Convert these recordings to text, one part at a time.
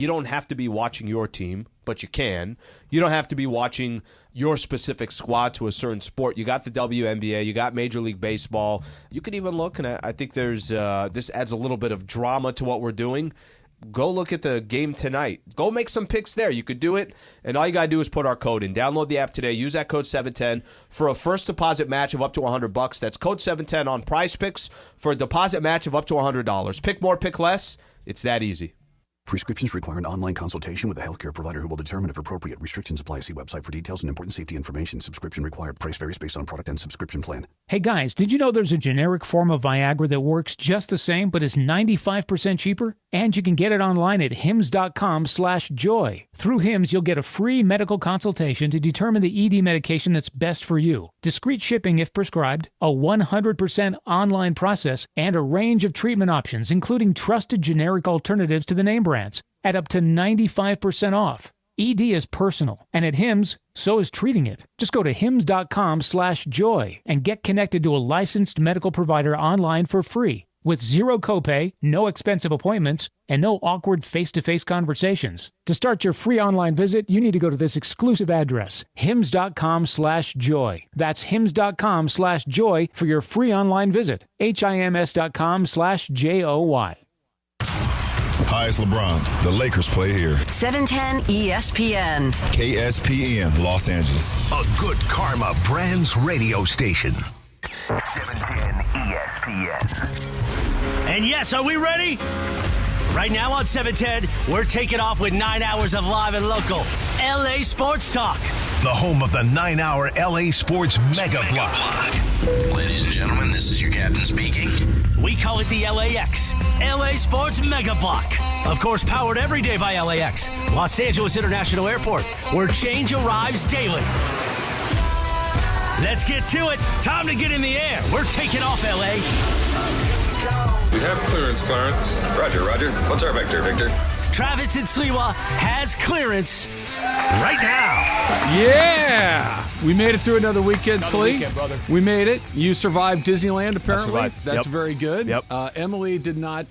You don't have to be watching your team, but you can. You don't have to be watching your specific squad to a certain sport. You got the WNBA, you got Major League Baseball. You could even look, and I think there's this adds a little bit of drama to what we're doing. Go look at the game tonight. Go make some picks there. You could do it, and all you got to do is put our code in. Download the app today. Use that code 710 for a first deposit match of up to $100. That's code 710 on Prize Picks for a deposit match of up to $100. Pick more, pick less. It's that easy. Prescriptions require an online consultation with a healthcare provider who will determine if appropriate. Restrictions apply. See website for details and important safety information. Subscription required. Price varies based on product and subscription plan. Hey guys, did you know there's a generic form of Viagra that works just the same but is 95% cheaper? And you can get it online at hims.com/joy. Through Hims, you'll get a free medical consultation to determine the ED medication that's best for you. Discreet shipping if prescribed, a 100% online process, and a range of treatment options, including trusted generic alternatives to the name brands, at up to 95% off. ED is personal, and at Hims, so is treating it. Just go to hims.com/joy and get connected to a licensed medical provider online for free, with zero copay, no expensive appointments, and no awkward face-to-face conversations. To start your free online visit, you need to go to this exclusive address, hims.com/joy. That's hims.com/joy for your free online visit. HIMS.com/JOY. Hi, it's LeBron. The Lakers play here. 710 ESPN. KSPN, Los Angeles. A good karma brands radio station. 710 ESPN. And yes, are we ready? Right now on 710, we're taking off with 9 hours of live and local LA Sports Talk. The home of the 9-hour LA Sports Mega Block. Ladies and gentlemen, this is your captain speaking. We call it the LAX, LA Sports Mega Block. Of course, powered every day by LAX, Los Angeles International Airport, where change arrives daily. Let's get to it. Time to get in the air. We're taking off, LA. We have clearance, Clarence. Roger. What's our vector, Victor? Travis and Sliwa has clearance right now. Yeah! We made it through another weekend, Slee. Weekend, brother. We made it. You survived Disneyland, apparently. I survived. That's Yep. very good. Yep. Emily did not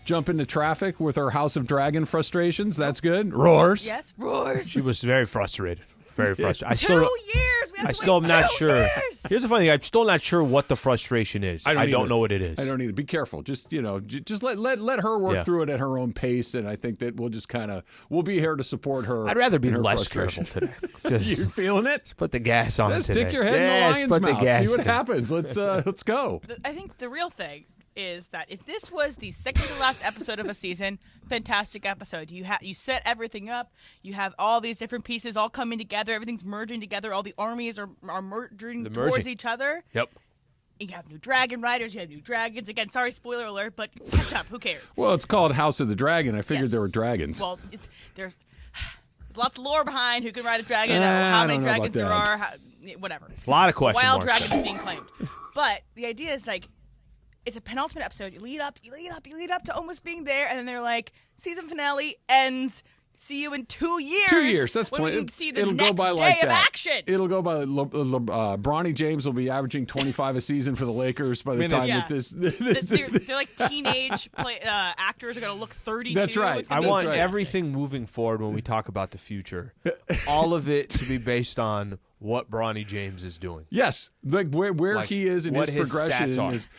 jump into traffic with her House of Dragon frustrations. That's good. Roars. Yes, roars. She was very frustrated. Very frustrated. 2 years. We have I to still am wait not 2 sure. years. Here's the funny thing. I'm still not sure what the frustration is. I don't know what it is. I don't either. Be careful. Just just let her work through it at her own pace, and I think that we'll just we'll be here to support her. I'd rather be in her less frustration. careful today. Just You feeling it? Let's put the gas on Let's today. stick your head in the lion's put mouth. the gas See what in. happens. Let's go. I think the real thing is that if this was the second to last episode of a season, fantastic episode. You set everything up. You have all these different pieces all coming together. Everything's merging together. All the armies are merging towards each other. Yep. You have new dragon riders. You have new dragons. Again, sorry, spoiler alert, but catch up. Who cares? Well, it's called House of the Dragon. I figured there were dragons. Well, there's lots of lore behind who can ride a dragon, how many dragons there are, whatever. A lot of question Wild marks. dragons being claimed. But the idea is it's a penultimate episode. You lead up to almost being there, and then they're like, season finale ends. See you in 2 years. 2 years. That's when we plenty. can see the It'll next go by day like of that. action. It'll go by. Bronny James will be averaging 25 a season for the Lakers by the time that this. They're like teenage actors are going to look 32. That's right. I want everything moving forward when we talk about the future, all of it to be based on what Bronny James is doing. Yes, like where he is in his progression.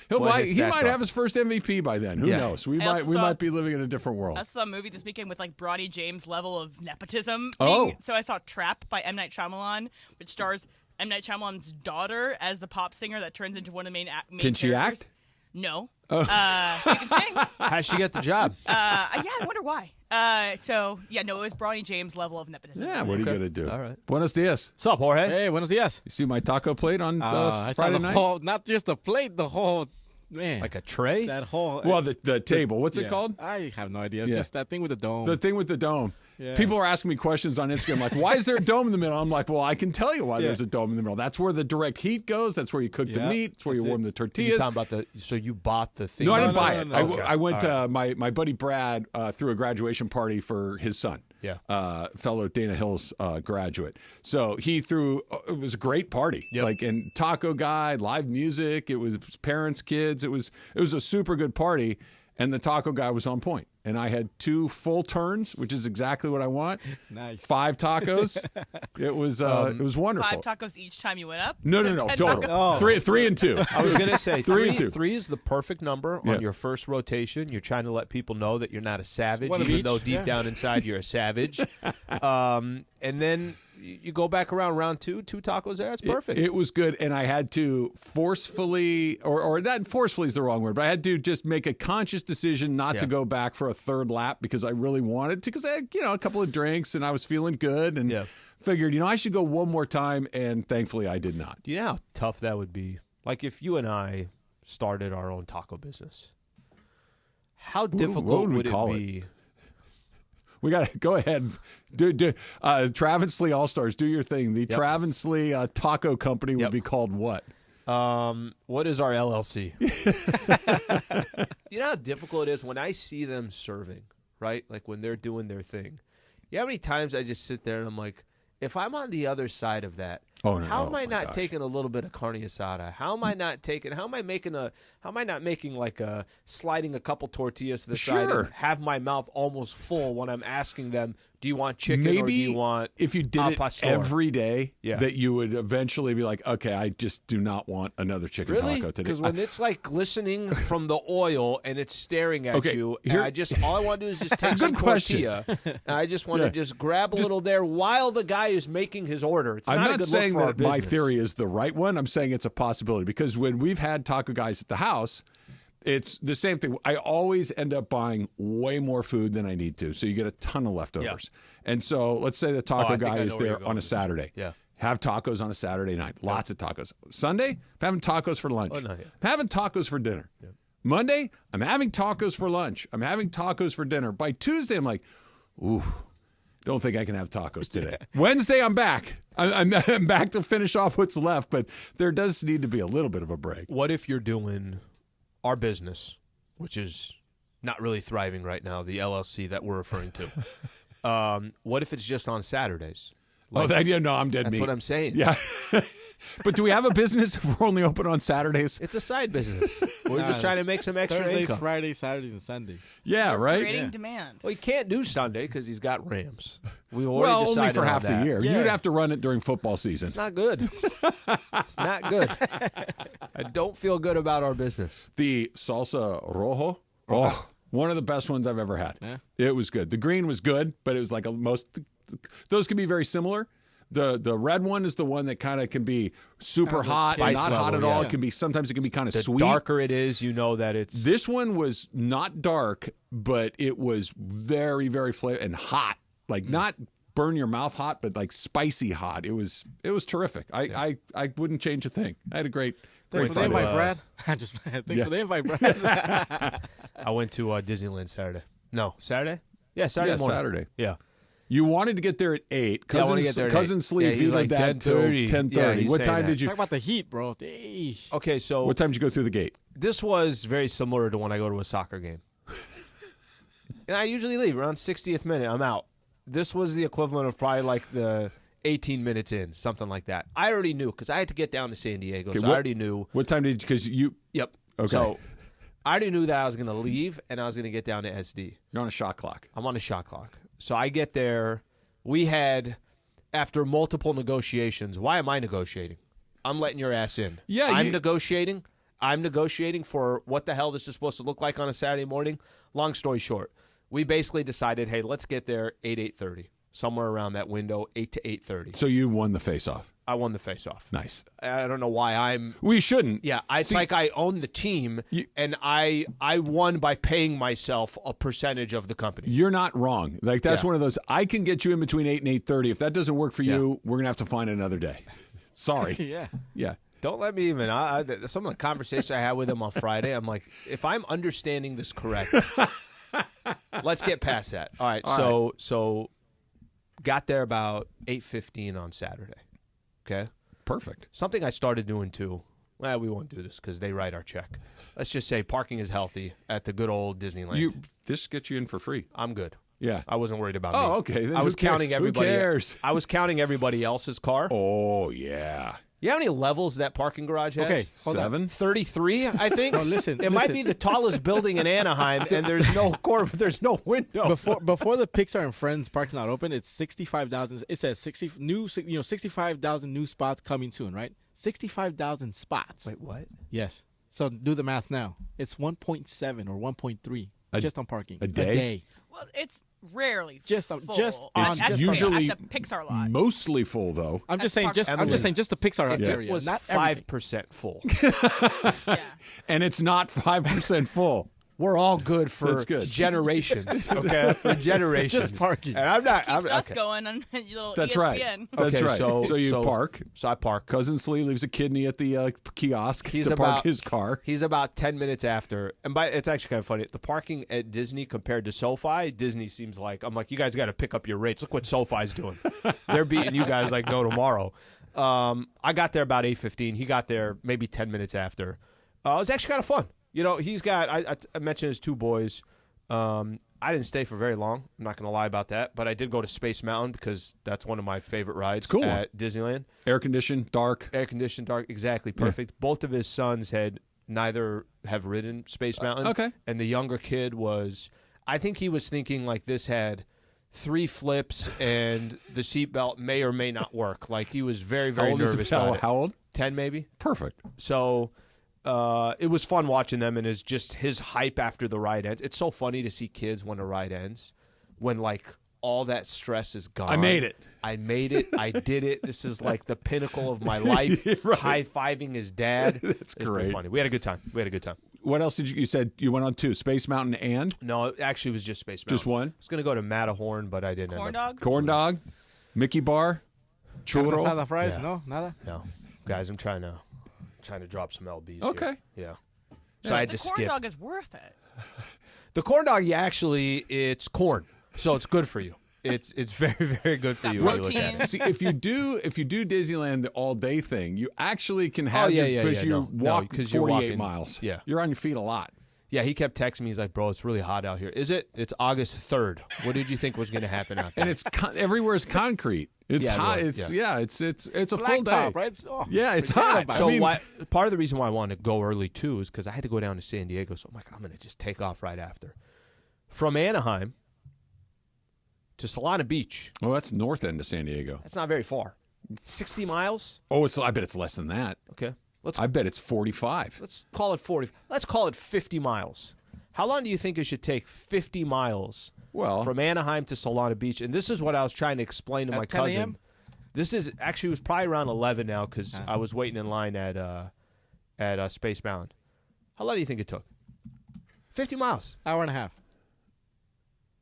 He might have his first MVP by then. Who knows? We might be living in a different world. I saw a movie this weekend with Bronny James level of nepotism. Oh. So I saw Trap by M. Night Shyamalan, which stars M. Night Shyamalan's daughter as the pop singer that turns into one of the main Can she characters. act? No. She can sing. How'd she get the job? I wonder why. It was Bronny James level of nepotism. Yeah, what are you going to do? All right. Buenos dias. What's up, Jorge? Hey, buenos dias. You see my taco plate on I saw Friday the night? whole, not just the plate, the whole, man. Like a tray? That whole. Well, the table. What's it called? I have no idea. Just that thing with the dome. The thing with the dome. Yeah. People are asking me questions on Instagram like, why is there a dome in the middle? I'm like, well, I can tell you why there's a dome in the middle. That's where the direct heat goes. That's where you cook the meat. It's where you warm the tortillas. You're talking about so you bought the thing? No, I didn't buy it. Okay. I went to my buddy Brad threw a graduation party for his son. Yeah. Fellow Dana Hills graduate. So he threw, it was a great party. Yep. And taco guy, live music. It was parents, kids. It was a super good party. and the taco guy was on point. And I had 2 full turns, which is exactly what I want. Nice. 5 tacos. It was wonderful. 5 tacos each time you went up? No, So 10 total. tacos? 3 and 2. I was going to say 3 and 2. 3 is the perfect number on your first rotation. You're trying to let people know that you're not a savage, One of even each. though deep down inside you're a savage. And then you go back around round 2, 2 tacos there. It's perfect. It was good, and I had to forcefully, or not forcefully is the wrong word, but I had to just make a conscious decision not to go back for a third lap because I really wanted to, because I had, a couple of drinks and I was feeling good and figured, I should go one more time, and thankfully I did not. Do you know how tough that would be? Like if you and I started our own taco business, how difficult would it be? We got to go ahead. Do Trav and Slee All-Stars, do your thing. The Trav and Slee Taco Company would be called what? What is our LLC? You know how difficult it is when I see them serving, right? Like when they're doing their thing. You know how many times I just sit there and I'm like, if I'm on the other side of that, how am I not taking a little bit of carne asada? How am I not making like sliding a couple tortillas to the side and have my mouth almost full when I'm asking them, do you want chicken or do you want if you did it pastor? every day, that you would eventually be like, okay, I just do not want another chicken taco today. Because when it's like glistening from the oil and it's staring at you, and all I want to do is just take some tortilla. And I just want to just grab a little there while the guy is making his order. It's I'm not not a good saying look for our that my business. theory is the right one. I'm saying it's a possibility because when we've had taco guys at the house, it's the same thing. I always end up buying way more food than I need to, so you get a ton of leftovers. And so let's say the taco guy is there on a Saturday. Yeah. Have tacos on a Saturday night. Lots of tacos. Sunday, I'm having tacos for lunch. I'm having tacos for dinner. Monday, I'm having tacos for lunch. I'm having tacos for dinner. By Tuesday, I'm like, ooh, don't think I can have tacos today. Wednesday, I'm back. I'm back to finish off what's left, but there does need to be a little bit of a break. What if you're doing our business, which is not really thriving right now, the LLC that we're referring to? What if it's just on Saturdays? I'm dead meat. That's what I'm saying. Yeah. But do we have a business if we're only open on Saturdays? It's a side business. We're just trying to make some extra Thursdays, income. Fridays, Saturdays, and Sundays. Yeah, right? Creating demand. Well, he can't do Sunday because he's got Rams. We Well, already only decided for on half that. the year. Yeah. You'd have to run it during football season. It's not good. It's not good. I don't feel good about our business. The salsa rojo, one of the best ones I've ever had. Yeah. It was good. The green was good, but it was like those can be very similar. The red one is the one that kind of can be super hot and not hot at all. It can be sometimes it can be kind of sweet. The darker it is, you know that it's. This one was not dark, but it was very, very flavor and hot. Like not burn your mouth hot, but like spicy hot. It was terrific. I wouldn't change a thing. I had a great. Thanks for the invite, Brad. Thanks for the invite, Brad. I went to Disneyland Saturday. No, Saturday? Yeah, Saturday morning. Saturday. Yeah. You wanted to get there at 8. Cousin Sleep, he's like 10:30. 10:30. What time did you? Talk about the heat, bro. Okay, so what time did you go through the gate? This was very similar to when I go to a soccer game. And I usually leave around 60th minute. I'm out. This was the equivalent of probably like the 18 minutes in, something like that. I already knew because I had to get down to San Diego, so I already knew. What time did you? Because you. Yep. Okay. So I already knew that I was going to leave and I was going to get down to SD. You're on a shot clock. I'm on a shot clock. So I get there. We had, after multiple negotiations, why am I negotiating? I'm letting your ass in. Yeah, I'm negotiating. I'm negotiating for what the hell this is supposed to look like on a Saturday morning. Long story short, we basically decided, hey, let's get there 8:30, somewhere around that window, 8 to 8:30. So you won the face-off. I won the face-off. Nice. I don't know why I'm. We shouldn't. Yeah, it's like I own the team, and I won by paying myself a percentage of the company. You're not wrong. Like that's one of those. I can get you in between 8 and 8:30. If that doesn't work for you, we're gonna have to find another day. Sorry. Yeah. Don't let me even. Some of the conversations I had with him on Friday, I'm like, if I'm understanding this correct, let's get past that. All right. So got there about 8:15 on Saturday. Okay. Perfect. Something I started doing too. Well, we won't do this because they write our check. Let's just say parking is healthy at the good old Disneyland. This gets you in for free. I'm good. Yeah. I wasn't worried about me. Okay. Then I was counting everybody. Who cares? I was counting everybody else's car. Oh, yeah. You know how many levels that parking garage has? Okay, hold on. 7? 33, I think. No, listen. It might be the tallest building in Anaheim, and there's no window. Before the Pixar and Friends parking lot open, it's 65,000. It says 65,000 new spots coming soon, right? 65,000 spots. Wait, what? Yes. So do the math now. It's 1.7 or 1.3 just on parking a day. Well, it's rarely Just full. on usually at the Pixar lot. Mostly full though. I'm just saying. Just the Pixar area. It was not 5% full. Yeah. And it's not 5% full. We're all good for That's good. generations. Okay, for generations. Just parking. And I'm not. Keeps us okay. going on your little That's ESPN. right. That's Okay, right. so you park. So I park. Cousin Slee leaves a kidney at the kiosk to park his car. He's about 10 minutes after. And it's actually kind of funny. The parking at Disney compared to SoFi, Disney seems like, I'm like, you guys got to pick up your rates. Look what SoFi's doing. They're beating you guys like no tomorrow. I got there about 8:15. He got there maybe 10 minutes after. It was actually kind of fun. You know, he's got, I mentioned his two boys. I didn't stay for very long. I'm not going to lie about that. But I did go to Space Mountain because that's one of my favorite rides cool. at Disneyland. Air conditioned, dark. Air conditioned, dark. Exactly. Perfect. Yeah. Both of his sons neither have ridden Space Mountain. Okay. And the younger kid I think he was thinking like this had 3 flips and the seatbelt may or may not work. Like he was very, very nervous about it. How old? 10 maybe. Perfect. So it was fun watching them, and it's just his hype after the ride ends. It's so funny to see kids when a ride ends, when like all that stress is gone. I made it. I did it. This is like the pinnacle of my life. Right. High-fiving his dad. That's great. Funny. We had a good time. What else did you said you went on to? Space Mountain and? No, it actually was just Space Mountain. Just one? I was going to go to Matterhorn, but I didn't. Corn dog? Mickey bar? Churro? Carne asada fries? Yeah. No, nada? No. Guys, I'm trying to drop some LBs Okay. here. Yeah. So I had to skip. The corn dog is worth it. The corn dog, it's corn, so it's good for you. It's very, very good for you. When you look at it. See, if you do Disneyland the all day thing, you actually can have because you walk 48 miles. Yeah, you're on your feet a lot. Yeah, he kept texting me. He's like, "Bro, it's really hot out here." Is it? It's August 3rd. What did you think was going to happen out there? And it's everywhere is concrete. It's hot. Really, it's a Black full day. top, right? Oh, yeah, it's hot. So part of the reason why I wanted to go early too is because I had to go down to San Diego. So I'm like, I'm going to just take off right after. From Anaheim to Solana Beach. Oh, that's north end of San Diego. That's not very far. 60 miles. Oh, I bet it's less than that. Okay. I bet it's 45. Let's call it 40. Let's call it 50 miles. How long do you think it should take 50 miles from Anaheim to Solana Beach? And this is what I was trying to explain to my cousin. a.m.? This is actually, it was probably around 11 now because I was waiting in line at Space Mountain. How long do you think it took? 50 miles. Hour and a half.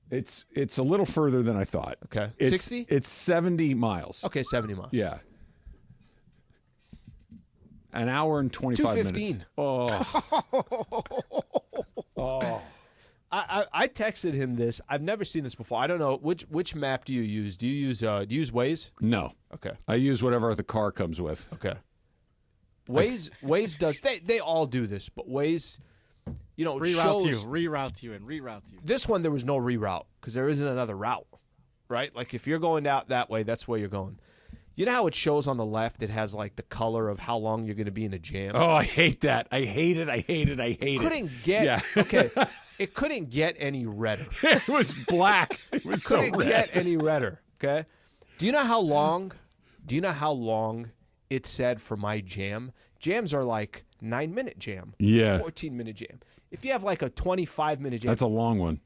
It's a little further than I thought. Okay. 60? It's 70 miles. Okay, 70 miles. Yeah. An hour and 25 minutes. Oh. Oh. I texted him this. I've never seen this before. I don't know which map do you use? Do you use Waze? No. Okay. I use whatever the car comes with. Okay. Waze does. They all do this, but Waze, reroute you. This one there was no reroute because there isn't another route, right? Like if you're going out that way, that's where you're going. You know how it shows on the left? It has like the color of how long you're going to be in a jam. Oh, I hate that. I hate it. It couldn't get any redder. It was black. It was so red. Couldn't get any redder. Okay. Do you know how long it said for my jam? Jams are like 9-minute jam. Yeah. 14-minute jam. If you have like a 25-minute jam, that's a long one.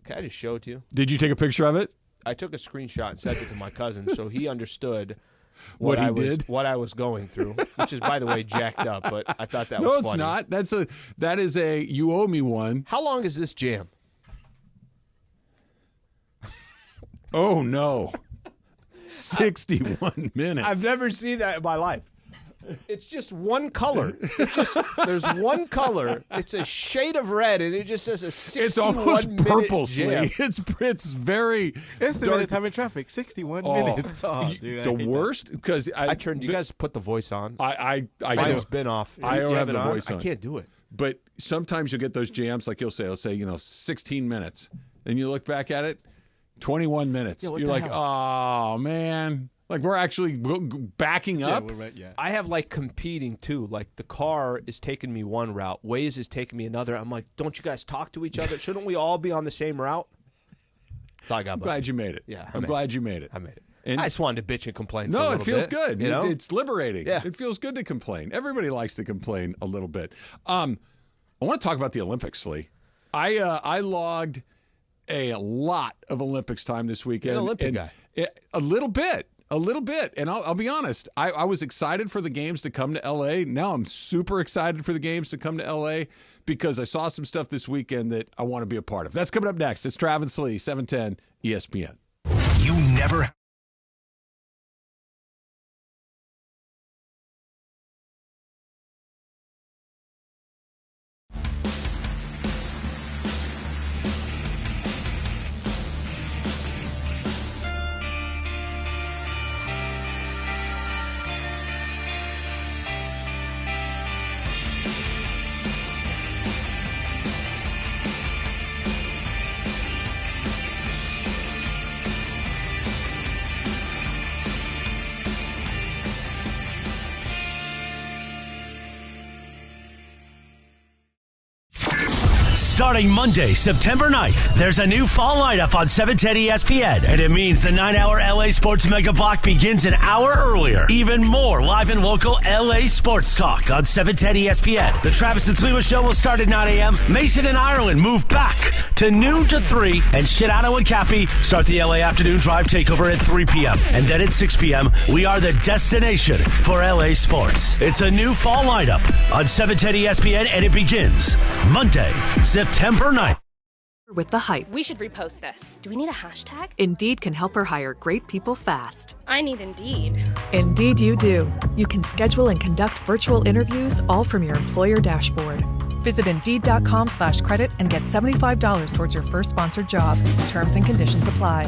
Can I just show it to you? Did you take a picture of it? I took a screenshot and sent it to my cousin, so he understood what I was going through, which is, by the way, jacked up. But I thought that was funny. No, it's not. That is a you owe me one. How long is this jam? Oh no, 61 minutes. I've never seen that in my life. It's just one color. There's one color. It's a shade of red, and it just says a 61-minute It's almost purple, jam. It's very estimated time in traffic 61 minutes. Oh, dude, the worst because I turned. You guys put the voice on. Mine's been off. I don't have the voice on. I can't do it. But sometimes you'll get those jams, like he'll say 16 minutes, and you look back at it. 21 minutes. Yeah, You're like, oh, man. Like, we're actually backing up. I have, like, competing, too. Like, the car is taking me one route. Waze is taking me another. I'm like, don't you guys talk to each other? Shouldn't we all be on the same route? That's all I got. I'm glad you made it. Yeah, I'm glad you made it. I made it. And I just wanted to bitch and complain for a no, little it feels bit, good. You know? It's liberating. Yeah. It feels good to complain. Everybody likes to complain a little bit. I want to talk about the Olympics, Lee. I logged a lot of Olympics time this weekend. You're an Olympic guy. A little bit. And I'll be honest, I was excited for the games to come to L.A. Now I'm super excited for the games to come to L.A. because I saw some stuff this weekend that I want to be a part of. That's coming up next. It's Travis Lee, 710 ESPN. You never... Starting Monday, September 9th, there's a new fall lineup on 710 ESPN, and it means the 9-hour LA Sports Mega Block begins an hour earlier. Even more live and local LA sports talk on 710 ESPN. The Travis and Sliwa Show will start at 9 a.m. Mason and Ireland move back to noon to 3, and Shinato and Cappy start the LA Afternoon Drive Takeover at 3 p.m. And then at 6 p.m., we are the destination for LA sports. It's a new fall lineup on 710 ESPN, and it begins Monday, September 9th. With the hype. We should repost this. Do we need a hashtag? Indeed can help her hire great people fast. I need Indeed. Indeed you do. You can schedule and conduct virtual interviews all from your employer dashboard. Visit Indeed.com/credit and get $75 towards your first sponsored job. Terms and conditions apply.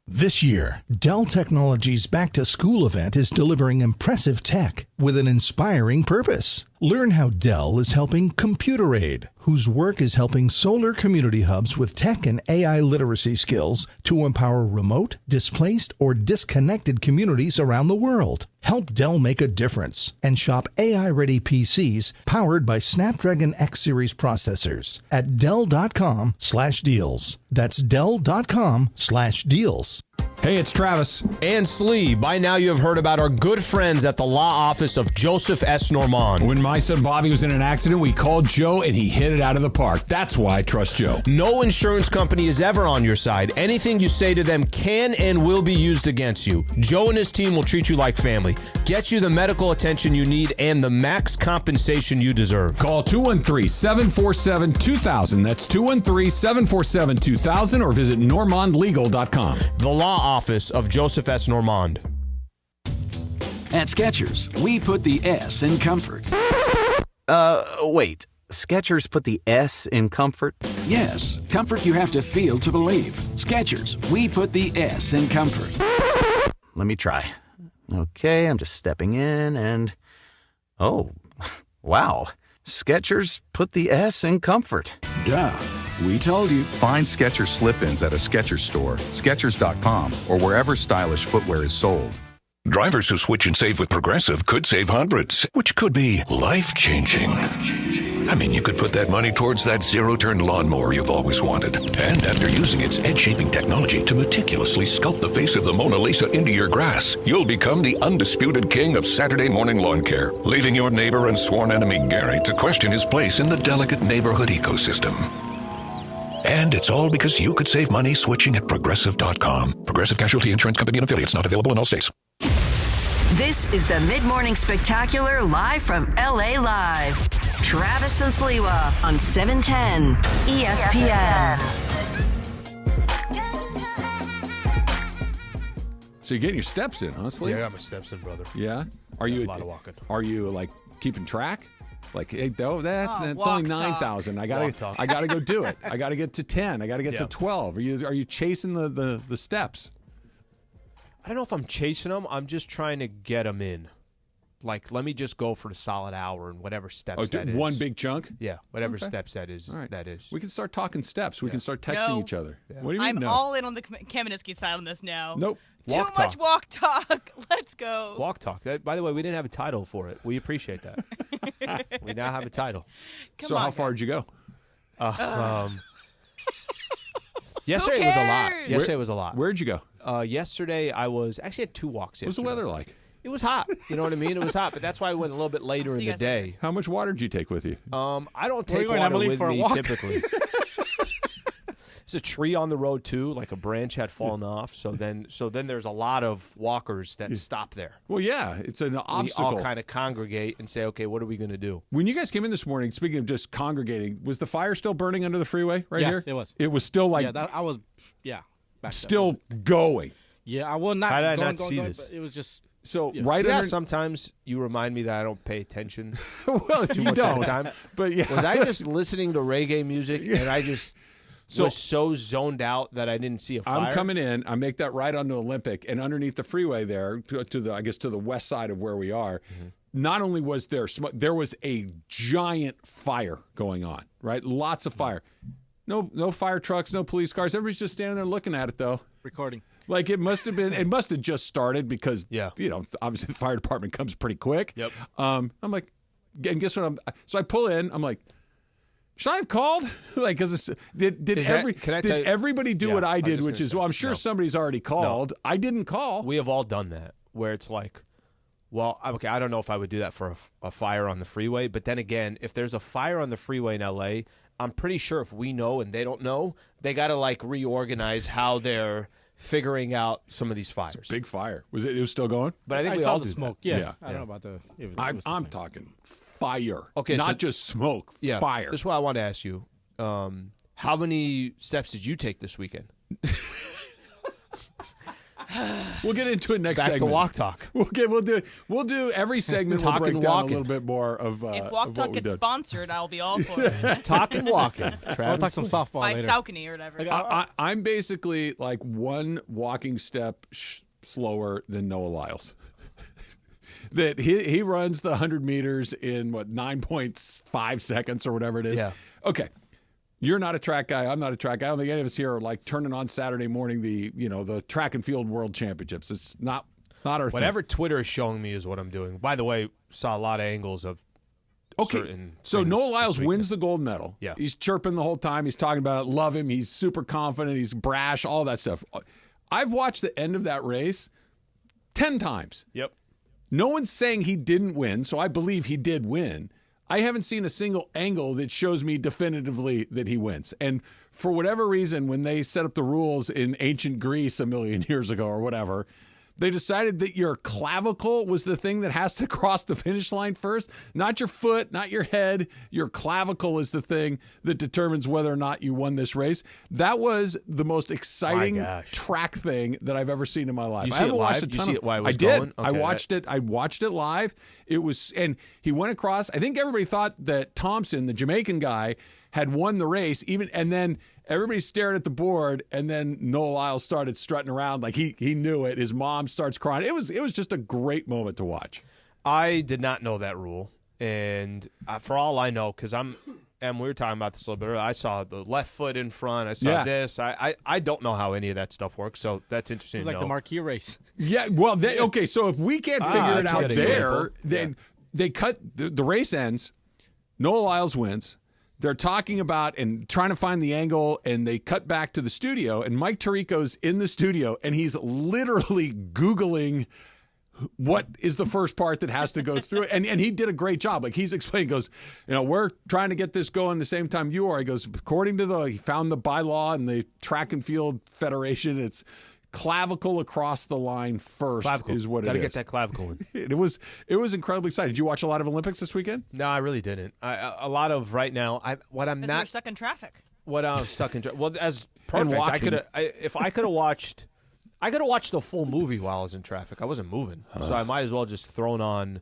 This year, Dell Technologies' Back to School event is delivering impressive tech with an inspiring purpose. Learn how Dell is helping Computer Aid, whose work is helping solar community hubs with tech and AI literacy skills to empower remote, displaced, or disconnected communities around the world. Help Dell make a difference and shop AI-ready PCs powered by Snapdragon X Series processors at Dell.com/deals. That's Dell.com/deals. Hey, it's Travis. And Slee. By now you have heard about our good friends at the law office of Joseph S. Normand. When my son Bobby was in an accident, we called Joe and he hit it out of the park. That's why I trust Joe. No insurance company is ever on your side. Anything you say to them can and will be used against you. Joe and his team will treat you like family, get you the medical attention you need, and the max compensation you deserve. Call 213-747-2000. That's 213-747-2000 or visit normandlegal.com. The law office of Joseph S. Normand. At Skechers, we put the S in comfort. Wait. Skechers put the S in comfort? Yes, comfort you have to feel to believe. Skechers, we put the S in comfort. Let me try. Okay, I'm just stepping in and... Oh, wow. Skechers put the S in comfort. Duh. We told you. Find Skechers slip-ins at a Skechers store, Skechers.com, or wherever stylish footwear is sold. Drivers who switch and save with Progressive could save hundreds, which could be life-changing. I mean, you could put that money towards that zero-turn lawnmower you've always wanted. And after using its edge-shaping technology to meticulously sculpt the face of the Mona Lisa into your grass, you'll become the undisputed king of Saturday morning lawn care, leaving your neighbor and sworn enemy Gary to question his place in the delicate neighborhood ecosystem. And it's all because you could save money switching at Progressive.com. Progressive Casualty Insurance Company and Affiliates, not available in all states. This is the Mid-Morning Spectacular live from LA Live. Travis and Sliwa on 710 ESPN. So you're getting your steps in, huh, Sliwa? Yeah, I got my steps in, brother. Yeah? Are you a lot of walking. Are you like keeping track? Like, hey, though, it's only 9,000. I gotta go do it. I gotta get to 10. I gotta get to 12. Are you chasing the steps? I don't know if I'm chasing them. I'm just trying to get them in. Like, let me just go for the solid hour and whatever steps that is. One big chunk? Yeah, whatever Okay. steps that is. All right. That is. We can start talking steps. We can start texting each other. Yeah. What do you mean I'm no? all in on the Kamenetsky side on this now. Nope. Too much walk talk. Let's go. Walk talk. By the way, we didn't have a title for it. We appreciate that. We now have a title. So how far did you go? Yesterday was a lot. Yesterday was a lot. Where'd you go? Yesterday I was actually had 2 walks. What was the yesterday. weather like? It was hot. You know what I mean? It was hot, but that's why I went a little bit later in the day. How much water did you take with you? I don't Where are take you going, water Emily, with for a me walk? typically. There's a tree on the road too, like a branch had fallen off. So then there's a lot of walkers that stop there. Well, yeah, it's an obstacle. We all kind of congregate and say, okay, what are we going to do? When you guys came in this morning, speaking of just congregating, was the fire still burning under the freeway right Yes, here? it was. It was still like I was back still going. Yeah, I will not. How did I going, not going, see going, this? But it was just So yeah. right Yeah, under. sometimes you remind me that I don't pay attention. Well, too you much don't. at a time. But yeah, Was I just listening to reggae music and I just was so zoned out that I didn't see a fire? I'm coming in. I make that right onto Olympic, and underneath the freeway there, to the I guess to the west side of where we are. Mm-hmm. Not only was there smoke, there was a giant fire going on. Right, lots of fire. No fire trucks, no police cars. Everybody's just standing there looking at it though. recording. Like it must have just started because obviously the fire department comes pretty quick. Yep. I'm like, and guess what? So I pull in. I'm like, should I have called? Like, because did everybody do what I did? Which is, well, I'm sure somebody's already called. No. I didn't call. We have all done that, where it's like, well, okay, I don't know if I would do that for a fire on the freeway, but then again, if there's a fire on the freeway in LA, I'm pretty sure if we know and they don't know, they got to like reorganize how they're figuring out some of these fires. It's a big fire. Was it? It was still going. But I think we saw all the do smoke. that. Yeah. I don't know about the. I'm talking fire. Okay, not so, just smoke. Yeah, fire. That's what I want to ask you. How many steps did you take this weekend? We'll get into it next Back segment. to walk talk. We'll do every segment. We'll break down a little bit more of. If walk talk gets sponsored, I'll be all for it. Talk and walking. We'll talk some softball by later. Saucony or whatever. I'm basically like one walking step slower than Noah Lyles. That he runs the 100 meters in 9.5 seconds or whatever it is. Yeah. Okay. You're not a track guy. I'm not a track guy. I don't think any of us here are like turning on Saturday morning the track and field world championships. It's not our Whatever thing. Twitter is showing me is what I'm doing. By the way, saw a lot of angles of certain So things Noah this Lyles weekend. wins the gold medal. Yeah. He's chirping the whole time. He's talking about it. Love him. He's super confident. He's brash, all that stuff. I've watched the end of that race 10 times. Yep. No one's saying he didn't win, so I believe he did win. I haven't seen a single angle that shows me definitively that he wins. And for whatever reason, when they set up the rules in ancient Greece a million years ago or whatever, they decided that your clavicle was the thing that has to cross the finish line first. Not your foot, not your head. Your clavicle is the thing that determines whether or not you won this race. That was the most exciting track thing that I've ever seen in my life. You I see haven't it watched live? a ton You see of it while it was I did. going? I Okay. watched it. I watched it live. It was, and he went across. I think everybody thought that Thompson, the Jamaican guy, had won the race. And then everybody stared at the board, and then Noah Lyles started strutting around like he knew it. His mom starts crying. It was just a great moment to watch. I did not know that rule, and for all I know, because we were talking about this a little bit earlier, I saw the left foot in front. I saw this. I don't know how any of that stuff works, so that's interesting. It's like the marquee race. Yeah, well, okay, so if we can't figure it that's a out good there, example. then they cut, the race ends, Noah Lyles wins. They're talking about and trying to find the angle, and they cut back to the studio, and Mike Tirico's in the studio, and he's literally Googling what is the first part that has to go through it. And he did a great job. Like he's explaining, goes, we're trying to get this going the same time you are. He goes, according to he found the bylaw and the Track and Field Federation, it's clavicle across the line first is what it is. Got to get that clavicle in. It was incredibly exciting. Did you watch a lot of Olympics this weekend? No, I really didn't. A lot of right now. You're stuck in traffic. What I was stuck in. Well, as perfect. I could if I could have watched. I could have watched the full movie while I was in traffic. I wasn't moving, so I might as well just thrown on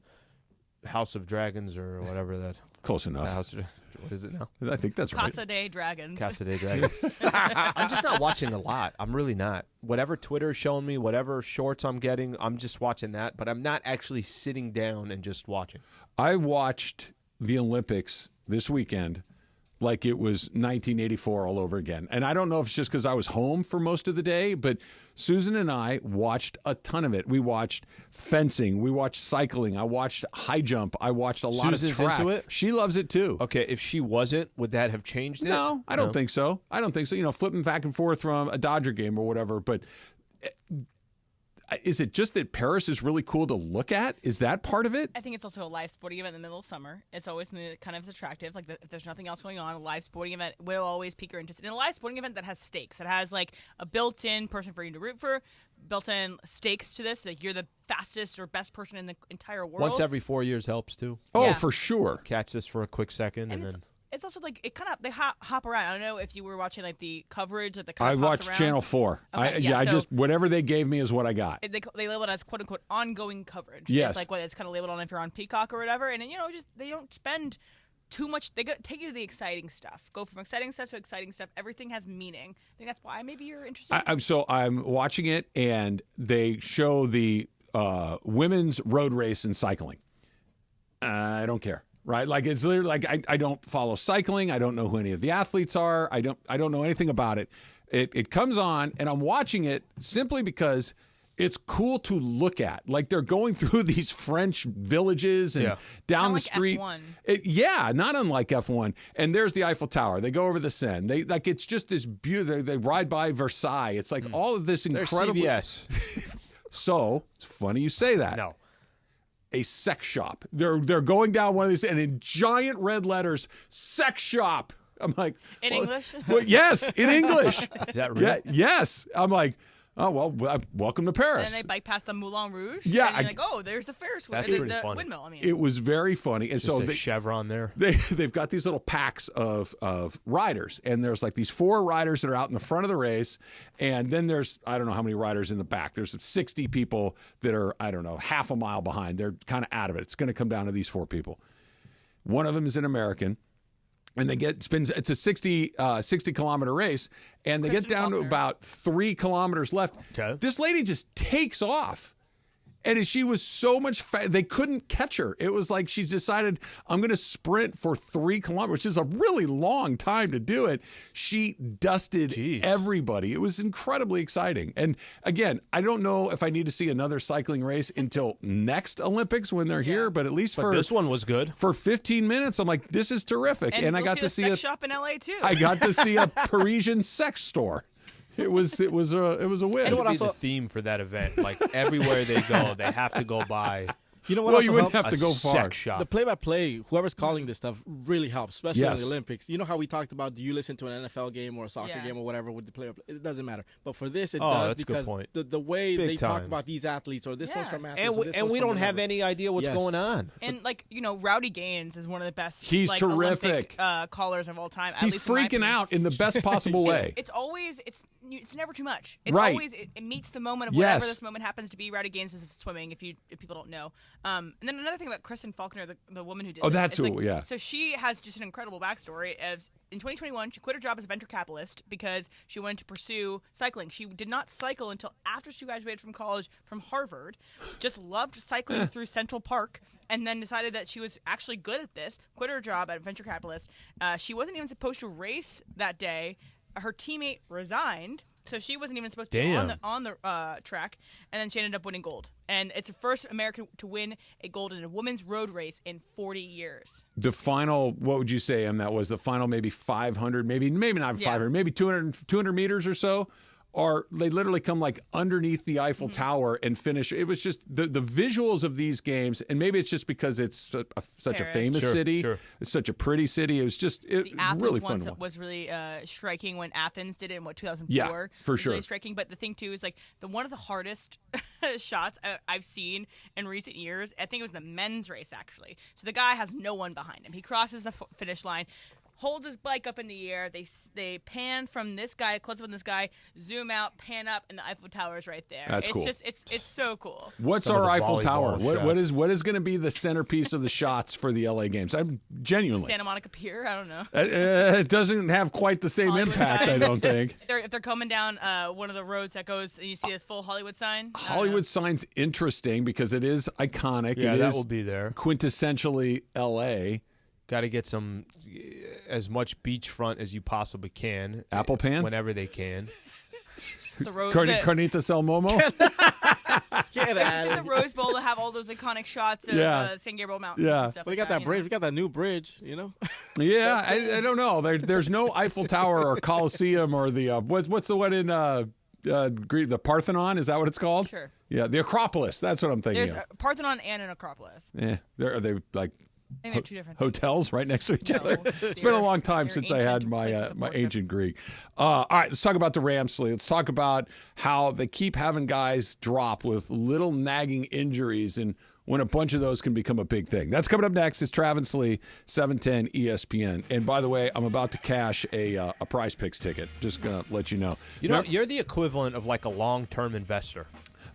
House of Dragons or whatever that Close enough. What is it now? I think that's right. Casa de Dragons. Casa de Dragons. I'm just not watching a lot. I'm really not. Whatever Twitter's showing me, whatever shorts I'm getting, I'm just watching that. But I'm not actually sitting down and just watching. I watched the Olympics this weekend like it was 1984 all over again. And I don't know if it's just because I was home for most of the day, but Susan and I watched a ton of it. We watched fencing. We watched cycling. I watched high jump. I watched a lot Susan's of track. into it? She loves it too. Okay, if she wasn't, would that have changed it? No, I don't think so. I don't think so. You know, flipping back and forth from a Dodger game or whatever, but is it just that Paris is really cool to look at? Is that part of it? I think it's also a live sporting event in the middle of summer. It's always kind of attractive. Like if there's nothing else going on, a live sporting event will always pique your interest. In a live sporting event that has stakes, that has like a built-in person for you to root for, built-in stakes to this. Like you're the fastest or best person in the entire world. Once every 4 years helps too. Oh, Yeah. for sure. Catch this for a quick second and then. It's also like it kind of they hop around. I don't know if you were watching like the coverage that the I kind of watched around. Channel 4. Okay, I so just whatever they gave me is what I got. They label it as quote unquote ongoing coverage. Yes. It's like what it's kind of labeled on if you're on Peacock or whatever. And then, just they don't spend too much. They take you to the exciting stuff. Go from exciting stuff to exciting stuff. Everything has meaning. I think that's why maybe you're interested. I'm watching it, and they show the women's road race in cycling. I don't care. Right, like it's literally like I don't follow cycling. I don't know who any of the athletes are. I don't know anything about it. It comes on, and I'm watching it simply because it's cool to look at. Like they're going through these French villages and down the street. F1. Not unlike F1. And there's the Eiffel Tower. They go over the Seine. It's just this beautiful. They ride by Versailles. It's like all of this incredible. There's CVS. So it's funny you say that. No. A sex shop. They're going down one of these, and in giant red letters, sex shop. I'm like, in English? Well, yes, in English. Is that real? Yeah, yes. I'm like, oh well, welcome to Paris. And then they bike past the Moulin Rouge. Yeah, and you're like, oh, there's the Ferris wheel. That's pretty the funny. windmill. I mean, it was very funny, and Just so a chevron there. They've got these little packs of riders, and there's like these 4 riders that are out in the front of the race, and then there's I don't know how many riders in the back. There's 60 people that are I don't know half a mile behind. They're kind of out of it. It's going to come down to these 4 people. One of them is an American. And it's a 60 kilometer race, and they get down to about 3 kilometers left. Okay. This lady just takes off. And she was so much they couldn't catch her. It was like she decided, I'm going to sprint for 3 kilometers, which is a really long time to do it. She dusted everybody. It was incredibly exciting. And again, I don't know if I need to see another cycling race until next Olympics when they're here, but at least for this one was good. For 15 minutes, I'm like, this is terrific. and I got to see a sex shop in LA too. I got to see a Parisian sex store. It was a win. It would be the theme for that event. Like everywhere they go, they have to go by. You know what? Well, you wouldn't helps? have to go far. Sex shop. The play-by-play, whoever's calling this stuff, really helps, especially in Yes. the Olympics. You know how we talked about, do you listen to an NFL game or a soccer Yeah. game or whatever with the play-by-play? It doesn't matter. But for this, it Oh, does that's a good because point. the way Big they talk time. about these athletes or this one's from athletes And or this one's we from don't have whatever. any idea what's Yes. going on. And Rowdy Gaines is one of the best. He's like, terrific. Olympic, callers of all time. At He's least in my freaking opinion. out in the best possible way. It's always it's never too much. It's Right. always it meets the moment of Yes. whatever this moment happens to be. Rowdy Gaines is swimming. If people don't know. And then another thing about Kristen Faulkner, the woman who did. Oh, this, that's it's who. Yeah. So she has just an incredible backstory. As in 2021, she quit her job as a venture capitalist because she wanted to pursue cycling. She did not cycle until after she graduated from college from Harvard. Just loved cycling through Central Park, and then decided that she was actually good at this. Quit her job at a venture capitalist. She wasn't even supposed to race that day. Her teammate resigned, so she wasn't even supposed to be on the track, and then she ended up winning gold. And it's the first American to win a gold in a women's road race in 40 years. The final, what would you say, that was the final maybe 500, maybe not 500, maybe 200 meters or so? Or they literally come like underneath the Eiffel Tower and finish. It was just the visuals of these games, and maybe it's just because it's such a famous city. Sure. It's such a pretty city. It was just the Athens really one fun. Was really striking when Athens did it in 2004. Yeah, for It was sure. Really striking. But the thing too is one of the hardest shots I've seen in recent years. I think it was the men's race actually. So the guy has no one behind him. He crosses the finish line. holds his bike up in the air. They pan from this guy, close up on this guy, zoom out, pan up, and the Eiffel Tower is right there. That's cool. It's so cool. What's Some of our the Eiffel Tower? volleyball What is going to be the centerpiece of the shots for the LA games? I'm genuinely. Santa Monica Pier? I don't know. It doesn't have quite the same impact, I don't think. If they're coming down one of the roads that goes, and you see a full Hollywood sign. Hollywood sign's interesting because it is iconic. Yeah, it that is will be there. Quintessentially LA. Got to get as much beachfront as you possibly can. Apple pan? Whenever they can. The road, Carnitas El Momo? Get out in the Rose Bowl to have all those iconic shots of San Gabriel Mountains and stuff Well, they like got that bridge. We got that new bridge, Yeah, I don't know. There's no Eiffel Tower or Coliseum or the what's the one in the Parthenon? Is that what it's called? Sure. Yeah, the Acropolis. That's what I'm thinking. There's a Parthenon and an Acropolis. Yeah, are they like I think they're two different hotels right next to each other? It's been a long time since I had my ancient Greek. All right, let's talk about the Rams, Lee. Let's talk about how they keep having guys drop with little nagging injuries, and when a bunch of those can become a big thing. That's coming up next. It's Travis Lee, 710 ESPN. And by the way, I'm about to cash a Prize Picks ticket. Just going to let you know. You're the equivalent of like a long-term investor.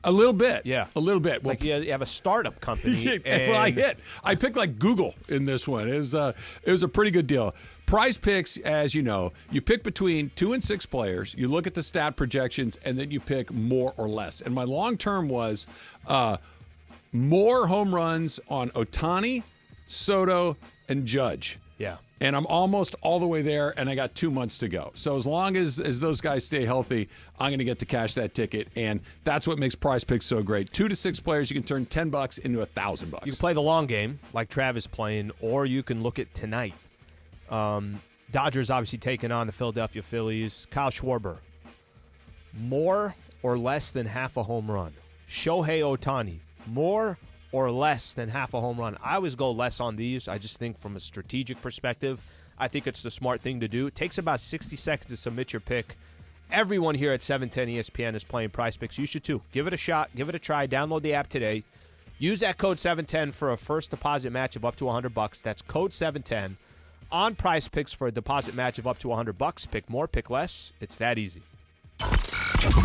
A little bit. Yeah. A little bit. Like you have a startup company. I picked like Google in this one. It was a pretty good deal. Prize Picks, as you know, you pick between 2 and 6 players. You look at the stat projections, and then you pick more or less. And my long term was more home runs on Ohtani, Soto, and Judge. Yeah. And I'm almost all the way there, and I got 2 months to go. So as long as those guys stay healthy, I'm going to get to cash that ticket, and that's what makes Prize Picks so great. 2 to 6 players, you can turn $10 into $1,000. You can play the long game, like Travis playing, or you can look at tonight. Dodgers obviously taking on the Philadelphia Phillies. Kyle Schwarber, more or less than half a home run. Shohei Ohtani, more or less than half a home run. I always go less on these. I just think from a strategic perspective, I think it's the smart thing to do. It takes about 60 seconds to submit your pick. Everyone here at 710 ESPN is playing Prize Picks. You should too. Give it a shot. Give it a try. Download the app today. Use that code 710 for a first deposit match of up to $100. That's code 710 on Prize Picks for a deposit match of up to $100. Pick more, pick less. It's that easy.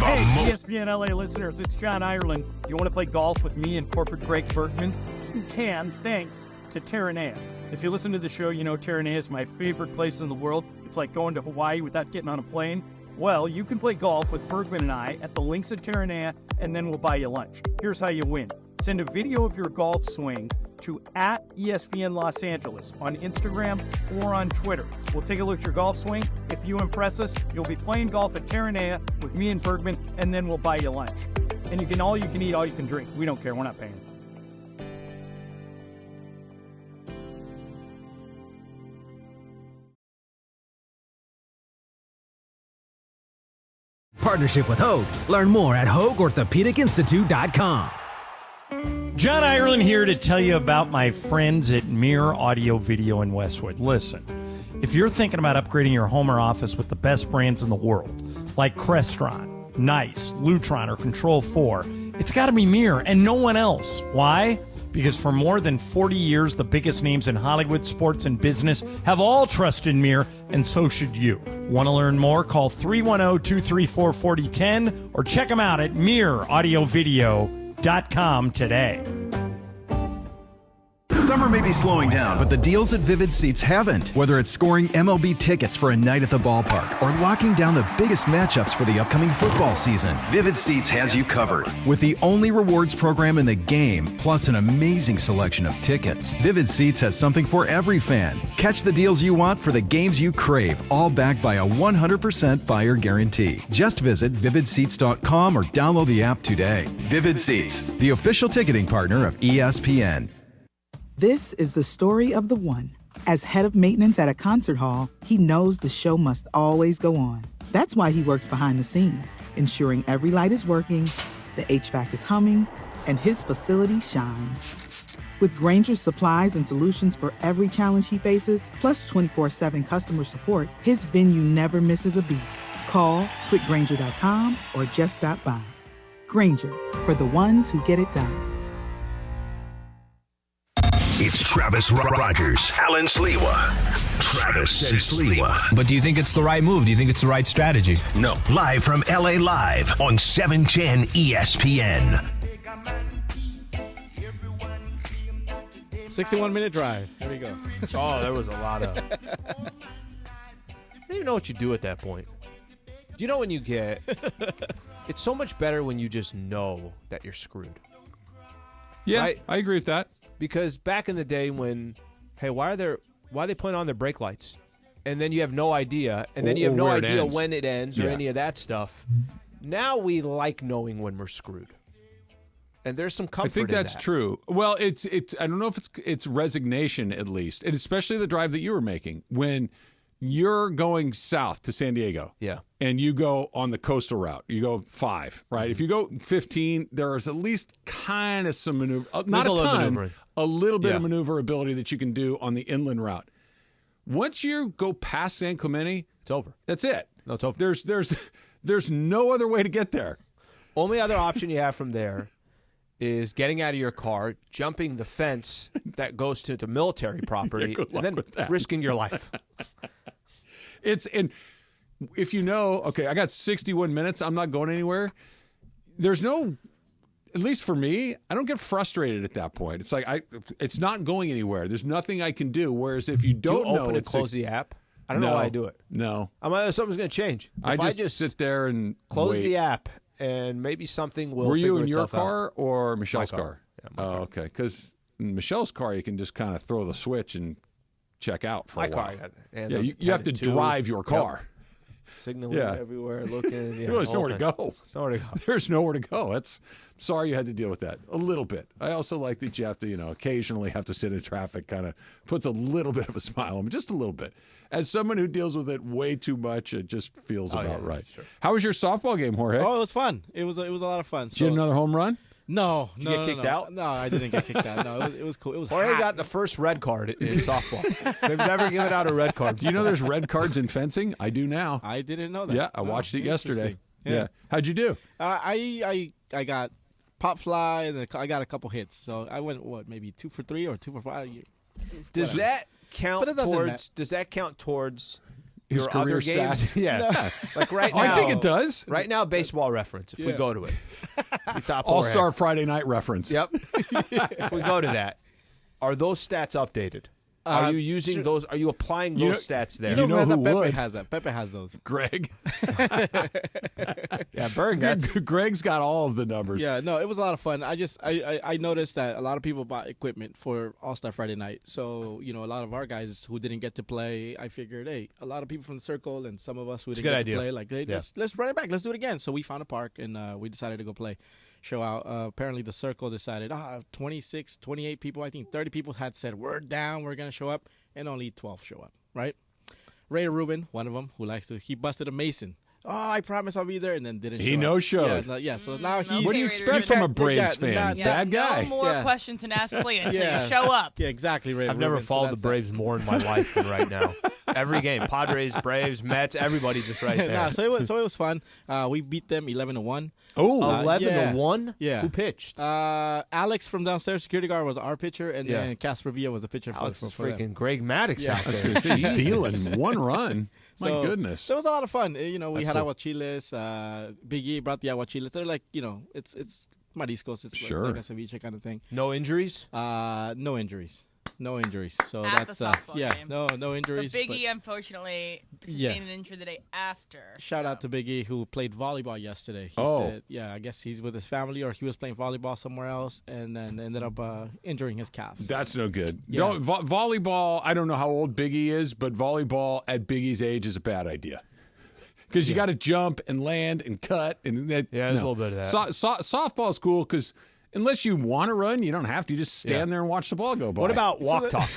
Hey, ESPN LA listeners, it's John Ireland. You want to play golf with me and corporate Greg Bergman? You can, thanks to Terranea. If you listen to the show, you know Terranea is my favorite place in the world. It's like going to Hawaii without getting on a plane. Well, you can play golf with Bergman and I at the links at Terranea, and then we'll buy you lunch. Here's how you win. Send a video of your golf swing to @ESPN Los Angeles on Instagram or on Twitter. We'll take a look at your golf swing. If you impress us, you'll be playing golf at Terranea with me and Bergman, and then we'll buy you lunch. And you can all you can eat, all you can drink. We don't care. We're not paying. Partnership with Hogue. Learn more at HogueOrthopedicInstitute.com. John Ireland here to tell you about my friends at Mirror Audio Video in Westwood. Listen, if you're thinking about upgrading your home or office with the best brands in the world, like Crestron, Nice, Lutron, or Control 4, it's got to be Mirror and no one else. Why? Because for more than 40 years, the biggest names in Hollywood, sports, and business have all trusted Mirror, and so should you. Want to learn more? Call 310-234-4010 or check them out at mirroraudiovideo.com today. Summer may be slowing down, but the deals at Vivid Seats haven't. Whether it's scoring MLB tickets for a night at the ballpark or locking down the biggest matchups for the upcoming football season, Vivid Seats has you covered. With the only rewards program in the game, plus an amazing selection of tickets, Vivid Seats has something for every fan. Catch the deals you want for the games you crave, all backed by a 100% buyer guarantee. Just visit vividseats.com or download the app today. Vivid Seats, the official ticketing partner of ESPN. This is the story of the one. As head of maintenance at a concert hall, he knows the show must always go on. That's why he works behind the scenes, ensuring every light is working, the HVAC is humming, and his facility shines. With Grainger's supplies and solutions for every challenge he faces, plus 24/7 customer support, his venue never misses a beat. Call quickgrainger.com or just stop by. Grainger, for the ones who get it done. It's Travis Rogers, Alan Sliwa. Travis and Sliwa. But do you think it's the right move? Do you think it's the right strategy? No. Live from LA Live on 710 ESPN. 61-minute drive. There we go. Oh, there was a lot of... I don't even know what you do at that point. Do you know when you get... It's so much better when you just know that you're screwed. Yeah, right? I agree with that. Because back in the day when, hey, why are they putting on their brake lights? And then you have no idea. And then you have no idea when it ends or any of that stuff. Now we like knowing when we're screwed. And there's some comfort in that. I think that's true. Well, it's. I don't know if it's resignation at least, and especially the drive that you were making when you're going south to San Diego. Yeah. And you go on the coastal route. You go 5, right? Mm-hmm. If you go 15, there is at least kind of some maneuver. Not a little ton, maneuvering. a little bit of maneuverability that you can do on the inland route. Once you go past San Clemente, it's over. That's it. No, it's over. There's no other way to get there. Only other option you have from there is getting out of your car, jumping the fence that goes to the military property, and then risking your life. And if you know, okay, I got 61 minutes, I'm not going anywhere. There's no, at least for me, I don't get frustrated at that point. It's like it's not going anywhere. There's nothing I can do. Whereas if you don't know, open and close the app. I don't know why I do it. No, something's going to change. I just sit there and close wait. the app. And maybe something will. Were you figure in your itself car out. or Michelle's car? Yeah, oh, okay. Because in Michelle's car, you can just kind of throw the switch and check out for a while. You have to drive your car. Signaling everywhere, looking. There's nowhere to go. Nowhere to go. There's nowhere to go. Sorry you had to deal with that a little bit. I also like that you have to, occasionally have to sit in traffic. Kind of puts a little bit of a smile on me, just a little bit. As someone who deals with it way too much, it just feels about right. How was your softball game, Jorge? Oh, it was fun. It was a lot of fun. Did you get another home run? No. Did you get kicked out? No, I didn't get kicked out. No, it was cool. It was Jorge hot. got the first red card in softball. They've never given out a red card. Do you know there's red cards in fencing? I do now. I didn't know that. Yeah, I watched it yesterday. Yeah. How'd you do? I got pop fly and I got a couple hits. So I went maybe 2 for 3 or 2 for 5. Does that count towards? Does that count towards your other career games? stats? Yeah. Like right now. I think it does. Right now, Baseball Reference. If we go to it, All-Star Friday Night Reference. Yep. If we go to that, are those stats updated? Are you using those? Are you applying those stats there? You know who Pepe would? has that. Pepe has those. Greg. Yeah, Berg. Greg's got all of the numbers. Yeah, no, it was a lot of fun. I noticed that a lot of people bought equipment for All-Star Friday night. So, a lot of our guys who didn't get to play, I figured, hey, a lot of people from the circle and some of us who didn't get to play, like, hey, let's run it back. Let's do it again. So we found a park and we decided to go play. Show out. Apparently the circle decided 26, 28 people, I think 30 people had said we're down, we're going to show up, and only 12 show up, right? Ray Rubin, one of them, he busted a Mason. Oh, I promise I'll be there, and then didn't show up. He no-showed. Yeah, so now he's... What do you expect from a Braves fan? Bad guy. No more questions and ask Sliwa until you show up. Yeah, exactly, Ray I've Rubin. never followed the Braves more in my life than right now. Every game, Padres, Braves, Mets, everybody's just right there. So it was fun. We beat them 11-1. Oh, 11-1? Yeah. Who pitched? Alex from downstairs, security guard, was our pitcher, and then Casper Villa was the pitcher. Alex is for freaking them. Greg Maddux out there. He's dealing one run. My goodness. So it was a lot of fun. We had aguachiles. Big E brought the aguachiles. They're like, it's mariscos. It's like a ceviche kind of thing. No injuries? No injuries. No injuries. So At that's the softball game. no injuries. But Big E, unfortunately, sustained an injury the day after. Shout out to Big E, who played volleyball yesterday. He said, I guess he's with his family or he was playing volleyball somewhere else and then ended up injuring his calf. That's no good. Yeah. Volleyball, I don't know how old Big E is, but volleyball at Big E's age is a bad idea. Because you got to jump and land and cut. There's a little bit of that. Softball's cool because unless you want to run, you don't have to. You just stand there and watch the ball go by. What about walk talk?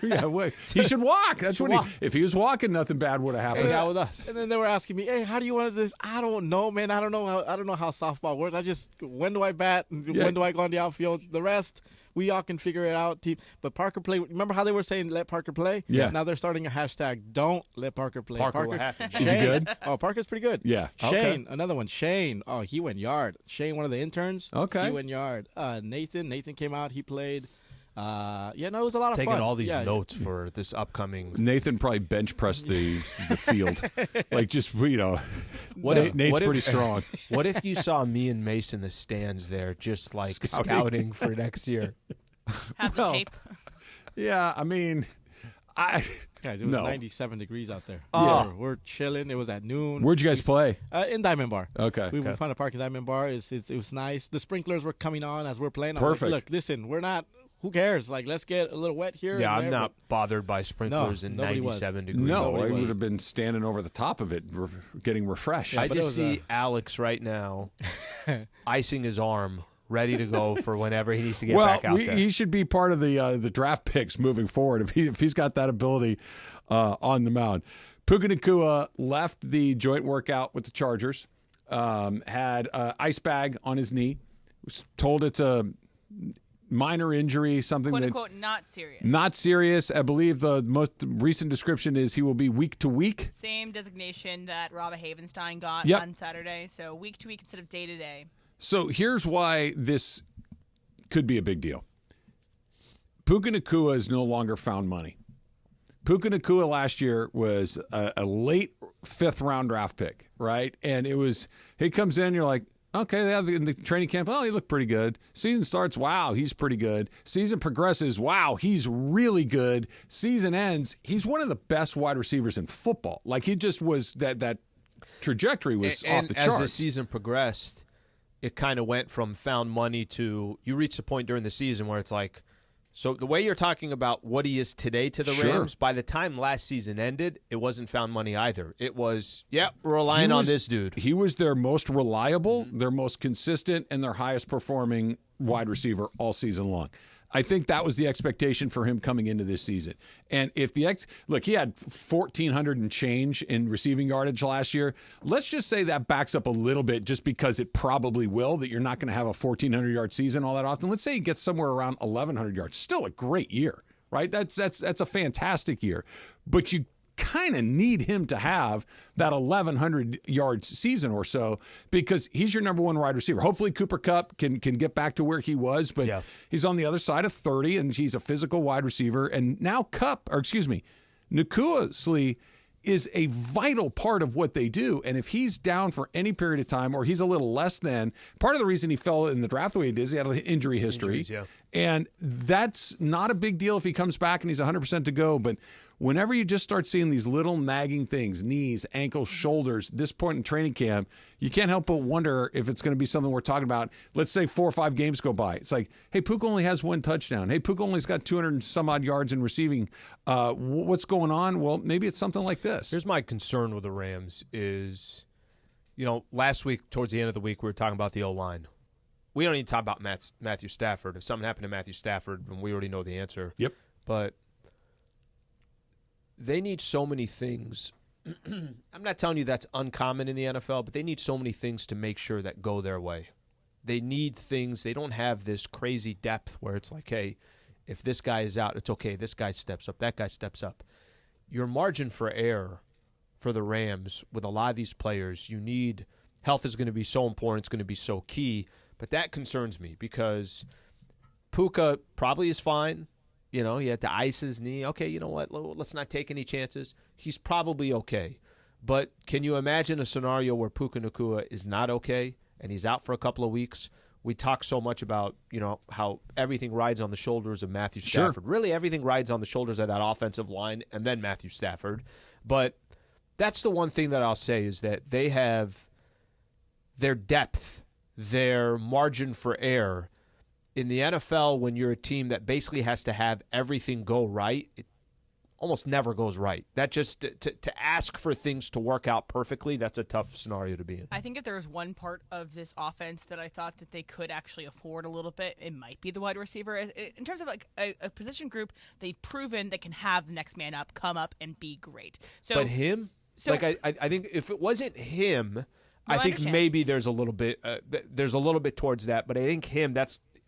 He should walk. That's what if he was walking, nothing bad would have happened. Hang out with us. And then they were asking me, "Hey, how do you want to do this?" I don't know, man. I don't know how softball works. When do I bat? When do I go on the outfield? The rest, we all can figure it out. But Parker play. Remember how they were saying let Parker play? Yeah. Now they're starting a hashtag. Don't let Parker play. Parker what happened? Shane, is he good? Oh, Parker's pretty good. Yeah. Shane, another one. Shane. Oh, he went yard. Shane, one of the interns. Okay. He went yard. Nathan came out. He played. It was a lot of Taking fun. all these notes for this upcoming. Nathan probably bench pressed the field, like just Nate's pretty strong. What if you saw me and Mace in the stands there, just like scouting for next year? Have the tape. Yeah, I mean, guys, it was 97 degrees out there. We're chilling. It was at noon. Where'd you guys play? In Diamond Bar. Okay. We found a park in Diamond Bar. It was nice. The sprinklers were coming on as we're playing. I'm Perfect. like, look, listen, we're not. Who cares? Like, let's get a little wet here. Yeah, and I'm there, not bothered by sprinklers in 97 degrees. No, I would have been standing over the top of it, getting refreshed. I just see Alex right now icing his arm, ready to go for whenever he needs to get back out there. He should be part of the draft picks moving forward if he's got that ability on the mound. Puka Nacua left the joint workout with the Chargers, had an ice bag on his knee, was told it's a minor injury, something "Quote that unquote not serious." Not serious. I believe the most recent description is he will be week to week. Same designation that Robert Havenstein got on Saturday. So week to week instead of day to day. So here's why this could be a big deal. Puka Nacua is no longer found money. Puka Nacua last year was a late 5th round draft pick, right? And he comes in, you're like, okay, they have in the training camp, he looked pretty good. Season starts, wow, he's pretty good. Season progresses, wow, he's really good. Season ends, he's one of the best wide receivers in football. Like, he just was, that trajectory was off the charts. As the season progressed, it kind of went from found money to, you reached a point during the season where it's like, so the way you're talking about what he is today to the Rams, by the time last season ended, it wasn't found money either. It was, we're relying on this dude. He was their most reliable, their most consistent, and their highest performing wide receiver all season long. I think that was the expectation for him coming into this season. And if he had 1,400 and change in receiving yardage last year. Let's just say that backs up a little bit just because it probably will, that you're not going to have a 1,400-yard season all that often. Let's say he gets somewhere around 1,100 yards. Still a great year, right? That's a fantastic year. But you kind of need him to have that 1,100-yard season or so because he's your number one wide receiver. Hopefully Cooper Kupp can get back to where he was, but he's on the other side of 30, and he's a physical wide receiver. And now Nacua, Slee, is a vital part of what they do. And if he's down for any period of time or he's a little less than, part of the reason he fell in the draft the way he did is he had an injury history. And that's not a big deal if he comes back and he's 100% to go. But whenever you just start seeing these little nagging things, knees, ankles, shoulders, this point in training camp, you can't help but wonder if it's going to be something we're talking about. Let's say 4 or 5 games go by. It's like, hey, Puka only has 1 touchdown. Hey, Puka only's got 200 and some odd yards in receiving. What's going on? Well, maybe it's something like this. Here's my concern with the Rams is, last week, towards the end of the week, we were talking about the O-line. We don't need to talk about Matthew Stafford. If something happened to Matthew Stafford, then we already know the answer. Yep. But they need so many things. I'm not telling you that's uncommon in the NFL, but they need so many things to make sure that go their way. They need things. They don't have this crazy depth where it's like, hey, if this guy is out, it's okay. This guy steps up. That guy steps up. Your margin for error for the Rams with a lot of these players, you need – health is going to be so important. It's going to be so key. But that concerns me because Puka probably is fine. He had to ice his knee. Okay, you know what? Let's not take any chances. He's probably okay. But can you imagine a scenario where Puka Nacua is not okay and he's out for a couple of weeks? We talk so much about, how everything rides on the shoulders of Matthew Stafford. Sure. Really, everything rides on the shoulders of that offensive line and then Matthew Stafford. But that's the one thing that I'll say is that they have their depth, their margin for error. In the NFL, when you're a team that basically has to have everything go right, it almost never goes right. That just to ask for things to work out perfectly, that's a tough scenario to be in. I think if there was one part of this offense that I thought that they could actually afford a little bit, it might be the wide receiver. In terms of like a position group, they've proven they can have the next man up, come up, and be great. But him? I think if it wasn't him, I think maybe there's a little bit towards that. But I think him,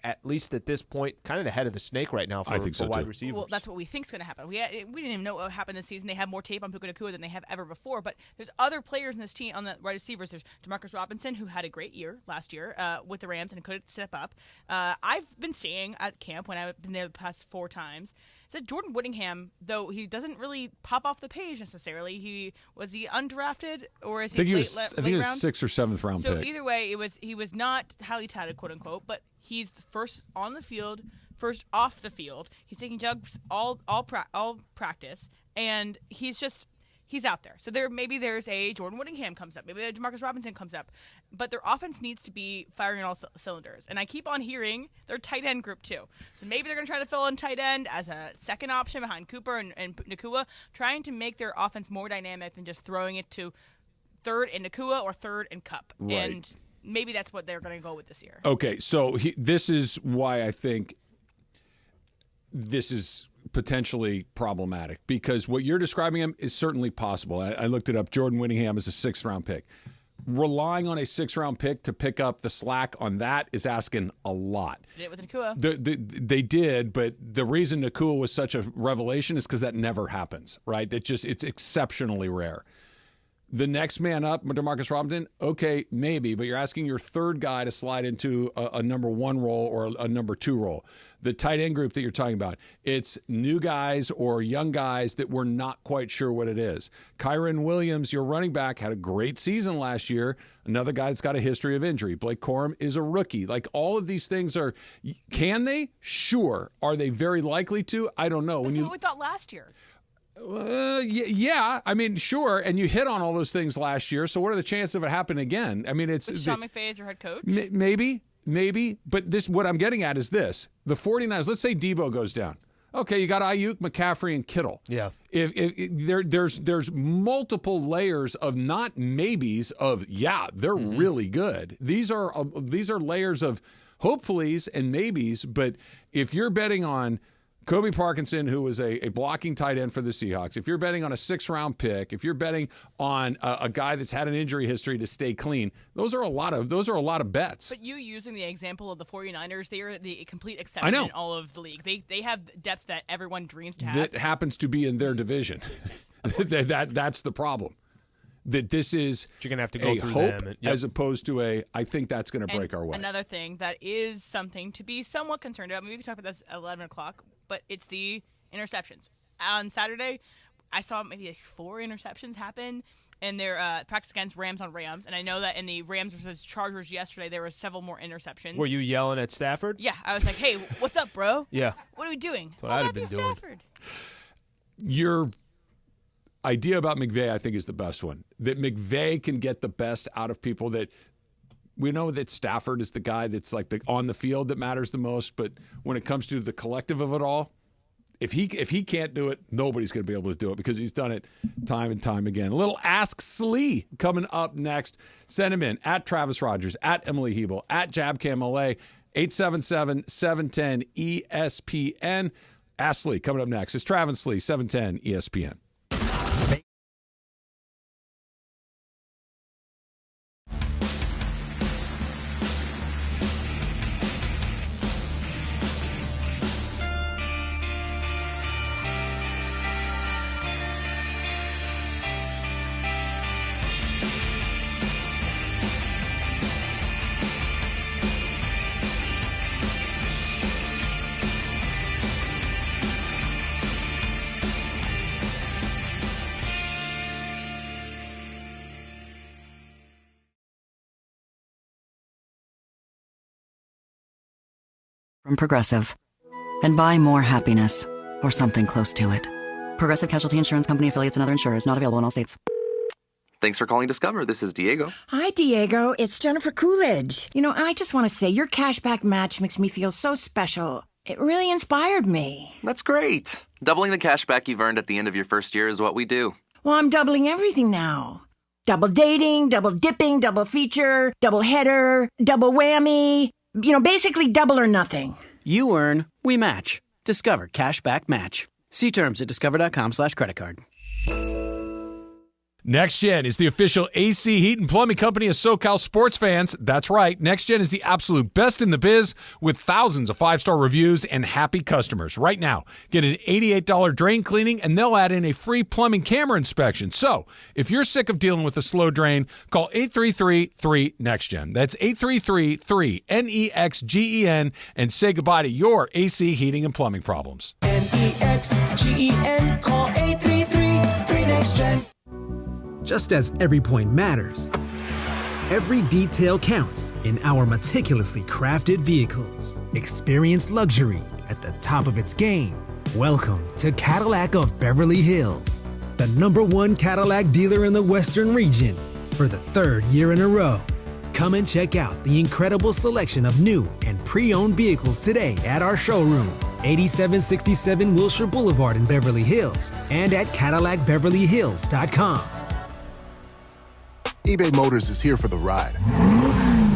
at least at this point, kind of the head of the snake right now for wide receivers. Well, that's what we think is going to happen. We didn't even know what happened this season. They have more tape on Puka Nacua than they have ever before. But there's other players in this team on the wide receivers. There's Demarcus Robinson, who had a great year last year with the Rams and could step up. I've been seeing at camp when I've been there the past 4 times. Said Jordan Whittingham, though he doesn't really pop off the page necessarily. Was he undrafted or is he late round? I think he was 6th or 7th round pick. So either way, he was not highly touted, quote unquote, but he's the first on the field, first off the field. He's taking jugs all practice, and he's out there. So maybe there's a Jordan Whittingham comes up, maybe a Demarcus Robinson comes up, but their offense needs to be firing on all cylinders. And I keep on hearing their tight end group too. So maybe they're going to try to fill in tight end as a second option behind Cooper and Nacua, trying to make their offense more dynamic than just throwing it to third in Nacua or third in Cup. Right. And maybe that's what they're going to go with this year. Okay, so this is why I think this is potentially problematic, because what you're describing him is certainly possible. I looked it up. Jordan Whittingham is a 6th round pick. Relying on a 6th round pick to pick up the slack on that is asking a lot. Did it with Nacua. They did, but the reason Nacua was such a revelation is because that never happens, right? It's exceptionally rare. The next man up, Demarcus Robinson, okay, maybe, but you're asking your third guy to slide into a number 1 role or a number 2 role. The tight end group that you're talking about, it's new guys or young guys that we're not quite sure what it is. Kyron Williams, your running back, had a great season last year. Another guy that's got a history of injury. Blake Corum is a rookie. Like, all of these things can they? Sure. Are they very likely to? I don't know. That's what we thought last year. Yeah, I mean, sure, and you hit on all those things last year. So what are the chances of it happening again? I mean, it's Sean McVay as your head coach. Maybe, but what I'm getting at is this: the 49ers. Let's say Debo goes down. Okay, you got Ayuk, McCaffrey, and Kittle. Yeah. If there's multiple layers of not maybes of they're really good. These are layers of hopefullys and maybes. But if you're betting on Kobe Parkinson, who was a blocking tight end for the Seahawks, if you're betting on a 6th round pick, if you're betting on a guy that's had an injury history to stay clean, those are a lot of bets. But you using the example of the 49ers, they are the complete exception in all of the league. They have depth that everyone dreams to have. That happens to be in their division. That's the problem. That this is you're gonna have to go through hope them as opposed to I think that's going to break our way. Another thing that is something to be somewhat concerned about, maybe we can talk about this at 11 o'clock, but it's the interceptions. On Saturday, I saw maybe 4 interceptions happen in their practice against Rams on Rams, and I know that in the Rams versus Chargers yesterday, there were several more interceptions. Were you yelling at Stafford? Yeah, I was like, hey, what's up, bro? Yeah. What are we doing? That's what I'd have been doing. Stafford? Your idea about McVay, I think, is the best one. That McVay can get the best out of people. That we know that Stafford is the guy that's like on the field that matters the most, but when it comes to the collective of it all, if he can't do it, nobody's going to be able to do it because he's done it time and time again. A little Ask Slee coming up next. Send him in at Travis Rogers, at Emily Hebel, at JabCamLA, 877-710-ESPN. Ask Slee coming up next. It's Travis Slee, 710 ESPN. From Progressive. And buy more happiness, or something close to it. Progressive Casualty Insurance Company, affiliates, and other insurers. Not available in all states. Thanks for calling Discover. This is Diego. Hi, Diego. It's Jennifer Coolidge. I just want to say your cashback match makes me feel so special. It really inspired me. That's great. Doubling the cashback you've earned at the end of your first year is what we do. Well, I'm doubling everything now. Double dating, double dipping, double feature, double header, double whammy. Basically double or nothing. You earn, we match. Discover Cashback Match. See terms at discover.com/creditcard. Next Gen is the official AC Heat and Plumbing Company of SoCal sports fans. That's right. Next Gen is the absolute best in the biz with thousands of 5-star reviews and happy customers. Right now, get an $88 drain cleaning and they'll add in a free plumbing camera inspection. So, if you're sick of dealing with a slow drain, call 833-3NEXTGEN. That's 833-3-NEXGEN and say goodbye to your AC heating and plumbing problems. NEXGEN, call 833-3NEXTGEN. Just as every point matters, every detail counts in our meticulously crafted vehicles. Experience luxury at the top of its game. Welcome to Cadillac of Beverly Hills, the #1 Cadillac dealer in the Western region for the 3rd year in a row. Come and check out the incredible selection of new and pre-owned vehicles today at our showroom, 8767 Wilshire Boulevard in Beverly Hills, and at CadillacBeverlyHills.com. eBay Motors is here for the ride.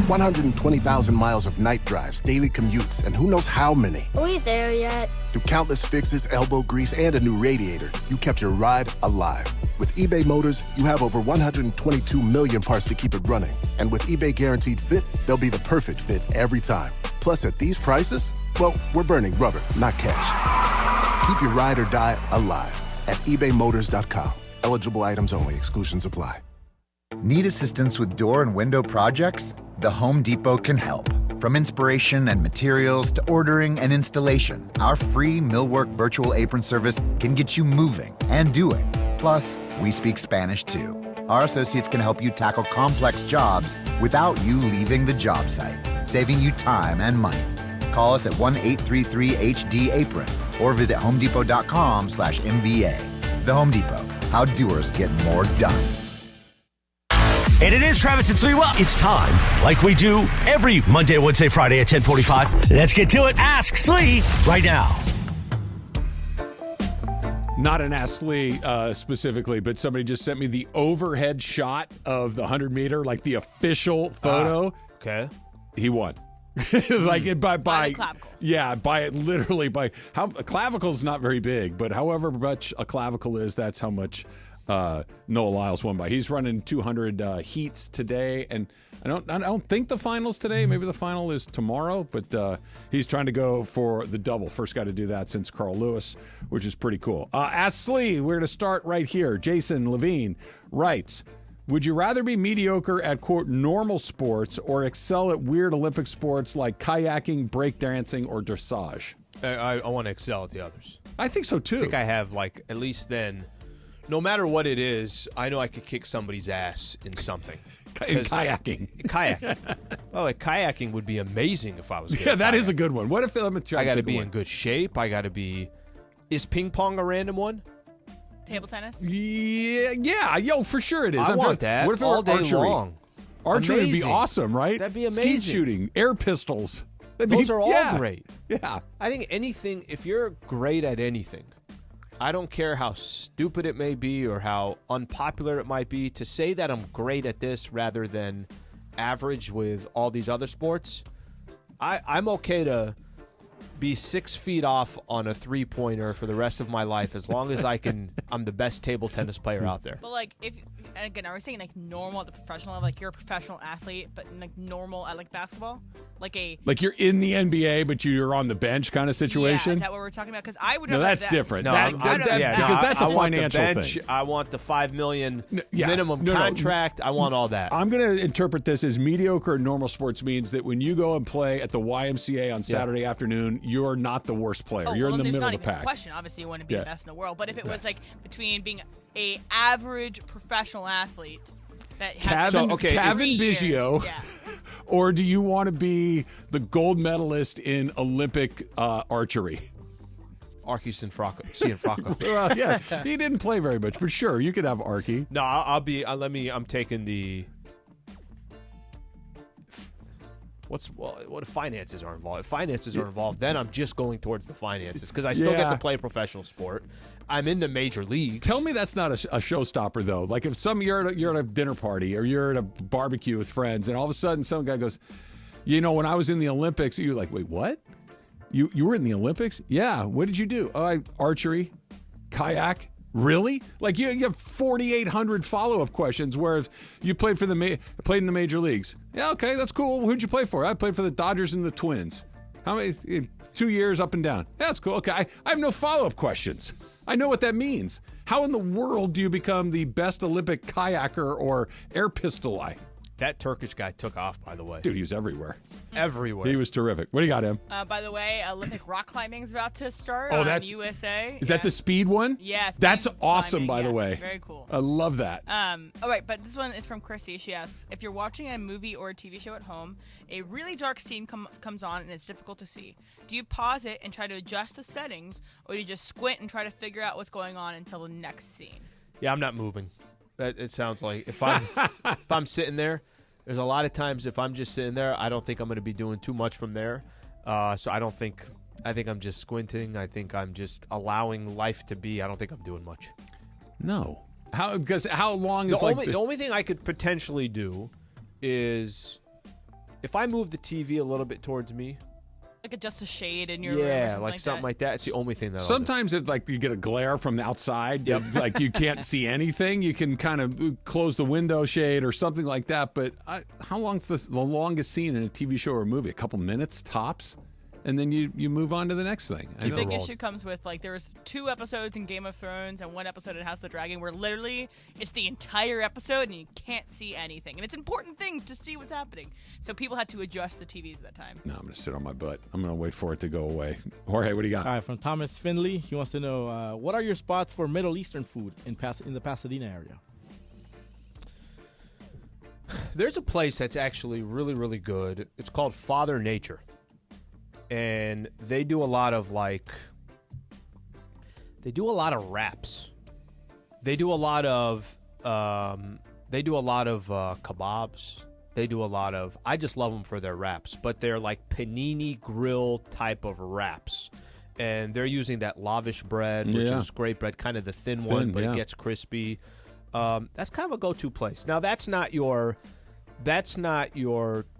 120,000 miles of night drives, daily commutes, and who knows how many. Are we there yet? Through countless fixes, elbow grease, and a new radiator, you kept your ride alive. With eBay Motors, you have over 122 million parts to keep it running. And with eBay Guaranteed Fit, they'll be the perfect fit every time. Plus, at these prices, well, we're burning rubber, not cash. Keep your ride or die alive at ebaymotors.com. Eligible items only. Exclusions apply. Need assistance with door and window projects? The Home Depot can help. From inspiration and materials to ordering and installation, our free Millwork virtual apron service can get you moving and doing. Plus, we speak Spanish too. Our associates can help you tackle complex jobs without you leaving the job site, saving you time and money. Call us at 1-833-HD-APRON or visit homedepot.com/MVA. The Home Depot, how doers get more done. And it is Travis and Sliwa. It's time, like we do every Monday, Wednesday, Friday at 10:45. Let's get to it. Ask Slee right now. Not an Ask Slee specifically, but somebody just sent me the overhead shot of the 100-meter, like the official photo. Okay. He won. Like it by the clavicle. Yeah, literally by how a clavicle is not very big, but however much a clavicle is, that's how much Noah Lyles won by. He's running 200 heats today, and I don't think the final's today. Maybe the final is tomorrow, but he's trying to go for the double. First guy to do that since Carl Lewis, which is pretty cool. Ask Slee, we're going to start right here. Jason Levine writes, would you rather be mediocre at, quote, normal sports or excel at weird Olympic sports like kayaking, breakdancing, or dressage? I want to excel at the others. I think so, too. I think I have, like, at least then, no matter what it is, I know I could kick somebody's ass in something. In kayaking. Kayaking. Well, like, kayaking would be amazing if I was good. Yeah, that is a good one. What if I got to be in good shape. I got to be... Is ping pong a random one? Table tennis? Yeah, yo, for sure it is. I want that what if it all were day archery? long. Archery would be Amazing. awesome, right? That'd be Skeet amazing. shooting, air pistols. Those are all yeah. great. Yeah. I think anything, if you're great at anything, I don't care how stupid it may be or how unpopular it might be, to say that I'm great at this rather than average with all these other sports, I'm okay to be 6 feet off on a three-pointer for the rest of my life as long as I'm the best table tennis player out there. But, like, and again, are we saying, like, normal at the professional level? Like, you're a professional athlete, but, like, normal at, like, basketball? Like you're in the NBA, but you're on the bench kind of situation? Yeah, is that what we're talking about? Because I would No, rather that's that. different. No, Because that's a I want financial the bench, thing. I want the $5 million Yeah. minimum contract. I want all that. I'm going to interpret this as mediocre in normal sports means that when you go and play at the YMCA on Saturday afternoon, you're not the worst player. You're in the middle of the pack. There's not even a question. Obviously, you want to be Yeah. the best in the world. But if it was, like, between being a average professional athlete that has Kevin every year, Biggio, yeah. or do you want to be the gold medalist in Olympic archery? Cianfrocco. Well, yeah, he didn't play very much, but sure, you could have Archie. No, I'm taking the. What if finances are involved? If finances are involved, then I'm just going towards the finances because I still get to play a professional sport. I'm in the major leagues. Tell me that's not a showstopper though. Like if you're at a dinner party or you're at a barbecue with friends, and all of a sudden some guy goes, when I was in the Olympics, you're like, wait, what? You were in the Olympics? Yeah. What did you do? Archery, kayak. Really? Like you have 4,800 follow-up questions. Where if you played in the major leagues, yeah, okay, that's cool. Who'd you play for? I played for the Dodgers and the Twins. How many? 2 years up and down. Yeah, that's cool. Okay, I have no follow-up questions. I know what that means. How in the world do you become the best Olympic kayaker or air pistol-eye? That Turkish guy took off, by the way. Dude, he was everywhere. Everywhere. He was terrific. What do you got, Em? By the way, Olympic rock climbing is about to start that's USA. Is that the speed one? Yeah. Speed That's awesome, climbing. by the way. Very cool. I love that. All right, but this one is from Chrissy. She asks, if you're watching a movie or a TV show at home, a really dark scene comes on and it's difficult to see. Do you pause it and try to adjust the settings, or do you just squint and try to figure out what's going on until the next scene? Yeah, I'm not moving. It sounds like if I'm sitting there, there's a lot of times if I'm just sitting there, I don't think I'm going to be doing too much from there. So I think I'm just squinting. I think I'm just allowing life to be. I don't think I'm doing much. No. Because how long is the only thing I could potentially do is if I move the TV a little bit towards me. Like adjust a shade in your room or something like that. It's the only thing that sometimes if you get a glare from the outside, like you can't see anything, you can kind of close the window shade or something like that. But how long's the longest scene in a TV show or a movie? A couple minutes tops, and then you move on to the next thing. The big issue comes with there was 2 episodes in Game of Thrones and 1 episode in House of the Dragon where literally it's the entire episode and you can't see anything, and it's an important thing to see what's happening. So people had to adjust the TVs at that time. No, I'm going to sit on my butt. I'm going to wait for it to go away. Jorge, what do you got? All right, from Thomas Finley, he wants to know what are your spots for Middle Eastern food in the Pasadena area? There's a place that's actually really, really good. It's called Father Nature. And they do a lot of wraps. They do a lot of kebabs. They do a lot of, I just love them for their wraps, but they're like panini grill type of wraps. And they're using that lavish bread, which is great bread, kind of the thin one, but it gets crispy. That's kind of a go-to place. Now, that's not your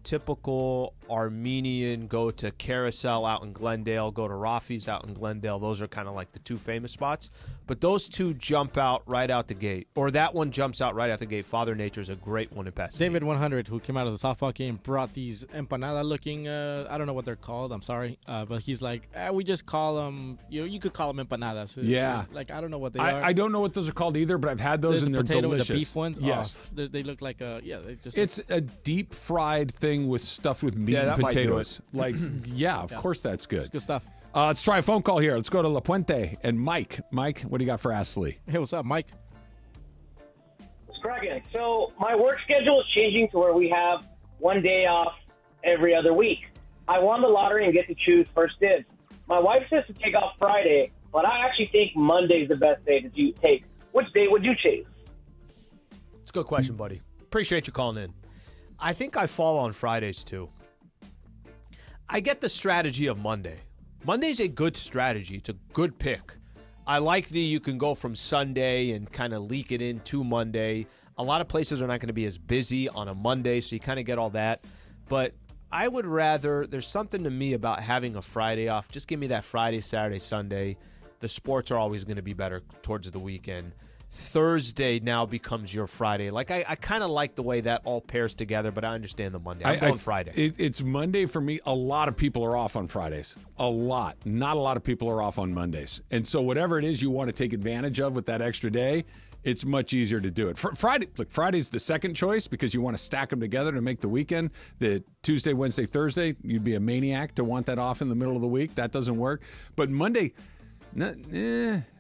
typical Armenian go to Carousel out in Glendale, go to Rafi's out in Glendale. Those are kind of like the 2 famous spots. But those 2 jump out right out the gate. Or that one jumps out right out the gate. Father Nature's a great one in Pasadena. David 100, who came out of the softball game, brought these empanada-looking, I don't know what they're called, I'm sorry. But he's like, we just call them, you could call them empanadas. Yeah. Like, I don't know what they are. I don't know what those are called either, but I've had those and they're potato delicious. With the beef ones? Yes. Oh, they look like it's a deep-fried thing with stuffed with meat and potatoes. Like, of course that's good. It's good stuff. Let's try a phone call here. Let's go to La Puente and Mike. Mike, what do you got for Ask Lee? Hey, what's up, Mike? It's cracking. So my work schedule is changing to where we have 1 day off every other week. I won the lottery and get to choose first dibs. My wife says to take off Friday, but I actually think Monday's the best day to take. Which day would you choose? It's a good question, buddy. Appreciate you calling in. I think I fall on Fridays, too. I get the strategy of Monday. Monday's a good strategy. It's a good pick. I like you can go from Sunday and kind of leak it into Monday. A lot of places are not going to be as busy on a Monday, so you kind of get all that. But I would rather, there's something to me about having a Friday off. Just give me that Friday, Saturday, Sunday. The sports are always going to be better towards the weekend. Thursday now becomes your Friday. Like, I kind of like the way that all pairs together, but I understand the Monday. I'm going Friday. It's Monday for me. A lot of people are off on Fridays. A lot. Not a lot of people are off on Mondays. And so whatever it is you want to take advantage of with that extra day, it's much easier to do it. Friday's the second choice because you want to stack them together to make the weekend. The Tuesday, Wednesday, Thursday, you'd be a maniac to want that off in the middle of the week. That doesn't work. But Monday...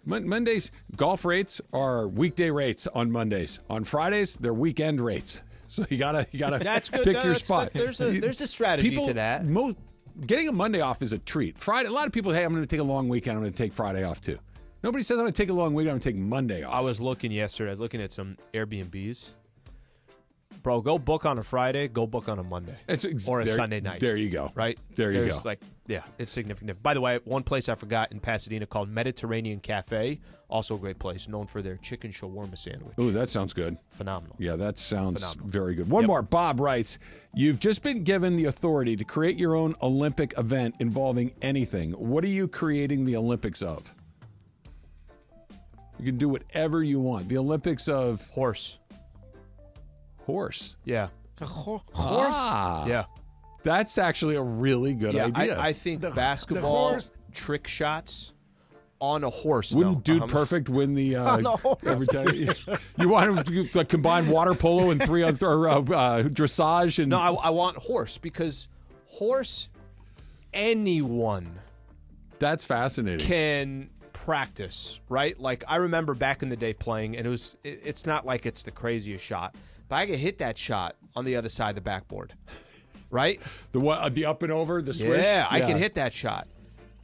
Mondays, golf rates are weekday rates on Mondays. On Fridays, they're weekend rates. So you gotta That's good. pick your spot. There's a strategy to that. Getting a Monday off is a treat. Friday, a lot of people, hey, I'm going to take a long weekend. I'm going to take Friday off too. Nobody says I'm going to take a long weekend. I'm going to take Monday off. I was looking yesterday. I was looking at some Airbnbs. Bro, go book on a Friday, go book on a Monday. Or a Sunday night. There you go. Right? There you go. It's significant. By the way, one place I forgot in Pasadena called Mediterranean Cafe, also a great place, known for their chicken shawarma sandwich. Ooh, that sounds good. Phenomenal. Yeah, that sounds very good. One more. Bob writes, you've just been given the authority to create your own Olympic event involving anything. What are you creating the Olympics of? You can do whatever you want. The Olympics of horse. Yeah. Horse. Ah, Yeah. that's actually a really good idea. I think basketball trick shots on a horse. Wouldn't Dude Perfect win the every time? You want to combine water polo and three other dressage and No, I want horse because horse anyone that's fascinating. can practice, right? Like I remember back in the day playing, and it's not like it's the craziest shot, but I could hit that shot on the other side of the backboard, right? The up and over, the swish. Yeah, I can hit that shot.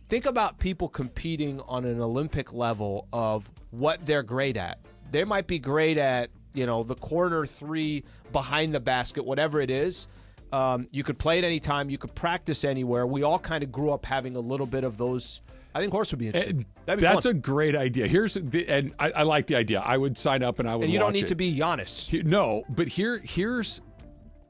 Think about people competing on an Olympic level of what they're great at. They might be great at, the corner three behind the basket, whatever it is. You could play it anytime. You could practice anywhere. We all kind of grew up having a little bit of those. I think horse would be interesting. That's a great idea. And I like the idea. I would sign up and I would. And you don't watch need it. to be Giannis. No, but here's.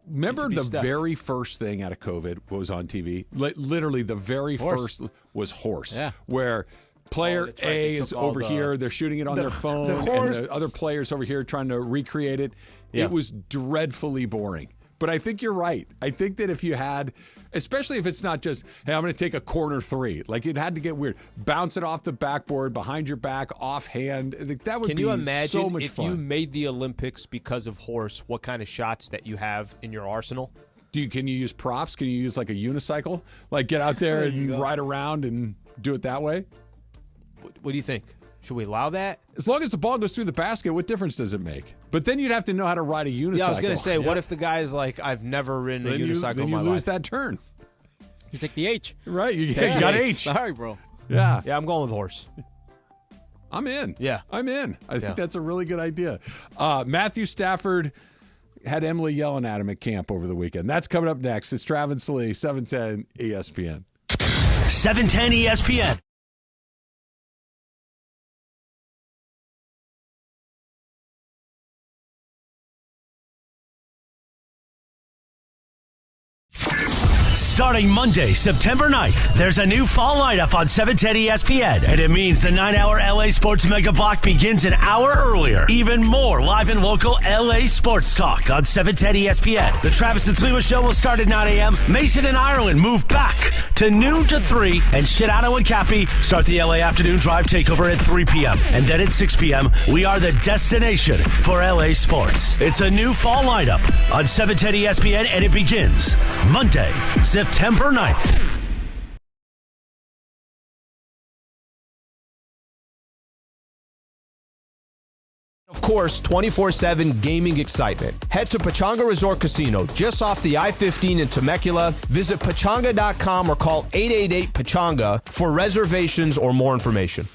Remember the Steph. very first thing out of COVID was on TV? Literally, the very first was horse, where player A is over here. They're shooting it on their phone, and the other player's over here trying to recreate it. Yeah. It was dreadfully boring. But I think you're right. I think that if you had, especially if it's not just, hey, I'm going to take a corner three. Like, it had to get weird. Bounce it off the backboard, behind your back, offhand. That would Can be you imagine so much if fun. you made the Olympics because of horse, what kind of shots that you have in your arsenal? Can you use props? Can you use like a unicycle? Like get out there and ride around and do it that way? What do you think? Should we allow that? As long as the ball goes through the basket, what difference does it make? But then you'd have to know how to ride a unicycle. Yeah, I was going to say, what if the guy's like, I've never ridden a unicycle then in you my lose life? that turn. You take the H. Right, you got H. Sorry, bro. Yeah. Yeah, I'm going with horse. I'm in. Yeah. I'm in. I think that's a really good idea. Matthew Stafford had Emily yelling at him at camp over the weekend. That's coming up next. It's Travis Lee, 710 ESPN. 710 ESPN. Starting Monday, September 9th, there's a new fall lineup on 710 ESPN, and it means the 9-hour LA Sports Mega Block begins an hour earlier. Even more live and local LA sports talk on 710 ESPN. The Travis and Sliwa Show will start at 9 a.m. Mason and Ireland move back to noon to 3, and Shinato and Cappy start the LA Afternoon Drive Takeover at 3 p.m. And then at 6 p.m., we are the destination for LA sports. It's a new fall lineup on 710 ESPN, and it begins Monday, September 9th. Of course, 24/7 gaming excitement. Head to Pechanga Resort Casino, just off the I-15 in Temecula. Visit Pechanga.com or call 888-PECHANGA for reservations or more information.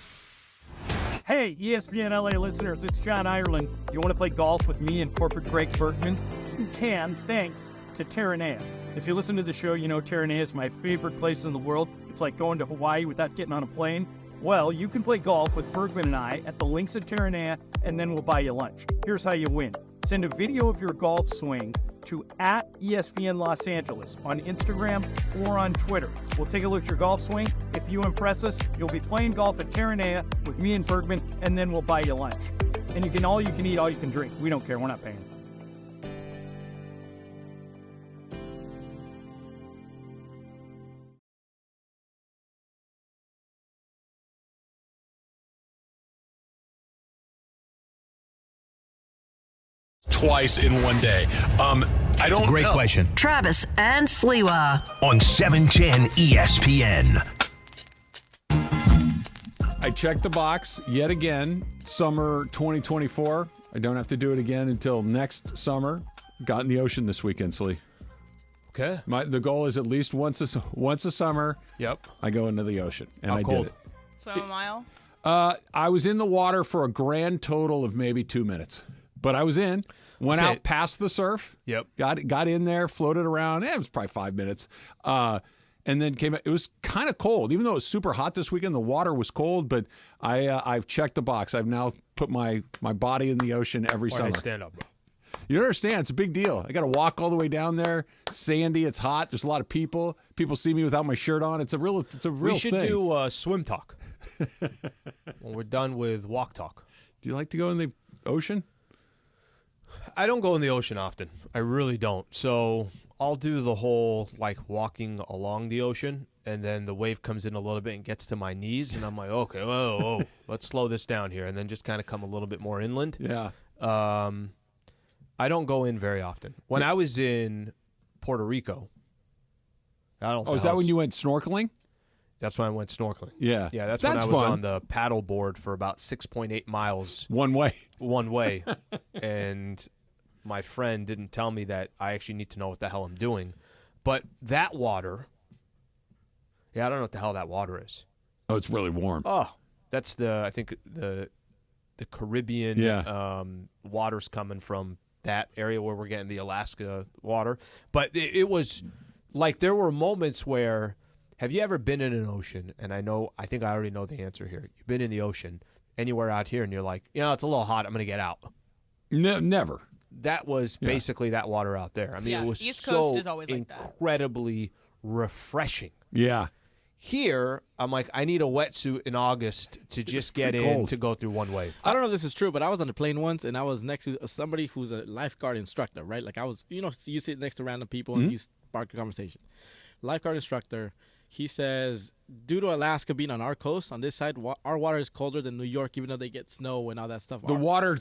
Hey, ESPN LA listeners, it's John Ireland. You want to play golf with me and corporate Greg Berkman? You can, thanks to Terranea. If you listen to the show, you know Terranea is my favorite place in the world. It's like going to Hawaii without getting on a plane. Well, you can play golf with Bergman and I at the links at Terranea, and then we'll buy you lunch. Here's how you win. Send a video of your golf swing to @ESPN Los Angeles on Instagram or on Twitter. We'll take a look at your golf swing. If you impress us, you'll be playing golf at Terranea with me and Bergman, and then we'll buy you lunch. And you can all you can eat, all you can drink. We don't care. We're not paying. Twice in one day. I don't Great know. question. Travis and Sliwa. On 710 ESPN. I checked the box yet again. Summer 2024. I don't have to do it again until next summer. Got in the ocean this weekend, Slee. Okay. The goal is at least once a summer. Yep. I go into the ocean, and How I cold? did it. Swim a mile? I was in the water for a grand total of maybe 2 minutes. But I was in, went out past the surf. Yep. Got in there, floated around. It was probably 5 minutes. And then came out. It was kind of cold. Even though it was super hot this weekend, the water was cold. But I've checked the box. I've now put my body in the ocean every summer. Stand up, bro. You don't understand. It's a big deal. I got to walk all the way down there. It's sandy. It's hot. There's a lot of people. People see me without my shirt on. It's a real We should thing. do swim talk when we're done with walk talk. Do you like to go in the ocean? I don't go in the ocean often. I really don't. So I'll do the whole like walking along the ocean, and then the wave comes in a little bit and gets to my knees, and I'm like, okay, whoa, let's slow this down here, and then just kind of come a little bit more inland. Yeah. I don't go in very often. When I was in Puerto Rico, is that when you went snorkeling? That's when I went snorkeling. Yeah. Yeah, that's That's when I was fun. on the paddle board for about 6.8 miles. One way. And my friend didn't tell me that I actually need to know what the hell I'm doing. But that water, I don't know what the hell that water is. Oh, it's really warm. Oh, that's I think the Caribbean water's coming from that area where we're getting the Alaska water. But it was like there were moments where, have you ever been in an ocean? And I think I already know the answer here. You've been in the ocean anywhere out here and you're like, it's a little hot. I'm going to get out. No, never. That was basically that water out there. I mean, it was East Coast so is always like that. incredibly refreshing. Yeah. Here, I'm like, I need a wetsuit in August to just get in to go through one wave. I don't know if this is true, but I was on the plane once, and I was next to somebody who's a lifeguard instructor, right? Like I was, you sit next to random people and you spark a conversation. Lifeguard instructor, he says, due to Alaska being on our coast, on this side, our water is colder than New York, even though they get snow and all that stuff. The water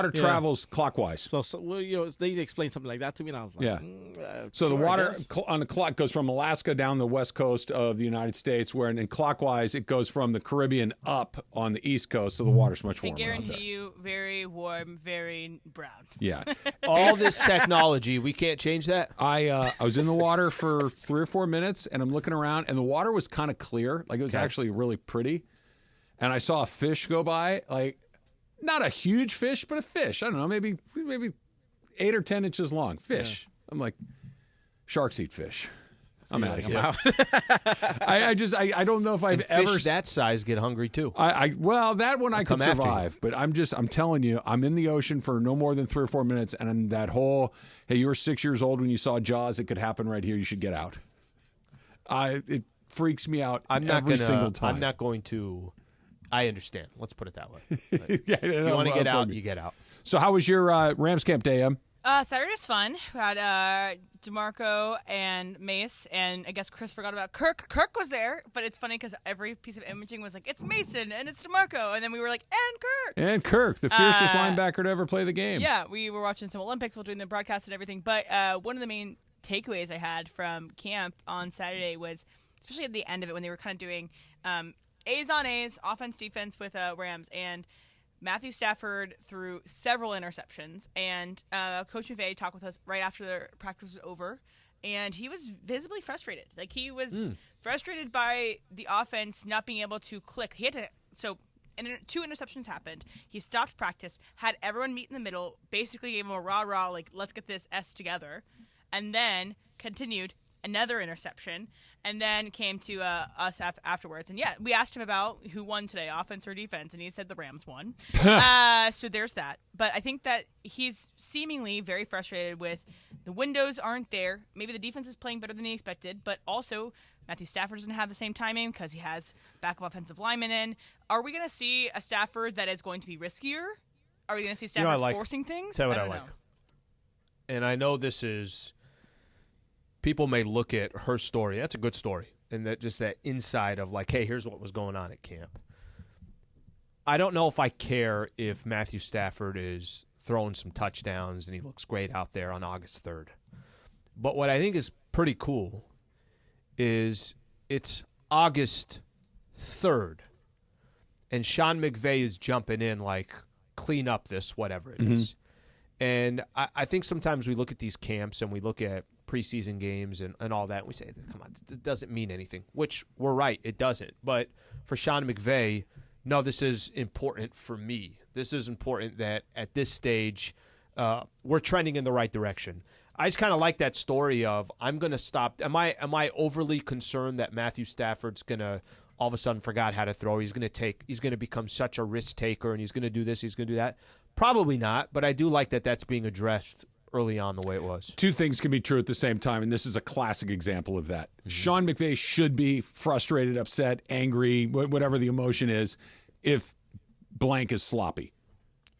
travels clockwise. So they explained something like that to me, and I was like, So the sure, water on the clock goes from Alaska down the west coast of the United States, where in clockwise it goes from the Caribbean up on the east coast, so the water's much warmer. I guarantee you, very warm, very brown. Yeah. All this technology, we can't change that? I was in the water for 3 or 4 minutes, and I'm looking around, and the water was kind of clear. Like, it was actually really pretty. And I saw a fish go by, like, not a huge fish, but a fish. I don't know, maybe 8 or 10 inches long. Fish. Yeah. I'm like, sharks eat fish. I'm out of here. I don't know if I've ever. Fish that size get hungry too. Well, that one I could survive, but I'm telling you, I'm in the ocean for no more than 3 or 4 minutes, and that whole, hey, you were 6 years old when you saw Jaws, it could happen right here. You should get out. It freaks me out every single time. I'm not going to. I understand. Let's put it that way. Like, yeah, if you want to get out, you get out. So how was your Rams camp day, Em? Saturday was fun. We had DeMarco and Mace, and I guess Chris forgot about Kirk. Kirk was there, but it's funny because every piece of imaging was like, it's Mason and it's DeMarco, and then we were like, and Kirk. And Kirk, the fiercest linebacker to ever play the game. Yeah, we were watching some Olympics while doing the broadcast and everything, but one of the main takeaways I had from camp on Saturday was, especially at the end of it when they were kind of doing A's on A's, offense, defense with Rams, and Matthew Stafford threw several interceptions, and Coach McVay talked with us right after the practice was over, and he was visibly frustrated. Like, he was frustrated by the offense not being able to click. He had to, so 2 interceptions happened. He stopped practice, had everyone meet in the middle, basically gave him a rah-rah, like, let's get this S together, and then continued another interception, and then came to us afterwards. And we asked him about who won today, offense or defense, and he said the Rams won. So there's that. But I think that he's seemingly very frustrated with the windows aren't there. Maybe the defense is playing better than he expected, but also Matthew Stafford doesn't have the same timing because he has backup offensive linemen in. Are we going to see a Stafford that is going to be riskier? Are we going to see Stafford forcing things? Tell you what I like. And I know this is... People may look at her story. That's a good story. And that inside of like, hey, here's what was going on at camp. I don't know if I care if Matthew Stafford is throwing some touchdowns and he looks great out there on August 3rd. But what I think is pretty cool is it's August 3rd. And Sean McVay is jumping in like, clean up this, whatever it is. And I think sometimes we look at these camps and we look at preseason games and all that, and we say, come on, it doesn't mean anything, which we're right, it doesn't. But for Sean McVay, no, this is important for me. This is important that at this stage we're trending in the right direction. I just kind of like that story of I'm going to stop. Am I overly concerned that Matthew Stafford's going to all of a sudden forgot how to throw? He's going to become such a risk taker, and he's going to do this, he's going to do that? Probably not, but I do like that that's being addressed early on the way it was. 2 things can be true at the same time, and this is a classic example of that. Sean McVay should be frustrated, upset, angry, whatever the emotion is, if blank is sloppy.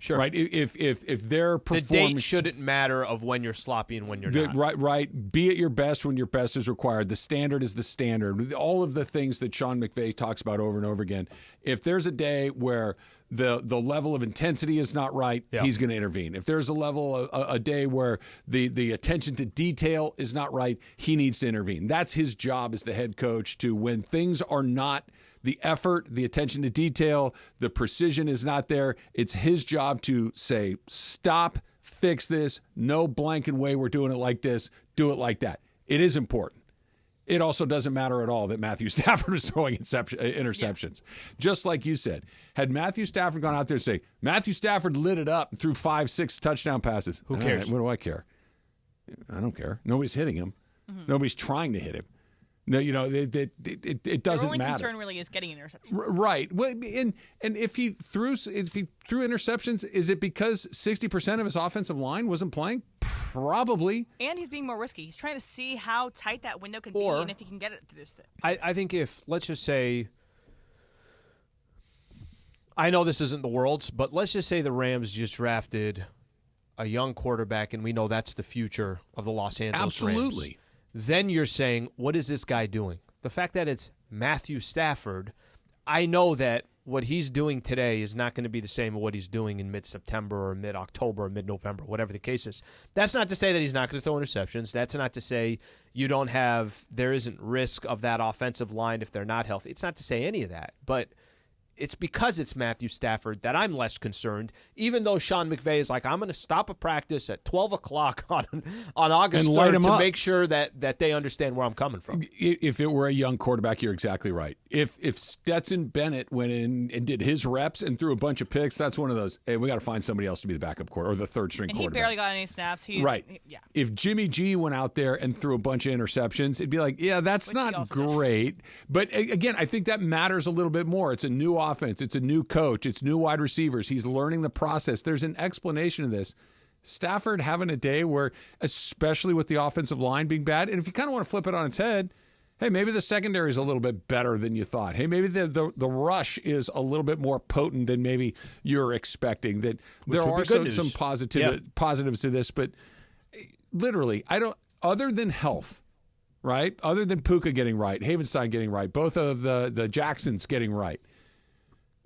Sure. Right? If they're performing, the date shouldn't matter of when you're sloppy and when you're not. Right. Be at your best when your best is required. The standard is the standard. All of the things that Sean McVay talks about over and over again. If there's a day where the level of intensity is not right, he's going to intervene. If there's a day where the attention to detail is not right, he needs to intervene. That's his job as the head coach, to when things are not the effort, the attention to detail, the precision is not there. It's his job to say, stop, fix this, no blanket way we're doing it like this, do it like that. It is important. It also doesn't matter at all that Matthew Stafford was throwing interceptions. Just like you said, had Matthew Stafford gone out there and say, Matthew Stafford lit it up and threw 5-6 touchdown passes. Who cares? Right, what do I care? I don't care. Nobody's hitting him. Nobody's trying to hit him. No, it doesn't matter. Their only concern really is getting interceptions. Right. Well, and if he threw interceptions, is it because 60% of his offensive line wasn't playing? Probably. And he's being more risky. He's trying to see how tight that window can be and if he can get it through this thing. I think if, let's just say, I know this isn't the world's, but let's just say the Rams just drafted a young quarterback, and we know that's the future of the Los Angeles Rams. Absolutely. Then you're saying, what is this guy doing? The fact that it's Matthew Stafford, I know that what he's doing today is not going to be the same as what he's doing in mid-September or mid-October or mid-November, whatever the case is. That's not to say that he's not going to throw interceptions. That's not to say there isn't risk of that offensive line if they're not healthy. It's not to say any of that. But it's because it's Matthew Stafford that I'm less concerned, even though Sean McVay is like, I'm going to stop a practice at 12 o'clock on August 3rd to make sure that they understand where I'm coming from. If it were a young quarterback, you're exactly right. If Stetson Bennett went in and did his reps and threw a bunch of picks, that's one of those, hey, we got to find somebody else to be the backup quarterback or the third-string quarterback. And he barely got any snaps. Right. If Jimmy G went out there and threw a bunch of interceptions, it'd be like, yeah, that's not great. But again, I think that matters a little bit more. It's a new offense. It's a new coach. It's new wide receivers. He's learning the process. There's an explanation of this. Stafford having a day where, especially with the offensive line being bad, and if you kind of want to flip it on its head, hey, maybe the secondary is a little bit better than you thought. Hey, maybe the rush is a little bit more potent than maybe you're expecting. That there are some positives to this, but literally, other than health, right? Other than Puka getting right, Havenstein getting right, both of the Jacksons getting right.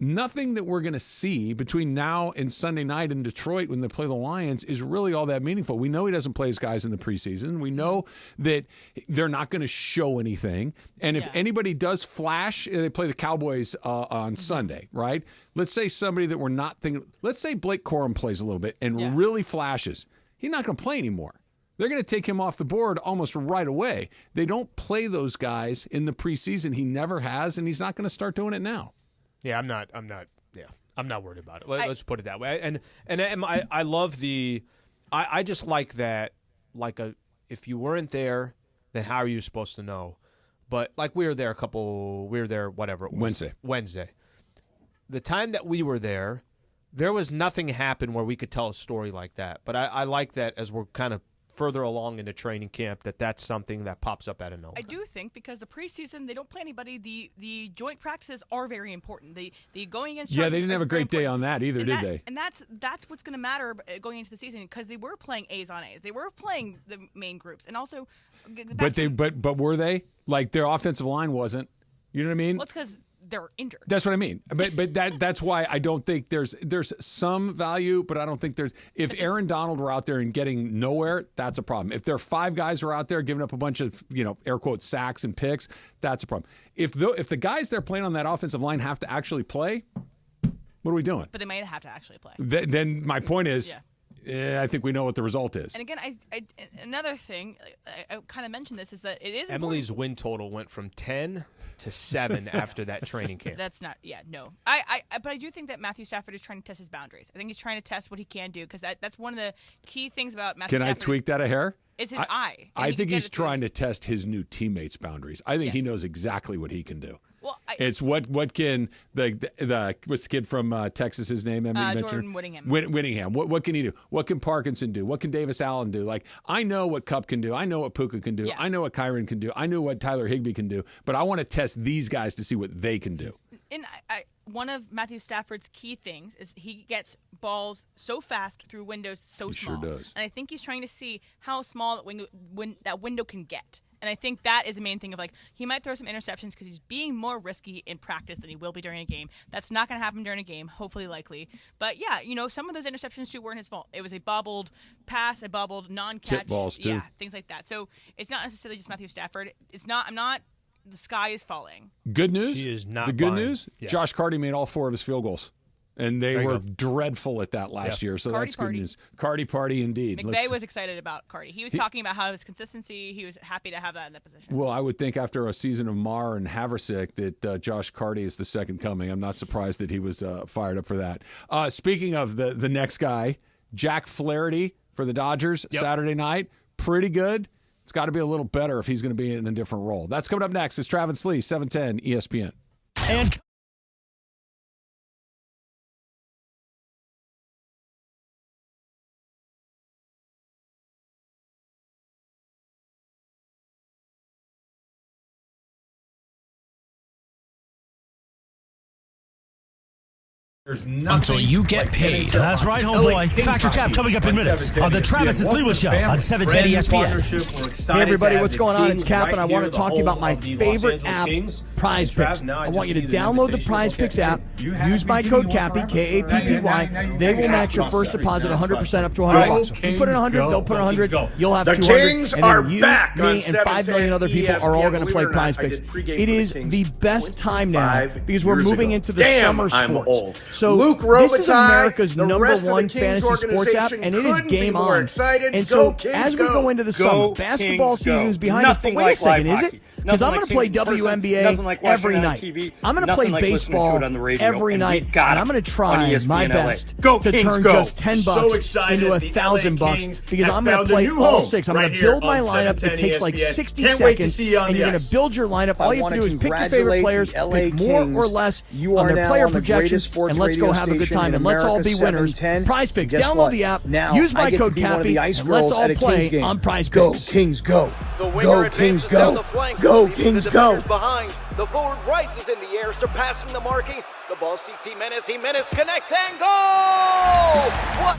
Nothing that we're going to see between now and Sunday night in Detroit when they play the Lions is really all that meaningful. We know he doesn't play his guys in the preseason. We know that they're not going to show anything. And if anybody does flash, they play the Cowboys on Sunday, right? Let's say somebody that we're not thinking, let's say Blake Corum plays a little bit and really flashes. He's not going to play anymore. They're going to take him off the board almost right away. They don't play those guys in the preseason. He never has, and he's not going to start doing it now. Yeah, I'm not worried about it. Let's put it that way. And I love I just like that. If you weren't there, then how are you supposed to know? But like we were there whatever it was. Wednesday. The time that we were there was nothing happened where we could tell a story like that. But I like that as we're kind of further along into training camp, that's something that pops up out of nowhere. I do think because the preseason, they don't play anybody. The joint practices are very important. The going against they didn't have a great day on that either, did they? And that's what's going to matter going into the season because they were playing A's on A's. They were playing the main groups, and also. But were they? Like their offensive line wasn't. You know what I mean? Well, it's because they're injured. That's what I mean. But that's why I don't think there's some value, but I don't think there's. If Aaron Donald were out there and getting nowhere, that's a problem. If there are 5 guys who are out there giving up a bunch of air quote sacks and picks, that's a problem. If the guys they're playing on that offensive line have to actually play, what are we doing? But they might have to actually play. Then my point is. I think we know what the result is. And again, another thing, I kind of mentioned this, is that it is Emily's win total went from 10 to 7 after that training camp. That's not, no. But I do think that Matthew Stafford is trying to test his boundaries. I think he's trying to test what he can do because that's one of the key things about Matthew Stafford. Can I tweak that a hair? Is his eye. I think he's trying to test his new teammates' boundaries. I think he knows exactly what he can do. Well, it's what can the what's the kid from Texas? His name? Jordan Whittingham. Whittingham. What can he do? What can Parkinson do? What can Davis Allen do? Like I know what Kupp can do. I know what Puka can do. Yeah. I know what Kyron can do. I know what Tyler Higbee can do. But I want to test these guys to see what they can do. one of Matthew Stafford's key things is he gets balls so fast through windows so small. He sure does. And I think he's trying to see how small that window can get. And I think that is the main thing of he might throw some interceptions because he's being more risky in practice than he will be during a game. That's not going to happen during a game, hopefully, likely. But yeah, some of those interceptions too weren't his fault. It was a bobbled pass, a bobbled non-catch. Tip balls too. Yeah, things like that. So it's not necessarily just Matthew Stafford. The sky is falling. Good news? She is not the good buying. news? Yeah. Josh Carty made all 4 of his field goals. And they were dreadful at that last year, so Carty that's party. good news. Carty party indeed. McVay was excited about Carty. He was talking about how his consistency, he was happy to have that in that position. Well, I would think after a season of Marr and Haversick that Josh Carty is the second coming. I'm not surprised that he was fired up for that. Speaking of the next guy, Jack Flaherty for the Dodgers Saturday night. Pretty good. It's got to be a little better if he's going to be in a different role. That's coming up next. It's Travis Lee, 710 ESPN. And until you get paid. That's right, homeboy. Factor Cap coming up in minutes on the Travis and Sliwa Show on 710 ESPN. Hey, everybody, what's going on? It's Cap, and I want to talk to you about my favorite app, Prize Picks. I want you to download the Prize Picks app, use my code CAPPY, K-A-P-P-Y. They will match your first deposit 100% up to $100. If you put in 100, they'll put 100. You'll have 200. And then you, me, and 5 million other people are all going to play Prize Picks. It is the best time now because we're moving into the summer sports. So this is America's #1 fantasy sports app, and it is game on. And so as we go into the summer, basketball season is behind us. But wait a second, is it? Because I'm going to play WNBA every night. I'm going to play baseball every night, and I'm going to try my best to turn just $10 into $1,000 because I'm going to play all 6. I'm going to build my lineup. It takes like 60 seconds, and you're going to build your lineup. All you have to do is pick your favorite players, pick more or less on their player projections, and let's go have a good time, and let's all be winners. Prize Picks. Download the app. Use my code CAPPY, and let's all play on Prize Picks. Go, Kings, go. Go, Kings, go. Go, Kings, go. Behind. The forward rises in the air, surpassing the marking. The ball seeks Jimenez. Jimenez connects and goal! What?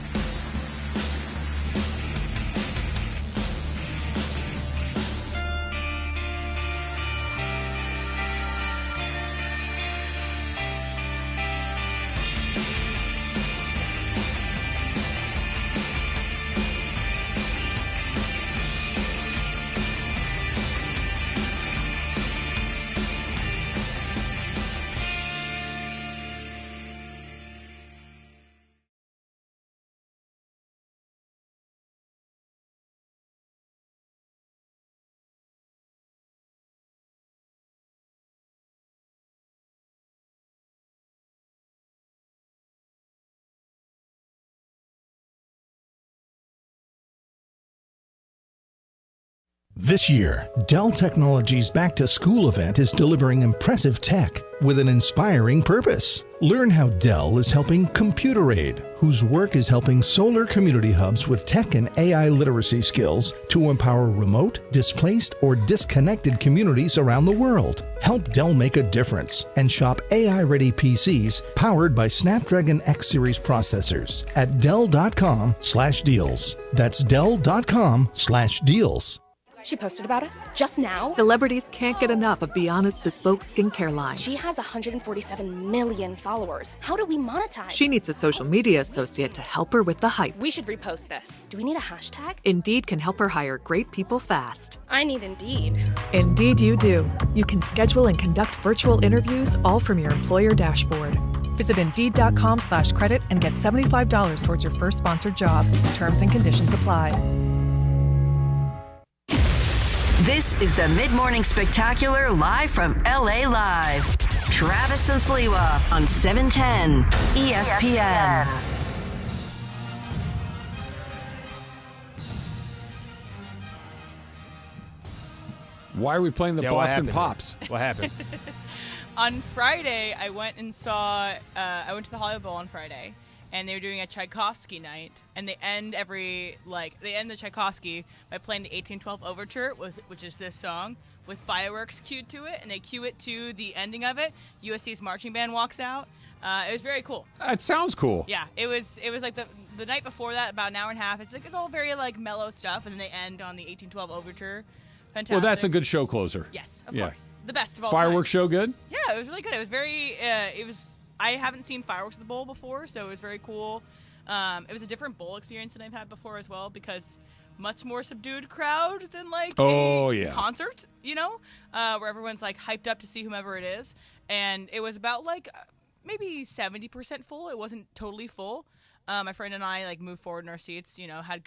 This year, Dell Technologies' Back to School event is delivering impressive tech with an inspiring purpose. Learn how Dell is helping Computer Aid, whose work is helping solar community hubs with tech and AI literacy skills to empower remote, displaced, or disconnected communities around the world. Help Dell make a difference and shop AI-ready PCs powered by Snapdragon X Series processors at Dell.com/deals. That's Dell.com/deals. She posted about us just now. Celebrities can't get enough of Bianna's bespoke skincare line. She has 147 million followers. How do we monetize? She needs a social media associate to help her with the hype. We should repost this. Do we need a hashtag? Indeed can help her hire great people fast. I need Indeed. Indeed you do. You can schedule and conduct virtual interviews all from your employer dashboard. Visit Indeed.com/credit and get $75 towards your first sponsored job. Terms and conditions apply. This is the Mid-Morning Spectacular live from LA Live. Travis and Sliwa on 710 ESPN. Why are we playing the Boston Pops? What happened? On Friday, I went and saw. I went to the Hollywood Bowl on Friday, and they were doing a Tchaikovsky night, and they end the Tchaikovsky by playing the 1812 Overture, which is this song, with fireworks cued to it, and they cue it to the ending of it. USC's marching band walks out. It was very cool. That sounds cool. Yeah, it was like the night before that, about an hour and a half. It's all very like mellow stuff, and then they end on the 1812 Overture. Fantastic. Well, that's a good show closer. Yes, of course. The best of all time. Fireworks show good? Yeah, it was really good. It was very, I haven't seen fireworks at the bowl before, so it was very cool. It was a different bowl experience than I've had before as well, because much more subdued crowd than like a concert, where everyone's like hyped up to see whomever it is. And it was about like maybe 70% full. It wasn't totally full. My friend and I like moved forward in our seats,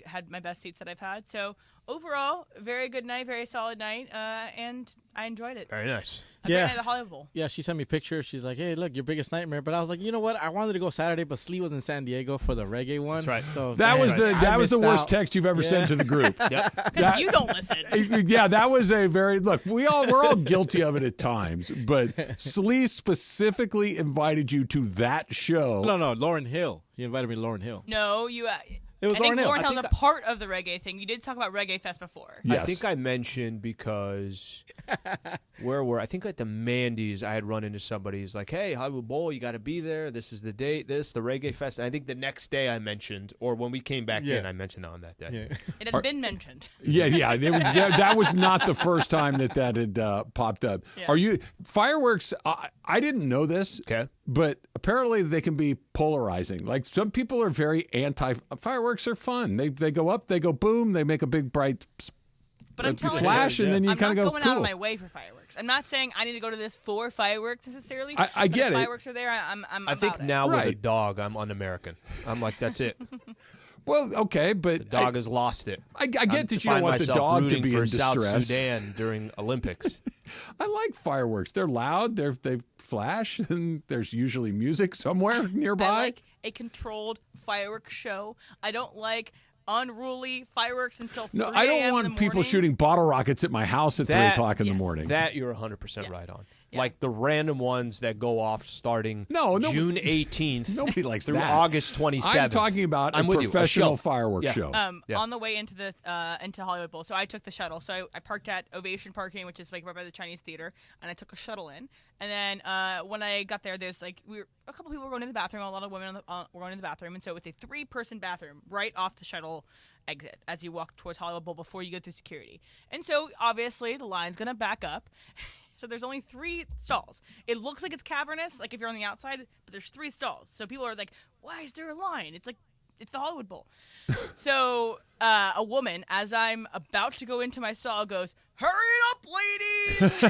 had my best seats that I've had. So overall, very good night, very solid night, and I enjoyed it. Very nice. A great night at the Hollywood Bowl. Yeah, she sent me pictures. She's like, hey, look, your biggest nightmare. But I was like, you know what? I wanted to go Saturday, but Sliwa was in San Diego for the reggae one. That's right. So that was the worst text you've ever sent to the group. Because you don't listen. Yeah, that was a very we're all guilty of it at times, but Slee specifically invited you to that show. No, Lauryn Hill. He invited me to Lauryn Hill. No, It was I think Lauryn Lauryn Hill's a part of the reggae thing. You did talk about Reggae Fest before. Yes. I think I mentioned because I think at the Mandy's I had run into somebody who's like, hey, Hollywood Bowl, you got to be there. This is the date, the Reggae Fest. And I think the next day I mentioned, or when we came back in, I mentioned on that day. Yeah. It had been mentioned. Yeah. That was not the first time that had popped up. Yeah. Are you fireworks? I didn't know this. Okay. But apparently they can be polarizing. Like some people are very anti-fireworks are fun. They go up, they go boom, they make a big bright but I'm telling flash, and then you kind of go, I'm not going cool. out of my way for fireworks. I'm not saying I need to go to this for fireworks necessarily. I get it. Fireworks are there. I think now with a dog, I'm un-American. I'm like, that's it. Well, okay, but the dog has lost it. I get that you don't want the dog to be in distress. South Sudan during Olympics. I like fireworks. They're loud. They flash, and there's usually music somewhere nearby. I like a controlled fireworks show. I don't like unruly fireworks until 3 No, I don't want people shooting bottle rockets at my house at 3 o'clock in the morning. That you're 100% right on. Yeah. Like the random ones that go off starting June 18th. Nobody likes through that. August 27th. I'm talking about a professional fireworks show. On the way into the into Hollywood Bowl, so I took the shuttle. So I parked at Ovation Parking, which is like right by the Chinese Theater, and I took a shuttle in. And then when I got there, there's like a couple people were going to the bathroom. A lot of women were going to the bathroom, and so it's a 3-person bathroom right off the shuttle exit as you walk towards Hollywood Bowl before you go through security. And so obviously the line's going to back up. So there's only 3 stalls. It looks like it's cavernous, like if you're on the outside, but there's 3 stalls. So people are like, why is there a line? It's like, it's the Hollywood Bowl. So a woman, as I'm about to go into my stall, goes, hurry up, ladies!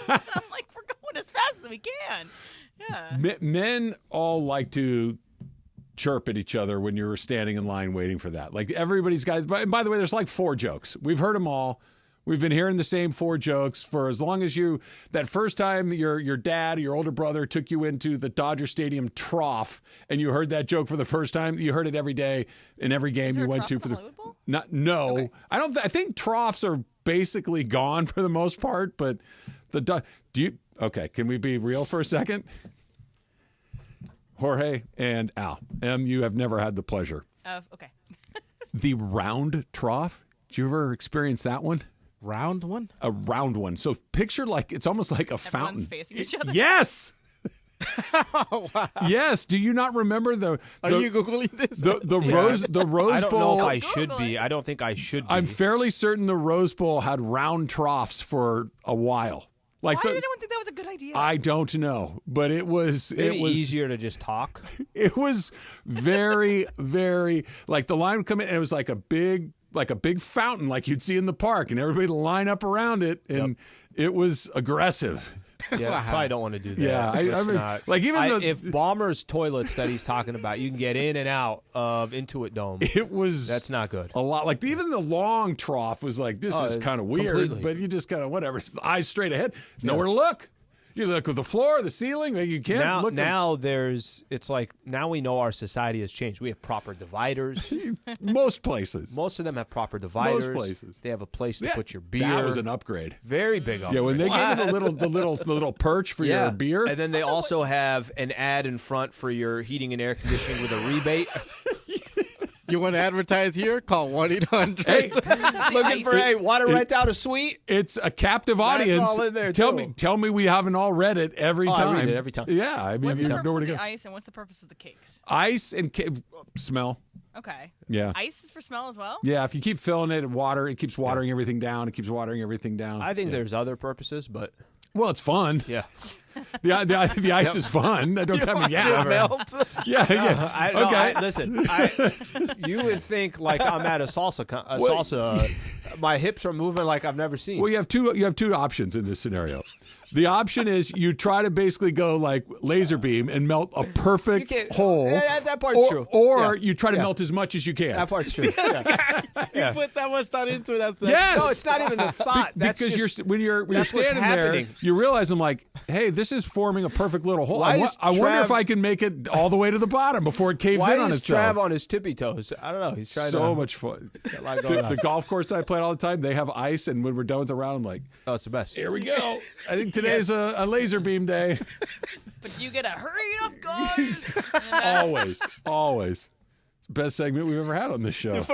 I'm like, we're going as fast as we can. Yeah. Men all like to chirp at each other when you're standing in line waiting for that. Like everybody's got, by the way, there's like 4 jokes. We've heard them all. We've been hearing the same 4 jokes for as long as that first time your dad or your older brother took you into the Dodger Stadium trough and you heard that joke for the first time, you heard it every day in every game you went to for the Hollywood Bowl? No. Okay. I think troughs are basically gone for the most part, but okay, can we be real for a second? Jorge and Al, you have never had the pleasure. Okay. The round trough, did you ever experience that one? Round one? A round one. So picture it's almost like a fountain. Everyone's facing each other? Yes! Oh, wow. Yes. Do you not remember Are you Googling this? The Rose Bowl? I don't know if I should be. I don't think I should be. I'm fairly certain the Rose Bowl had round troughs for a while. Why did anyone think that was a good idea? I don't know, but it was easier to just talk. It was very, very like the line would come in and it was like a big fountain like you'd see in the park, and everybody would line up around it, and it was aggressive. Yeah, I probably don't want to do that. Yeah, I mean, not, like if Bomber's toilets that he's talking about, you can get in and out of Intuit Dome. That's not good. A lot like even the long trough was like this is kind of weird, completely. but you just kind of whatever, eyes straight ahead, nowhere to look. You look at the floor, the ceiling. You can't look. Now it's like now we know our society has changed. We have proper dividers. Most places. Most of them have proper dividers. Most places. They have a place to put your beer. That was an upgrade. Very big upgrade. Yeah, when they gave you the little perch for your beer. And then they also have an ad in front for your heating and air conditioning with a rebate. You want to advertise here? Call 1-800. Hey, looking for water right down a suite. It's a captive audience. All in there, tell me we haven't all read it every time. I read it every time. Yeah, I mean, what's the you purpose know where of to the go. ice and what's the purpose of the cakes? Ice and smell. Okay. Yeah. Ice is for smell as well? Yeah, if you keep filling it in water, it keeps watering everything down. It keeps watering everything down. I think there's other purposes, but well, it's fun. Yeah. The ice is fun. Don't tell me melt. Okay. Listen, you would think like I'm at a salsa. My hips are moving like I've never seen. Well, you have two options in this scenario. The option is you try to basically go like laser beam and melt a perfect hole. That part's true. Or you try to melt as much as you can. That part's true. You put that much thought into that. Yes. No, it's not even the thought. That's because just, when you're standing there, you realize I'm like, hey, this is forming a perfect little hole. I wonder if I can make it all the way to the bottom before it caves in on itself. Why is Trav on his tippy toes? I don't know. He's trying so much fun. The golf course that I play all the time, they have ice, and when we're done with the round, I'm like, oh, it's the best. Here we go. I think today's a laser beam day. But you gotta hurry up, guys. Always. It's the best segment we've ever had on this show.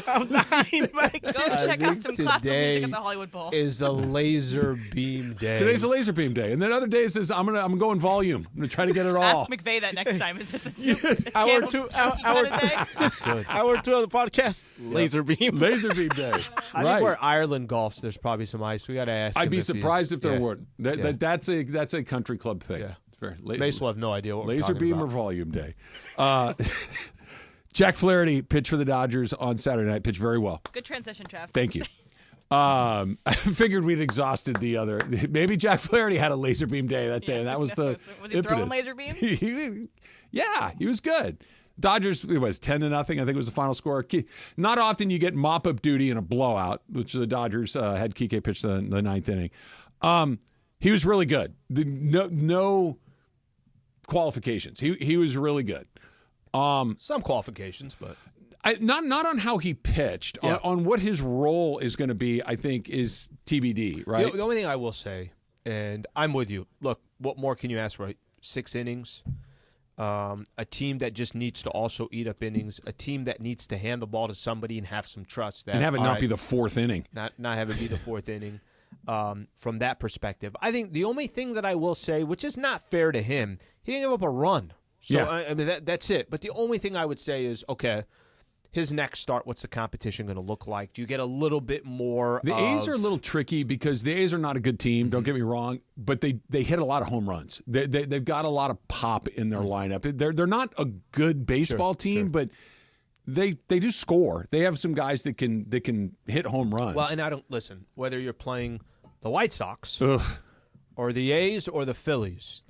I'm dying. Go check out some classical music at the Hollywood Bowl. Is a laser beam day. Today's a laser beam day, and then other days is I'm going volume. I'm gonna try to get it all. Ask McVay that next time. Is this a hour 2 day? That's good. Hour 2 of the podcast. Laser beam. Laser beam day. I think where Ireland golfs, there's probably some ice. We got to ask. I'd be surprised if there weren't. That's a country club thing. Yeah. It's very Mace will have no idea what laser we're beam about. or volume day. Jack Flaherty pitched for the Dodgers on Saturday night. Pitched very well. Good transition, Trav. Thank you. I figured we'd exhausted the other. Maybe Jack Flaherty had a laser beam day that day, and that was the Was he throwing laser beams? Yeah, he was good. Dodgers, it was 10-0. I think it was the final score. Not often you get mop-up duty in a blowout, which the Dodgers had Kike pitch the ninth inning. He was really good. No qualifications. He was really good. Some qualifications, but not on how he pitched. Yeah. On what his role is going to be, I think, is TBD, right? The only thing I will say, and I'm with you, look, what more can you ask for? 6 innings. A team that just needs to also eat up innings. A team that needs to hand the ball to somebody and have some trust. That, and have it not be the 4th inning. Not have it be the 4th inning. From that perspective, I think the only thing that I will say, which is not fair to him, he didn't give up a run. So, yeah. I mean, that's it. But the only thing I would say is, okay, his next start, what's the competition going to look like? Do you get a little bit more? The A's are a little tricky because the A's are not a good team, don't get me wrong, but they hit a lot of home runs. They've got a lot of pop in their lineup. They're not a good baseball team, but they do score. They have some guys that can hit home runs. Well, and I don't listen, whether you're playing the White Sox or the A's or the Phillies.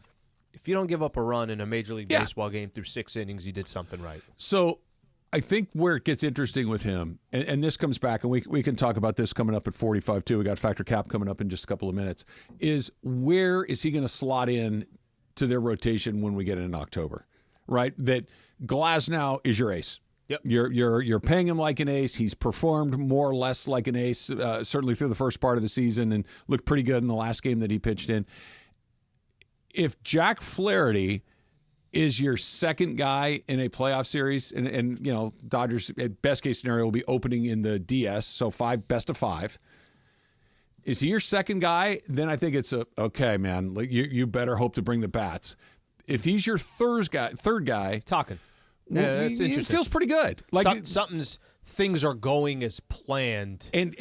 If you don't give up a run in a Major League Baseball game through 6 innings, you did something right. So I think where it gets interesting with him, and this comes back, and we can talk about this coming up at 45 too. We got Factor Cap coming up in just a couple of minutes. Is where is he going to slot in to their rotation when we get in October? Right, that Glasnow is your ace. Yep. You're paying him like an ace. He's performed more or less like an ace, certainly through the first part of the season, and looked pretty good in the last game that he pitched in. If Jack Flaherty is your second guy in a playoff series, and you know, Dodgers, at best case scenario, will be opening in the DS, so best of 5. Is he your second guy? Then I think it's okay, man. You better hope to bring the bats. If he's your third guy, talking. Yeah, that's interesting. It feels pretty good. Like things are going as planned. And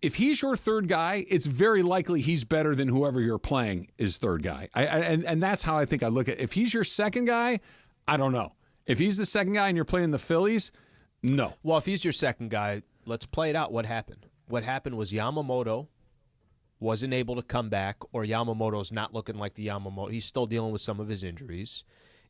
if he's your third guy, it's very likely he's better than whoever you're playing is third guy. And that's how I think I look at it. If he's your second guy, I don't know. If he's the second guy and you're playing the Phillies, no. Well, if he's your second guy, let's play it out. What happened? What happened was Yamamoto wasn't able to come back, or Yamamoto's not looking like the Yamamoto. He's still dealing with some of his injuries.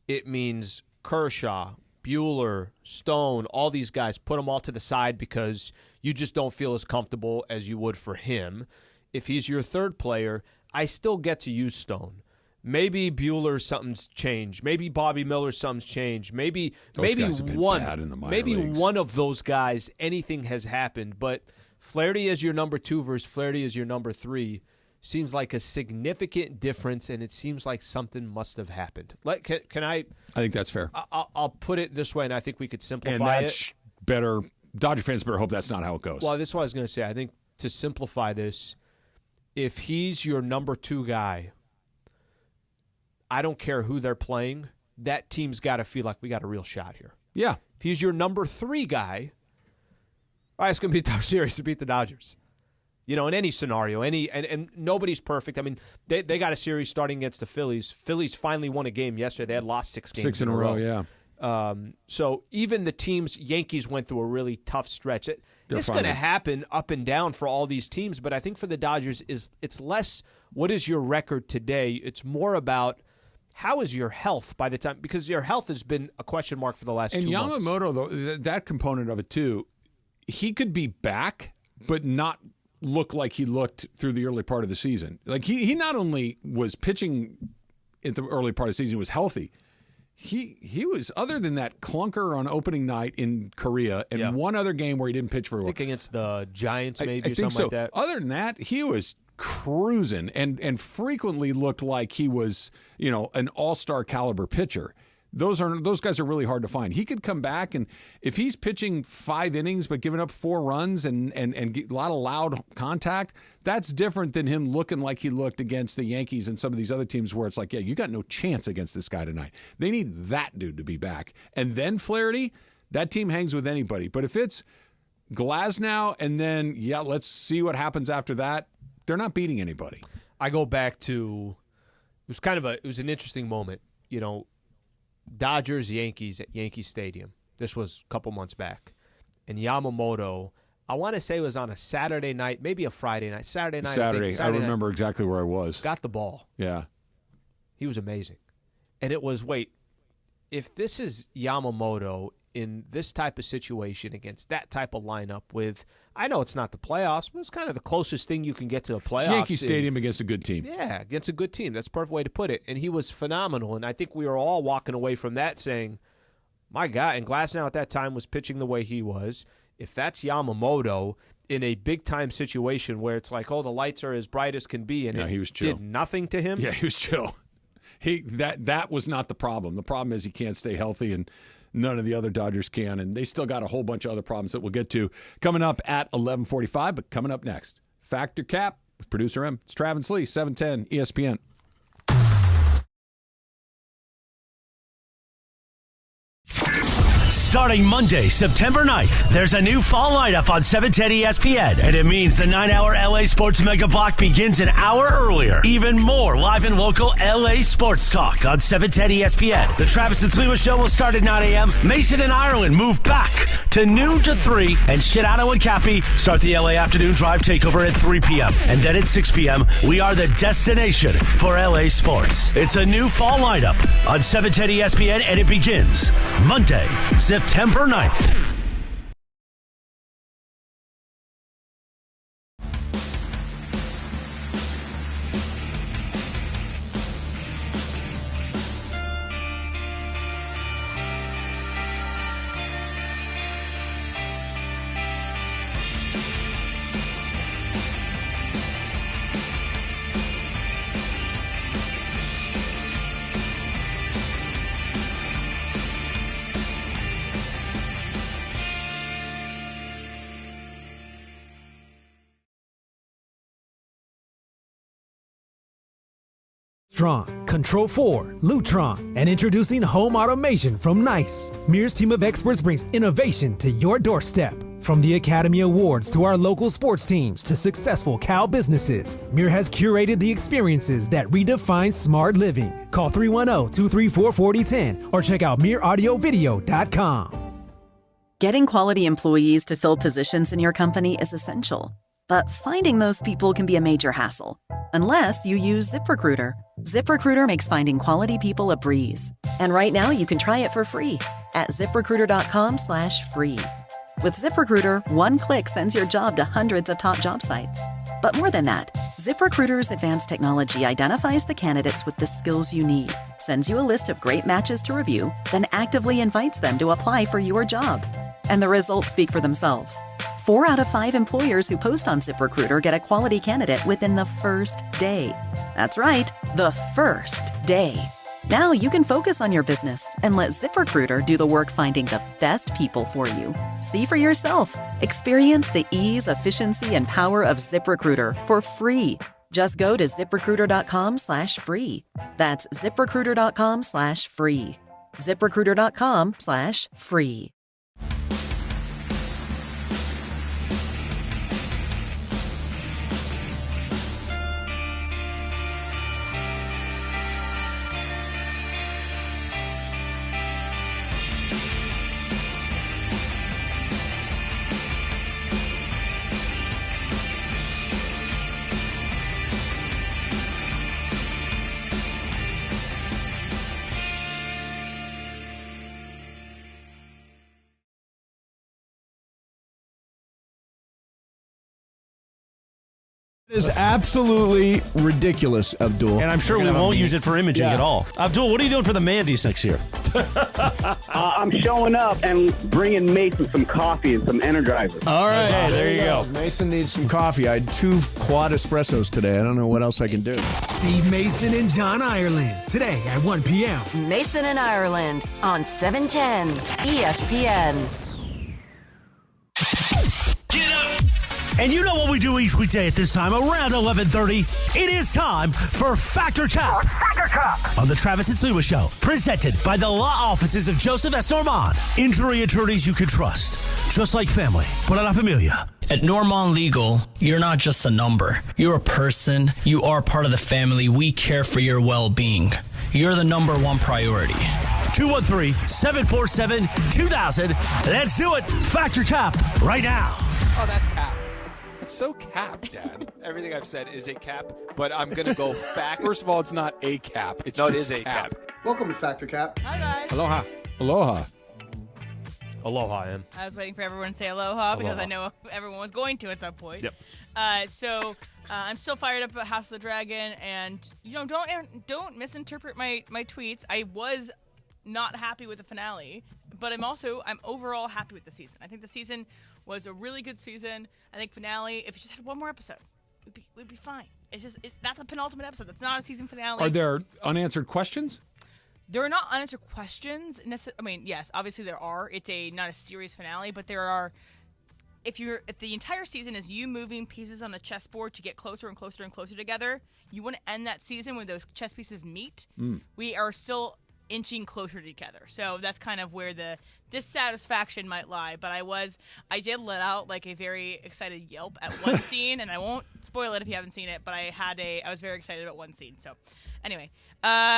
It means Kershaw, Buehler, Stone, all these guys, put them all to the side because you just don't feel as comfortable as you would for him. if he's your third player, I still get to use Stone. Maybe Bueller, something's changed. Maybe Bobby Miller, something's changed. Maybe one of those guys, anything has happened. But Flaherty as your number 2 versus Flaherty as your number 3 seems like a significant difference, and it seems like something must have happened. Can I? I think that's fair. I'll put it this way, and I think we could simplify and that's it. Better. Dodger fans better hope that's not how it goes. Well, this is what I was going to say. I think to simplify this, if he's your number 2 guy, I don't care who they're playing, that team's got to feel like we got a real shot here. Yeah. If he's your number 3 guy, all right, it's going to be a tough series to beat the Dodgers. In any scenario, and nobody's perfect. I mean, they got a series starting against the Phillies. Phillies finally won a game yesterday. They had lost 6 games 6 in a row, yeah. So even the teams, Yankees went through a really tough stretch. It's going to happen up and down for all these teams, but I think for the Dodgers, it's less what is your record today. It's more about how is your health by the time, because your health has been a question mark for the last 2 months. And Yamamoto, though, that component of it too, he could be back, but not look like he looked through the early part of the season. Like he not only was pitching at the early part of the season, he was healthy. He was, other than that clunker on opening night in Korea and one other game where he didn't pitch very well. I think against the Giants maybe I something so. like that. Other than that, he was cruising and frequently looked like he was, an all-star caliber pitcher. Those guys are really hard to find. He could come back, and if he's pitching 5 innings but giving up 4 runs and a lot of loud contact, that's different than him looking like he looked against the Yankees and some of these other teams where it's like, yeah, you got no chance against this guy tonight. They need that dude to be back. And then Flaherty, that team hangs with anybody. But if it's Glasnow and then, let's see what happens after that, they're not beating anybody. I go back to, it was an interesting moment, Dodgers, Yankees at Yankee Stadium. This was a couple months back. And Yamamoto, I want to say it was on a Saturday night, maybe a Friday night. Saturday night. I remember exactly where I was. Got the ball. Yeah. He was amazing. And it was, if this is Yamamoto in this type of situation against that type of lineup with, I know it's not the playoffs, but it's kind of the closest thing you can get to the playoffs. Yankee Stadium against a good team. Yeah, against a good team. That's a perfect way to put it. And he was phenomenal. And I think we were all walking away from that saying, my God, and Glasnow at that time was pitching the way he was. If that's Yamamoto in a big-time situation where it's like, the lights are as bright as can be, and he was chill. Did nothing to him. Yeah, he was chill. That was not the problem. The problem is he can't stay healthy, and none of the other Dodgers can, and they still got a whole bunch of other problems that we'll get to coming up at 11:45. But coming up next, Factor Cap with producer M. It's Travis Lee, 710 ESPN. Starting Monday, September 9th, there's a new fall lineup on 710 ESPN, and it means the 9-hour LA Sports Mega Block begins an hour earlier. Even more live and local LA sports talk on 710 ESPN. The Travis and Sliwa Show will start at 9 a.m. Mason and Ireland move back to noon to 3, and Shidano and Cappy start the LA Afternoon Drive Takeover at 3 p.m. And then at 6 p.m., we are the destination for LA sports. It's a new fall lineup on 710 ESPN, and it begins Monday, September 9th. Control 4, Lutron, and introducing home automation from Nice. Mir's team of experts brings innovation to your doorstep. From the Academy Awards to our local sports teams to successful Cal businesses, Mir has curated the experiences that redefine smart living. Call 310-234-4010 or check out MirAudioVideo.com. Getting quality employees to fill positions in your company is essential. But finding those people can be a major hassle, unless you use ZipRecruiter. ZipRecruiter makes finding quality people a breeze. And right now you can try it for free at ZipRecruiter.com/free. With ZipRecruiter, one click sends your job to hundreds of top job sites. But more than that, ZipRecruiter's advanced technology identifies the candidates with the skills you need, sends you a list of great matches to review, then actively invites them to apply for your job. And the results speak for themselves. 4 out of 5 employers who post on ZipRecruiter get a quality candidate within the first day. That's right, the first day. Now you can focus on your business and let ZipRecruiter do the work finding the best people for you. See for yourself. Experience the ease, efficiency, and power of ZipRecruiter for free. Just go to ZipRecruiter.com/free. That's ZipRecruiter.com/free. ZipRecruiter.com/free. It is absolutely ridiculous, Abdul. And I'm sure we won't use it for imaging at all. Abdul, what are you doing for the Mandy's next year? I'm showing up and bringing Mason some coffee and some Energizer. All right. Okay, there you go. Mason needs some coffee. I had 2 quad espressos today. I don't know what else I can do. Steve Mason and John Ireland, today at 1 p.m. Mason and Ireland on 710 ESPN. And you know what we do each weekday at this time, around 11:30. It is time for Factor Cap. On the Travis and Sliwa Show, presented by the law offices of Joseph S. Normand. Injury attorneys you can trust, just like family. Para la familia. At Normand Legal, you're not just a number. You're a person. You are part of the family. We care for your well-being. You're the number one priority. 213-747-2000. Let's do it. Factor Cap right now. Oh, that's cap. It's so cap, Dad. Everything I've said is a cap, but I'm going to go back. First of all, it's not a cap. It's no, it just is a cap. Welcome to Factor Cap. Hi, guys. Aloha. Aloha. Aloha, Em. I was waiting for everyone to say aloha because I know everyone was going to at some point. Yep. So I'm still fired up about House of the Dragon, and don't misinterpret my tweets. I was not happy with the finale, but I'm overall happy with the season. I think the season was a really good season. I think finale, if it just had one more episode, we'd be fine. It's just that's a penultimate episode. That's not a season finale. Are there unanswered questions? There are not unanswered questions. I mean, yes, obviously there are. It's not a series finale, but there are. If the entire season is you moving pieces on a chessboard to get closer and closer and closer together, you want to end that season when those chess pieces meet. We are still inching closer together. So that's kind of where the dissatisfaction might lie. But I did let out like a very excited yelp at one scene, and I won't spoil it if you haven't seen it, but I was very excited about one scene. So anyway,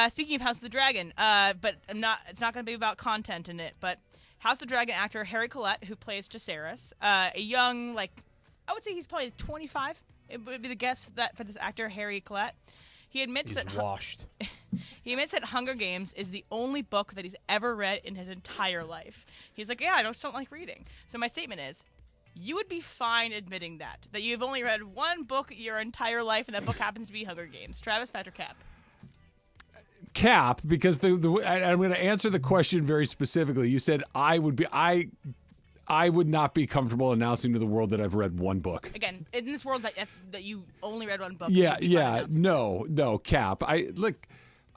speaking of House of the Dragon, but it's not going to be about content in it, but House of the Dragon actor Harry Collette, who plays Jacaerys, a young, I would say he's probably 25. It would be the guess for this actor, Harry Collette. He admits he's washed. He admits that Hunger Games is the only book that he's ever read in his entire life. He's like, yeah, I just don't like reading. So my statement is, you would be fine admitting that you've only read one book your entire life, and that book happens to be Hunger Games. Travis, Factor Cap. Cap, because I'm going to answer the question very specifically. You said I would not be comfortable announcing to the world that I've read one book. Again, in this world that you only read one book. No, Cap.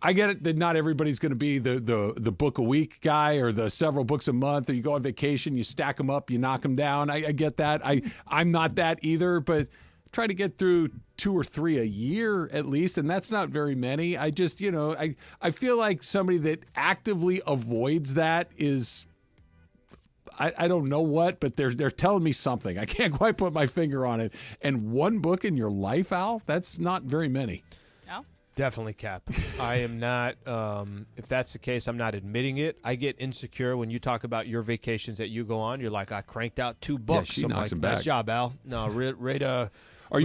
I get it that not everybody's going to be the book a week guy or the several books a month, or you go on vacation, you stack them up, you knock them down. I get that. I'm not that either, but try to get through 2 or 3 a year at least, and that's not very many. I just, I feel like somebody that actively avoids that is, I don't know what, but they're telling me something. I can't quite put my finger on it. And one book in your life, Al, that's not very many. No? Definitely, Cap. I am not, if that's the case, I'm not admitting it. I get insecure when you talk about your vacations that you go on. You're like, I cranked out 2 books. Yeah, she knocks them back. Nice job, Al. No, Are you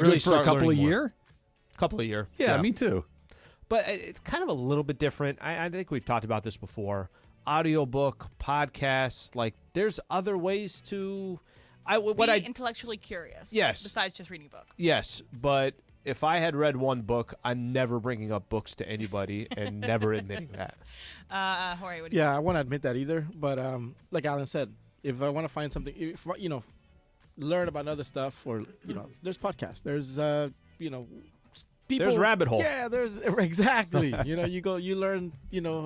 really good for a couple a year? Couple a year. Yeah, me too. But it's kind of a little bit different. I think we've talked about this before. Audiobook, podcasts, there's other ways to, intellectually curious. Yes. Besides just reading a book. Yes, but if I had read one book, I'm never bringing up books to anybody and never admitting that. Jorge, what do you I won't admit that either. But like Alan said, if I want to find something, learn about other stuff, or there's podcasts, there's people, there's rabbit hole. Yeah, there's exactly. you learn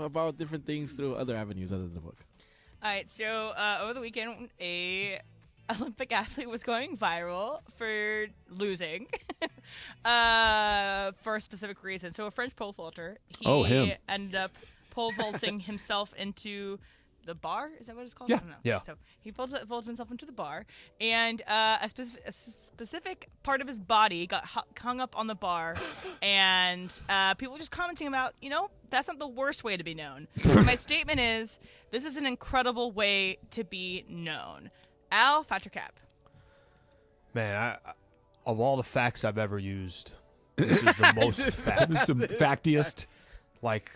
about different things through other avenues other than the book. All right, so over the weekend, a Olympic athlete was going viral for losing for a specific reason. So a French pole vaulter, he ended up pole vaulting himself into the bar. Is that what it's called? Yeah. I don't know. Yeah. So he vaulted himself into the bar, and a specific part of his body got hung up on the bar, and people were just commenting about, that's not the worst way to be known. My statement is, this is an incredible way to be known. Al, fact or cap? Man, of all the facts I've ever used, this is the most fact. It's the factiest. Like,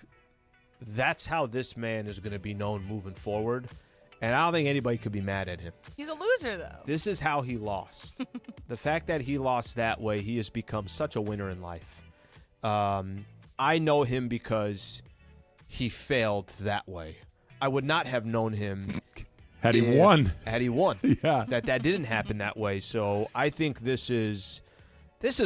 that's how this man is going to be known moving forward, and I don't think anybody could be mad at him. He's a loser, though. This is how he lost. The fact that he lost that way, he has become such a winner in life. I know him because he failed that way. I would not have known him had he won. Yeah, that didn't happen that way. So I think this is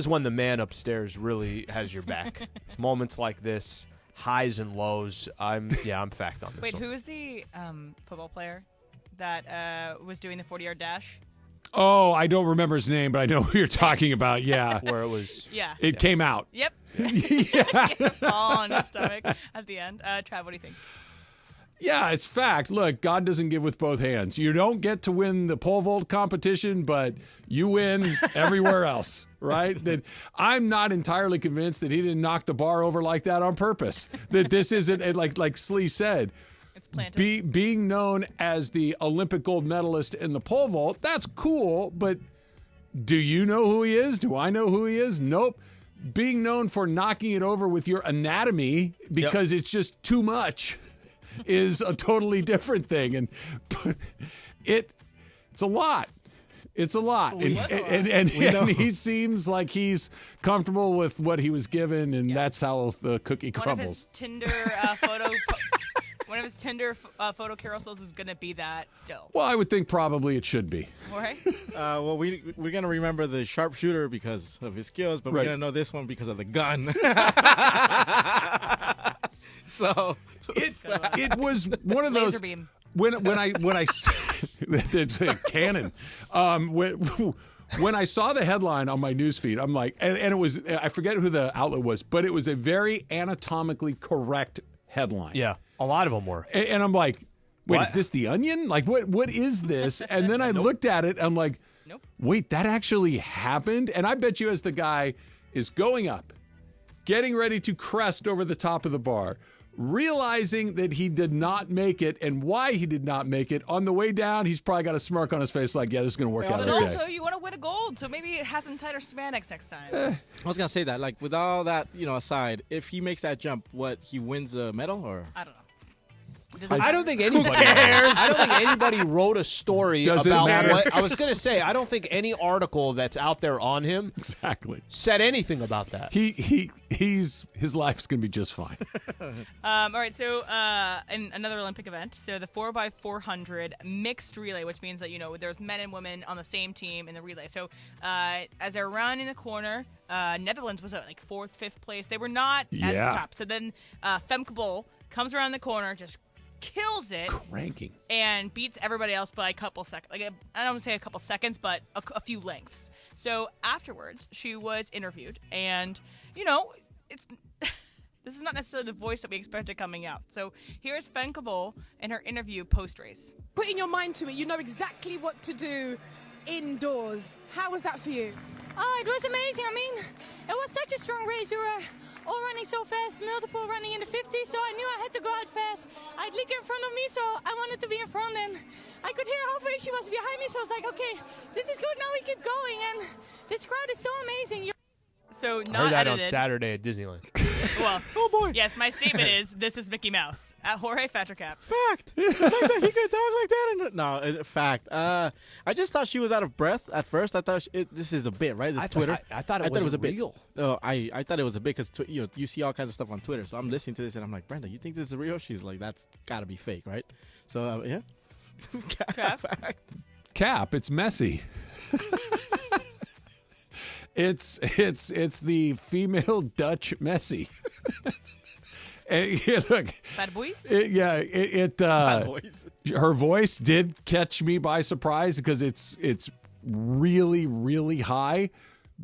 when the man upstairs really has your back. It's moments like this, highs and lows. I'm fact on this. Wait, one. who is the football player that was doing the 40-yard dash? Oh, I don't remember his name, but I know who you're talking about. Yeah, where it was. Yeah, it came out. Yep. He had to fall on his stomach at the end. Trav, what do you think? Yeah, it's fact. Look, God doesn't give with both hands. You don't get to win the pole vault competition, but you win everywhere else, right? That I'm not entirely convinced that he didn't knock the bar over like that on purpose. That this isn't, like Slee said, it's planted. Being known as the Olympic gold medalist in the pole vault, that's cool, but do you know who he is? Do I know who he is? Nope. Being known for knocking it over with your anatomy because it's just too much is a totally different thing, and it's a lot. It's a lot, and he seems like he's comfortable with what he was given, and that's how the cookie crumbles. One of his Tinder photo carousels is going to be that still. Well, I would think probably it should be. Right? Well, we're going to remember the sharpshooter because of his skills, but we're going to know this one because of the gun. So it was one of those. Laser beam. When I it's a cannon. When I saw the headline on my newsfeed, I'm like, and it was, I forget who the outlet was, but it was a very anatomically correct headline. Yeah, a lot of them were. And I'm like, wait, is this The Onion? Like, what is this? And then I looked at it, and I'm like, wait, that actually happened? And I bet you as the guy is going up, getting ready to crest over the top of the bar, realizing that he did not make it and why he did not make it, on the way down, he's probably got a smirk on his face like, yeah, this is going to work out okay. Also, you want to win a gold, so maybe have some tighter spandex next time. I was going to say that, like, with all that, aside, if he makes that jump, he wins a medal, or? I don't know. I don't think anybody cares. I don't think anybody wrote a story about what I was going to say. I don't think any article that's out there on him said anything about that. His life's going to be just fine. All right, so in another Olympic event, so the 4x400 mixed relay, which means that there's men and women on the same team in the relay. So as they're rounding the corner, Netherlands was at like 4th, 5th place. They were not at the top. So then Femke Bol comes around the corner, just kills it, cranking, and beats everybody else by a couple seconds. Like, I don't want to say a couple seconds, but a few lengths. So afterwards, she was interviewed, and it's this is not necessarily the voice that we expected coming out. So here's Femke Bol in her interview post-race. Putting your mind to it, you know exactly what to do indoors. How was that for you? Oh, it was amazing. I mean, it was such a strong race. We were all running so fast, multiple running in the 50s, so I knew I had to go out fast. I had Lieke in front of me, so I wanted to be in front, and I could hear halfway she was behind me, so I was like, okay, this is good, now we keep going, and this crowd is so amazing. So not I heard that edited. on Saturday at Disneyland. Well, oh boy. Yes, my statement is this is Mickey Mouse. Jorge Fatricap. Fact. The fact that he could talk like that. No, fact. I just thought she was out of breath at first. I thought this is a bit, right? It's Twitter. I thought it was a bit. real. Oh, I thought it was a bit because you see all kinds of stuff on Twitter. So I'm listening to this and I'm like, Brenda, you think this is real? She's like, that's got to be fake, right? So yeah. Cap, it's messy. It's the female Dutch Messi. And, yeah, look, Bad boys? Bad boys. Her voice did catch me by surprise because it's really, really high.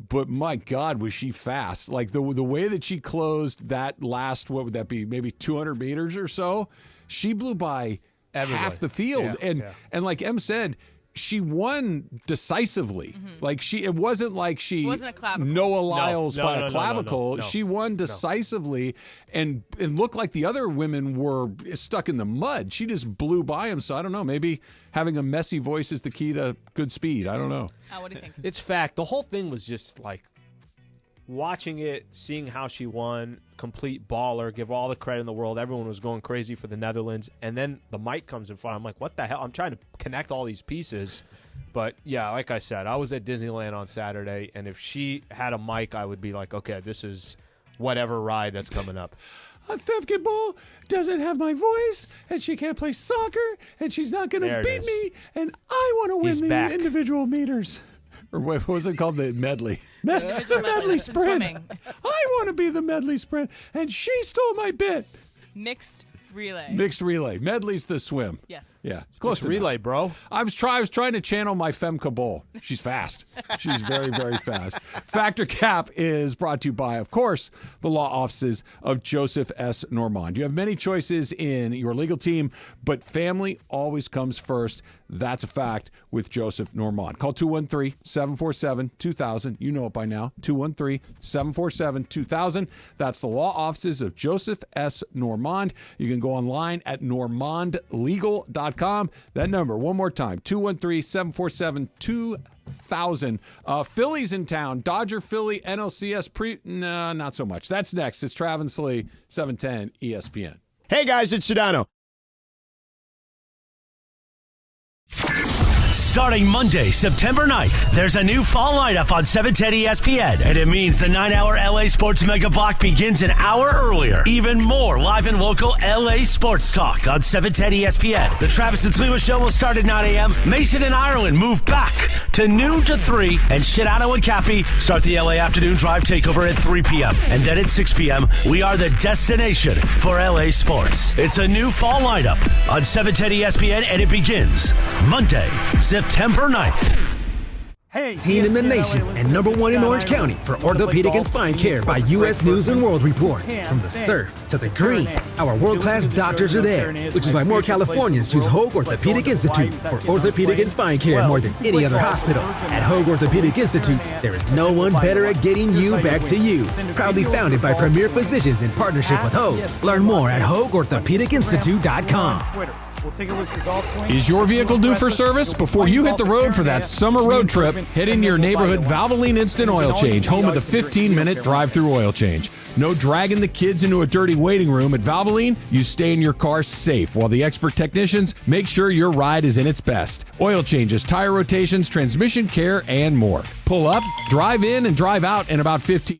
But my God, was she fast. Like the way that she closed that last, what would that be, maybe 200 meters or so, she blew by half the field. And like Em said, she won decisively. Mm-hmm. Like it wasn't like she wasn't a clavicle. Noah Lyles by a no, clavicle. no. She won decisively and looked like the other women were stuck in the mud. She just blew by him. So I don't know. Maybe having a messy voice is the key to good speed. I don't know. What do you think? It's fact. The whole thing was just like watching it, seeing how she won, complete baller, give all the credit in the world. Everyone was going crazy for the Netherlands. And then the mic comes in front. I'm like, what the hell? I'm trying to connect all these pieces. But, yeah, like I said, I was at Disneyland on Saturday, and if she had a mic, I would be like, okay, this is whatever ride that's coming up. Femke Bol doesn't have my voice, and she can't play soccer, and she's not going to beat me, and I want to win the individual meters. Or what was it called? The medley. Medley sprint. I want to be the medley sprint, and she stole my bit. Mixed relay. Medley's the swim. Yes. Yeah. It's close to relay, bro. I was trying to channel my Femke Bol. She's fast. She's very, very fast. Factor Cap is brought to you by, of course, the law offices of Joseph S. Normand. You have many choices in your legal team, but family always comes first. That's a fact with Joseph Normand. Call 213-747-2000. You know it by now. 213-747-2000. That's the law offices of Joseph S. Normand. You can go online at normandlegal.com. That number, one more time, 213-747-2000. Phillies in town. Dodger Philly NLCS no, not so much. That's next. It's Travis Lee, 710 ESPN. Hey guys, it's Sedano. Starting Monday, September 9th, there's a new fall lineup on 710 ESPN, and it means the 9-hour LA Sports Mega Block begins an hour earlier. Even more live and local LA sports talk on 710 ESPN. The Travis and Sliwa Show will start at 9 a.m. Mason and Ireland move back to noon to 3, and Shidano and Cappy start the LA Afternoon Drive Takeover at 3 p.m. And then at 6 p.m., we are the destination for LA sports. It's a new fall lineup on 710 ESPN, and it begins Monday, September 9th. Hey, team in the nation and number one in Orange County for orthopedic and spine care by U.S. News and World Report. From the surf to the green, our world-class doctors are there, which is why more Californians choose Hoag Orthopedic Institute for orthopedic and spine care more than any other hospital. At Hoag Orthopedic Institute, there is no one better at getting you back to you. Proudly founded by premier physicians in partnership with Hoag. Learn more at HoagOrthopedicInstitute.com. We'll take a look at the golf swing. Is your vehicle due for service? Before you hit the road for that summer road trip, head into your neighborhood Valvoline Instant Oil Change, home of the 15-minute drive-through oil change. No dragging the kids into a dirty waiting room. At Valvoline, you stay in your car safe, while the expert technicians make sure your ride is in its best. Oil changes, tire rotations, transmission care, and more. Pull up, drive in, and drive out in about 15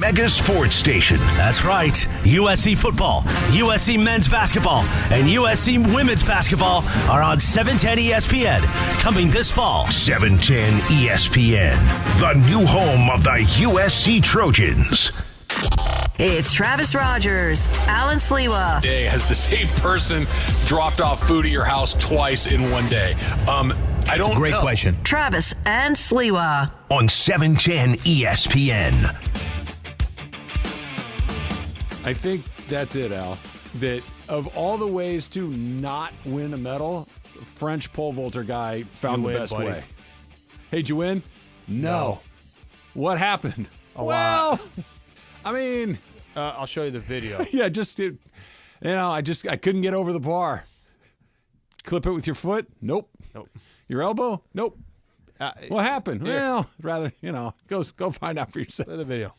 Mega Sports Station. That's right. USC football, USC men's basketball, and USC women's basketball are on 710 ESPN. Coming this fall. 710 ESPN, the new home of the USC Trojans. It's Travis Rogers, Alan Sliwa. Day has the same person dropped off food at your house twice in one day? I don't know. Great question. Travis and Sliwa. On 710 ESPN. I think that's it, Al. That of all the ways to not win a medal, French pole vaulter guy found the best way. Hey, did you win? No. What happened? Well, I mean, I'll show you the video. Yeah, I couldn't get over the bar. Clip it with your foot? Nope. Your elbow? Nope. What happened? Here. Well, rather, go find out for yourself. Play the video.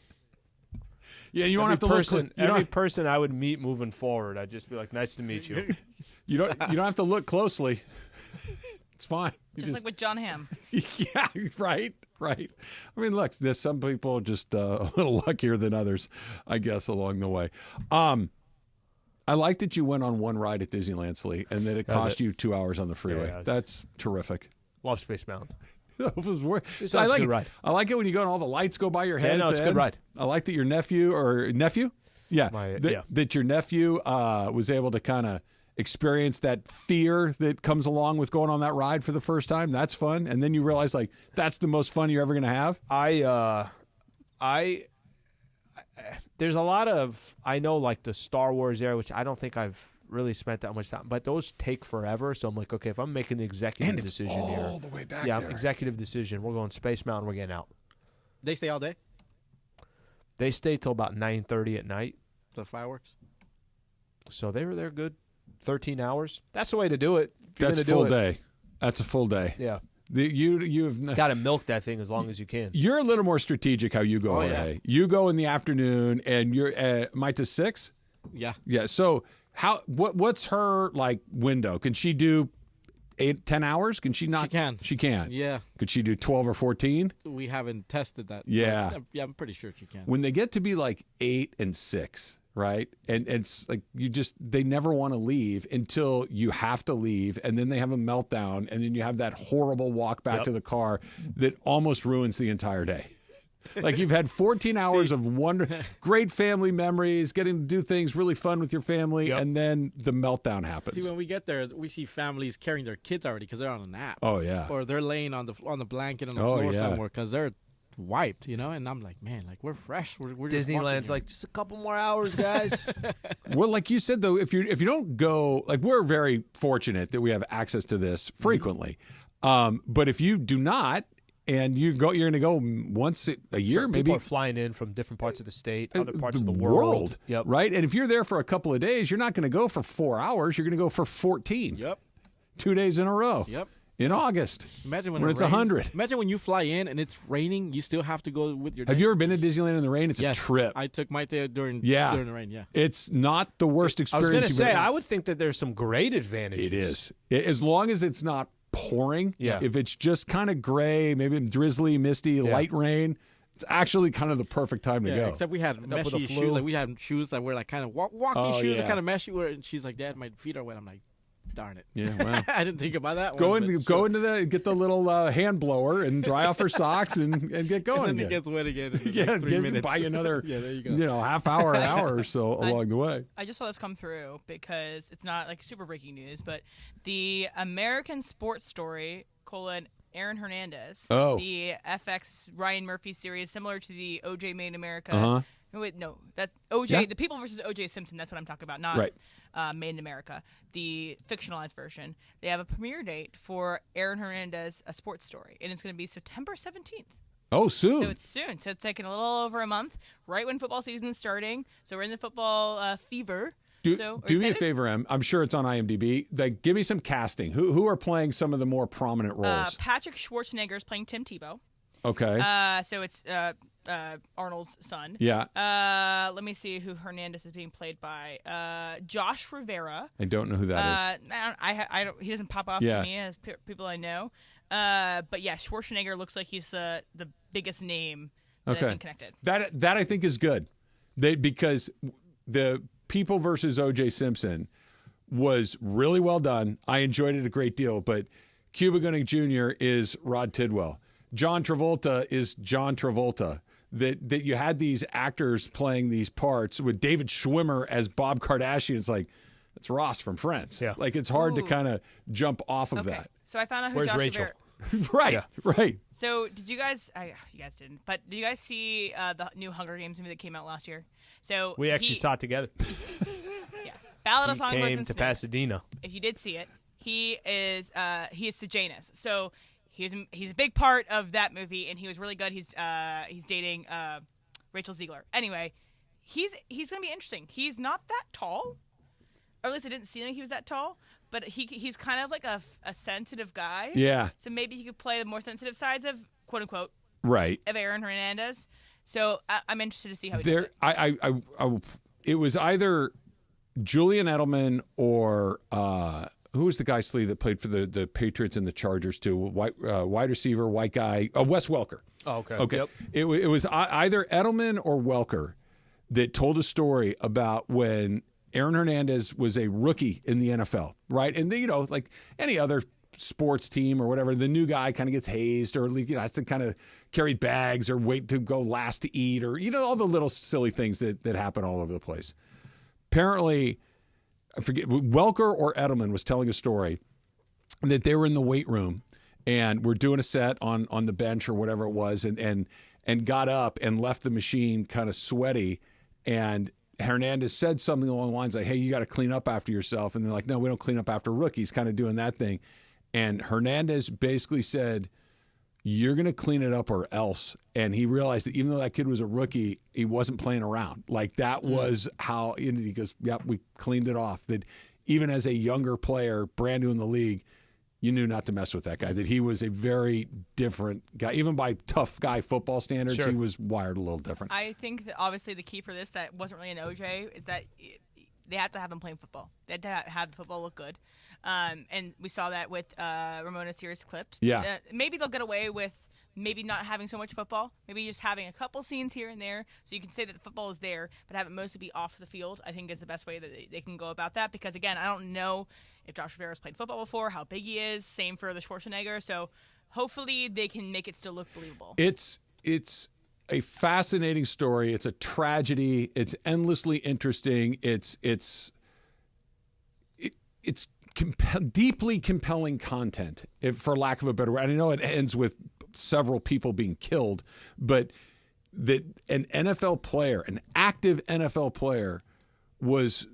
Yeah, you don't have to look. Every person I would meet moving forward, I'd just be like, "Nice to meet you." You don't have to look closely. It's fine. Just like with John Hamm. Yeah, right. I mean, look, there's some people just a little luckier than others, I guess, along the way. I like that you went on one ride at Disneyland, Slee, and that it cost you 2 hours on the freeway. Yeah, that's terrific. Love Space Mountain. It was worth. So I like it. Ride. I like it when you go and all the lights go by your head. Yeah, no, it's a good ride. I like that your nephew, that your nephew was able to kind of experience that fear that comes along with going on that ride for the first time. That's fun, and then you realize like that's the most fun you're ever going to have. There's a lot of like the Star Wars era, which I don't think I've really spent that much time, but those take forever. So I'm like, okay, if I'm making an executive decision here, all the way back there. Executive decision. We're going Space Mountain. We're getting out. They stay all day. They stay till about 9:30 at night. The fireworks. So they were there good 13 hours. That's the way to do it. That's a full day. That's a full day. Yeah. You've got to milk that thing as long as you can. You're a little more strategic how you go. Yeah. You go in the afternoon, and you're might to 6. Yeah. Yeah. So what's her like window? Can she do 8-10 hours? Can she not? She can. Yeah. Could she do 12 or 14? We haven't tested that. Yeah. Yeah, I'm pretty sure she can. When they get to be like 8 and 6, right? And it's like they never want to leave until you have to leave, and then they have a meltdown, and then you have that horrible walk back to the car that almost ruins the entire day. Like you've had 14 hours of great family memories, getting to do things really fun with your family, and then the meltdown happens. See, when we get there, we see families carrying their kids already because they're on a nap. Oh yeah, or they're laying on the blanket on the floor somewhere because they're wiped, And I'm like, man, like we're fresh. We're Disneyland's like just a couple more hours, guys. Well, like you said though, if you don't go, like we're very fortunate that we have access to this frequently, but if you do not. And you're going to go once a year, maybe. People are flying in from different parts of the state, other parts of the world. Yep. Right? And if you're there for a couple of days, you're not going to go for 4 hours. You're going to go for 14. Yep. 2 days in a row. Yep. In August. Imagine when it's rains. 100. Imagine when you fly in and it's raining, you still have to go with your dad. Have you ever been to Disneyland in the rain? It's a trip. I took my day during the rain, yeah. It's not the worst experience. I was going to say, I would think that there's some great advantages. It is. As long as it's not pouring. Yeah. If it's just kind of gray, maybe drizzly, misty, light rain, it's actually kind of the perfect time to go. Except we had meshy shoes. Like we had shoes that were like kind of walking shoes that kind of meshy. And she's like, Dad, my feet are wet. I'm like, darn it. Yeah, well. I didn't think about that go one. Go into get the little hand blower and dry off her socks and get going. And then it gets wet again. Yeah, 3 minutes. Buy another there you go. Half hour, an hour or so along the way. I just saw this come through because it's not like super breaking news, but the American Sports Story, Aaron Hernandez, the FX Ryan Murphy series, similar to the OJ Made in America. Wait, no, that's OJ. Yeah. The People versus OJ Simpson. That's what I'm talking about, not Made in America, the fictionalized version. They have a premiere date for Aaron Hernandez, A Sports Story, and it's going to be September 17th. Oh, soon. So it's soon. So it's taking a little over a month, right when football season's starting. So we're in the football fever. Do me a favor, Em. I'm sure it's on IMDb. Like, give me some casting. Who are playing some of the more prominent roles? Patrick Schwarzenegger is playing Tim Tebow. Okay. So it's Arnold's son. Yeah. Let me see who Hernandez is being played by. Josh Rivera. I don't know who that is. I don't. He doesn't pop off to me as people I know. But yeah, Schwarzenegger looks like he's the biggest name that Okay. isn't connected. That I think is good. Because the People versus O.J. Simpson was really well done. I enjoyed it a great deal, but Cuba Gooding Jr. is Rod Tidwell. John Travolta is John Travolta. That you had these actors playing these parts with David Schwimmer as Bob Kardashian. It's like, it's Ross from Friends. Yeah. Like, it's hard to kind of jump off of that. So I found out who Where's Josh Rachel? Rivera. Right. So did you guys? You guys didn't, but did you guys see the new Hunger Games movie that came out last year? So We actually saw it together. Ballad of He Songbirds came and to Snares. Pasadena. If you did see it, he is Sejanus. So he's a big part of that movie, and he was really good. He's dating Rachel Ziegler. Anyway, he's gonna be interesting. He's not that tall, or at least I didn't see him. He was that tall, but he's kind of like a sensitive guy. Yeah. So maybe he could play the more sensitive sides of quote unquote Right. of Aaron Hernandez. So I'm interested to see how he does it. It was either Julian Edelman or who was the guy, Slee, that played for the Patriots and the Chargers too? Wide receiver, white guy, Wes Welker. Oh, okay. Okay. Yep. It was either Edelman or Welker that told a story about when Aaron Hernandez was a rookie in the NFL, right? And like any other sports team or whatever, the new guy kind of gets hazed or has to kind of carry bags or wait to go last to eat or all the little silly things that happen all over the place. Apparently, I forget, Welker or Edelman was telling a story that they were in the weight room and were doing a set on the bench or whatever it was and got up and left the machine kind of sweaty, and Hernandez said something along the lines like, hey, you got to clean up after yourself. And they're like, no, we don't clean up after rookies, kind of doing that thing. And Hernandez basically said, you're going to clean it up or else. And he realized that even though that kid was a rookie, he wasn't playing around. Like that was how he goes, yep, we cleaned it off. That even as a younger player, brand new in the league, you knew not to mess with that guy, that he was a very different guy. Even by tough guy football standards, Sure. He was wired a little different. I think that obviously the key for this that wasn't really an OJ is that they had to have him playing football. They had to have the football look good. And we saw that with Ramona Sears clipped. Yeah. Maybe they'll get away with maybe not having so much football, maybe just having a couple scenes here and there so you can say that the football is there, but have it mostly be off the field, I think is the best way that they can go about that. Because, again, I don't know if Josh Rivera's played football before, how big he is, same for the Schwarzenegger. So hopefully they can make it still look believable. It's a fascinating story. It's a tragedy. It's endlessly interesting. It's deeply compelling content, for lack of a better word. I know it ends with several people being killed, but that an NFL player, an active NFL player, was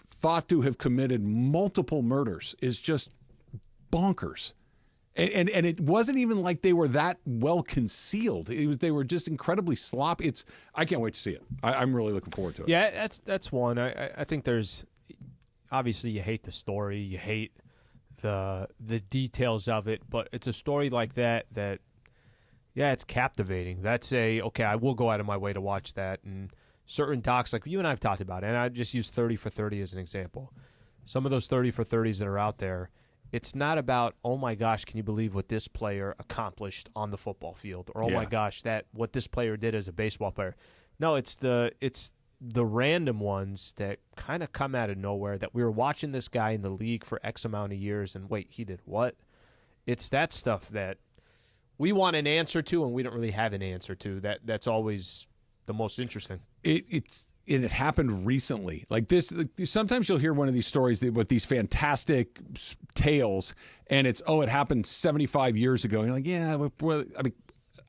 thought to have committed multiple murders is just bonkers. And it wasn't even like they were that well concealed. They were just incredibly sloppy. I can't wait to see it. I'm really looking forward to it. Yeah, that's one. I think there's obviously you hate the story, you hate the details of it, but it's a story like that yeah, it's captivating. That's okay, I will go out of my way to watch that. And certain docs like you and I have talked about, and I just use 30 for 30 as an example. Some of those 30 for 30s that are out there, it's not about, oh my gosh, can you believe what this player accomplished on the football field, or oh my gosh, what this player did as a baseball player. No, it's the random ones that kind of come out of nowhere, that we were watching this guy in the league for X amount of years and wait, he did what? It's that stuff that we want an answer to and we don't really have an answer to. That's always the most interesting. It happened recently. Like this, sometimes you'll hear one of these stories with these fantastic tales, and it happened 75 years ago. And you're like, yeah, I mean,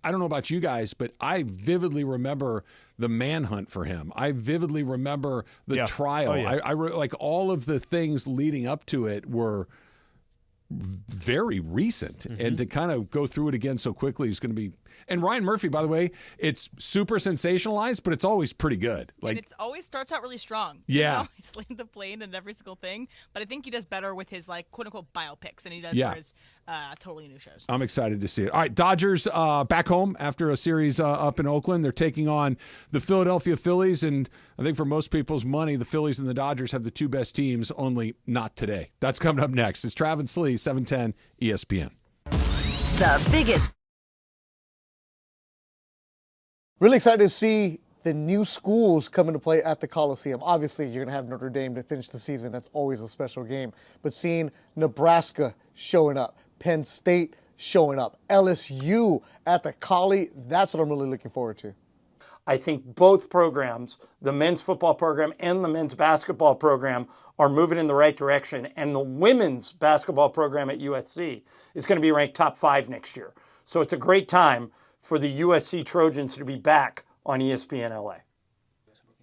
I don't know about you guys, but I vividly remember the manhunt for him. I vividly remember the trial. Oh, yeah. I like all of the things leading up to it were very recent, and to kind of go through it again so quickly is going to be. And Ryan Murphy, by the way, it's super sensationalized, but it's always pretty good. Like, and it always starts out really strong. Yeah, he's laying the plane and every single thing. But I think he does better with his quote unquote biopics than he does for his totally new shows. I'm excited to see it. All right, Dodgers back home after a series up in Oakland. They're taking on the Philadelphia Phillies, and I think for most people's money, the Phillies and the Dodgers have the two best teams. Only not today. That's coming up next. It's Travis Slee, 710 ESPN. The biggest Really excited to see the new schools come into play at the Coliseum. Obviously, you're going to have Notre Dame to finish the season. That's always a special game. But seeing Nebraska showing up, Penn State showing up, LSU at the Collie, that's what I'm really looking forward to. I think both programs, the men's football program and the men's basketball program, are moving in the right direction. And the women's basketball program at USC is going to be ranked top 5 next year. So it's a great time for the USC Trojans to be back on ESPN LA.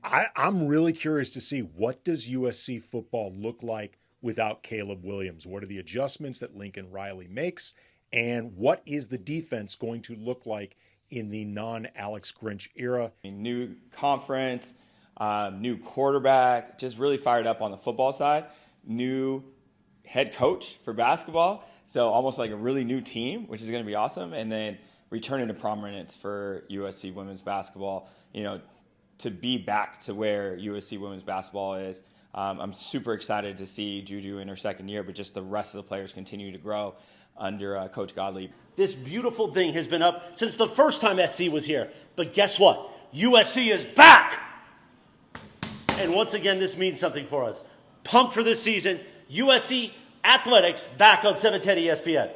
I'm really curious to see, what does USC football look like without Caleb Williams? What are the adjustments that Lincoln Riley makes? And what is the defense going to look like in the non-Alex Grinch era? New conference, new quarterback, just really fired up on the football side. New head coach for basketball, so almost like a really new team, which is going to be awesome. And then returning to prominence for USC women's basketball, to be back to where USC women's basketball is. I'm super excited to see Juju in her second year, but just the rest of the players continue to grow under Coach Godley. This beautiful thing has been up since the first time SC was here. But guess what? USC is back! And once again, this means something for us. Pumped for this season. USC Athletics back on 710 ESPN.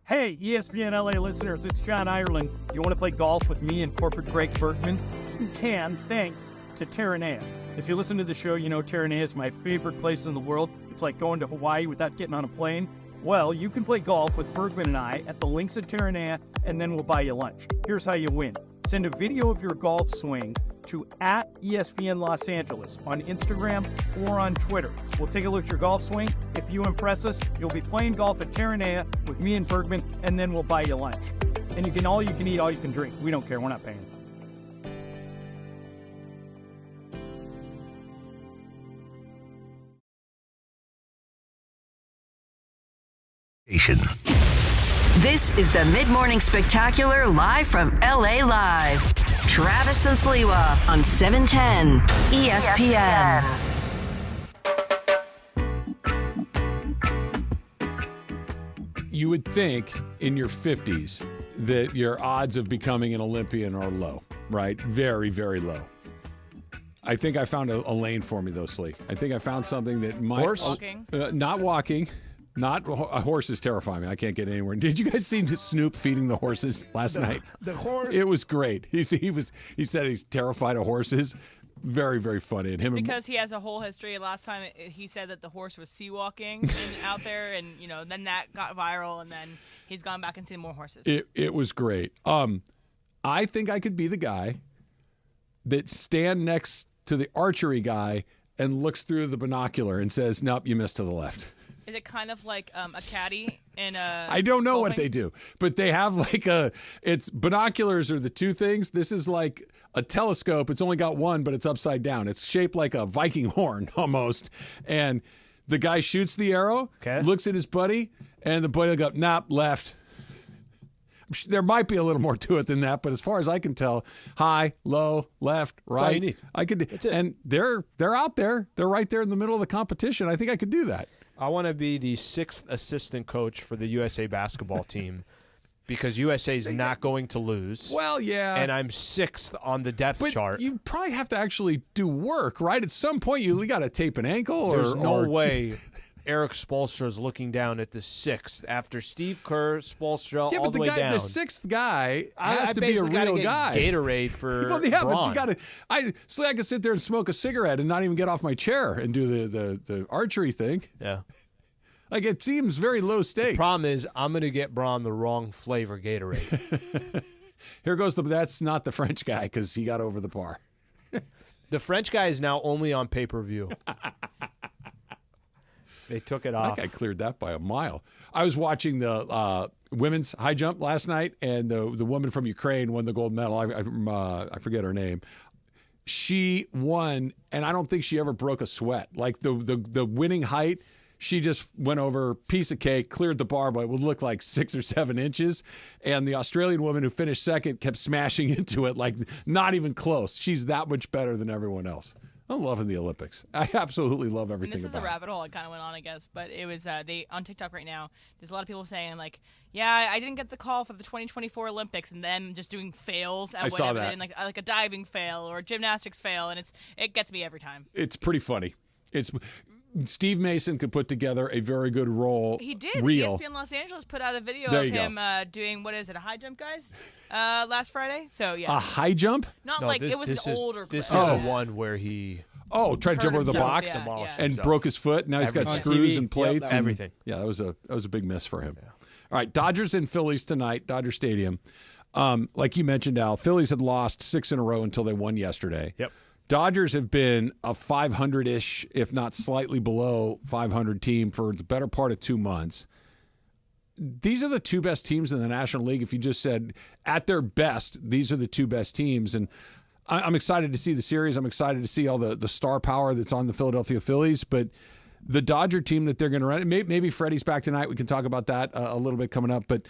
Hey, ESPN LA listeners, it's John Ireland. You want to play golf with me and corporate Greg Bergman? You can, thanks to Terranea. If you listen to the show, you know Terranea is my favorite place in the world. It's like going to Hawaii without getting on a plane. Well, you can play golf with Bergman and I at the links at Terranea, and then we'll buy you lunch. Here's how you win. Send a video of your golf swing to @ESPN Los Angeles on Instagram or on Twitter. We'll take a look at your golf swing. If you impress us, you'll be playing golf at Terranea with me and Bergman, and then we'll buy you lunch. And you can eat, all you can drink. We don't care. We're not paying. This is the Mid-Morning Spectacular live from LA Live. Travis and Sliwa on 710 ESPN. You would think in your 50s that your odds of becoming an Olympian are low, right? Very, very low. I think I found a lane for me, though, Slee. I think I found something that might... Horse? Walking? Not walking. Not a horse is terrifying me. I can't get anywhere. Did you guys see Snoop feeding the horses last night? The horse. It was great. He said he's terrified of horses. Very, very funny. And because he has a whole history. Last time he said that the horse was sea walking out there, and then that got viral, and then he's gone back and seen more horses. It was great. I think I could be the guy that stand next to the archery guy and looks through the binocular and says, "Nope, you missed to the left." Is it kind of like a caddy in a... I don't know golfing? what they do, but they have it's binoculars are the two things. This is like a telescope. It's only got one, but it's upside down. It's shaped like a Viking horn almost. And the guy shoots the arrow, looks at his buddy, and the buddy will go, "Nope, left." There might be a little more to it than that, but as far as I can tell, high, low, left, right. That's all you need. I could, and they're out there. They're right there in the middle of the competition. I think I could do that. I want to be the 6th assistant coach for the USA basketball team because USA is not going to lose. Well, yeah. And I'm 6th on the depth chart. You probably have to actually do work, right? At some point, you got to tape an ankle. There's no way Eric Spoelstra is looking down at the 6th after Steve Kerr, Spoelstra, all the way down. The 6th guy has to be a real guy. Gatorade for well, yeah, Braun. but you got to. I can sit there and smoke a cigarette and not even get off my chair and do the archery thing. Yeah, like it seems very low stakes. The problem is I'm going to get Braun the wrong flavor Gatorade. Here goes that's not the French guy because he got over the bar. The French guy is now only on pay-per-view. They took it off. That guy cleared that by a mile. I was watching the women's high jump last night, and the woman from Ukraine won the gold medal. I forget her name. She won, and I don't think she ever broke a sweat. Like the winning height, she just went over, piece of cake, cleared the bar by what would look like 6 or 7 inches. And the Australian woman who finished second kept smashing into it, like not even close. She's that much better than everyone else. I'm loving the Olympics. I absolutely love everything And this is about a rabbit hole I kind of went on, I guess, but it was they on TikTok right now. There's a lot of people saying like, "Yeah, I didn't get the call for the 2024 Olympics," and then just doing fails at I saw whatever that. they did, like a diving fail or a gymnastics fail, and it gets me every time. It's pretty funny. Steve Mason could put together a very good role. He did. Reel. ESPN Los Angeles put out a video There of you go. him doing what is it, a high jump, guys? Last Friday. So yeah, A high jump? Not like it was an older. This clip. is the one where he tried to jump over the himself, box yeah. and broke his foot. Now he's got Everything. screws TV. and plates. Yep, everything. Yeah, that was a big miss for him. Yeah. All right, Dodgers and Phillies tonight, Dodger Stadium. Like you mentioned, Al, Phillies had lost 6 in a row until they won yesterday. Yep. Dodgers have been a 500-ish, if not slightly below 500 team for the better part of 2 months. These are the 2 best teams in the National League. If you just said at their best, these are the 2 best teams. And I'm excited to see the series. I'm excited to see all the star power that's on the Philadelphia Phillies. But the Dodger team that they're going to run, maybe Freddie's back tonight. We can talk about that a little bit coming up. But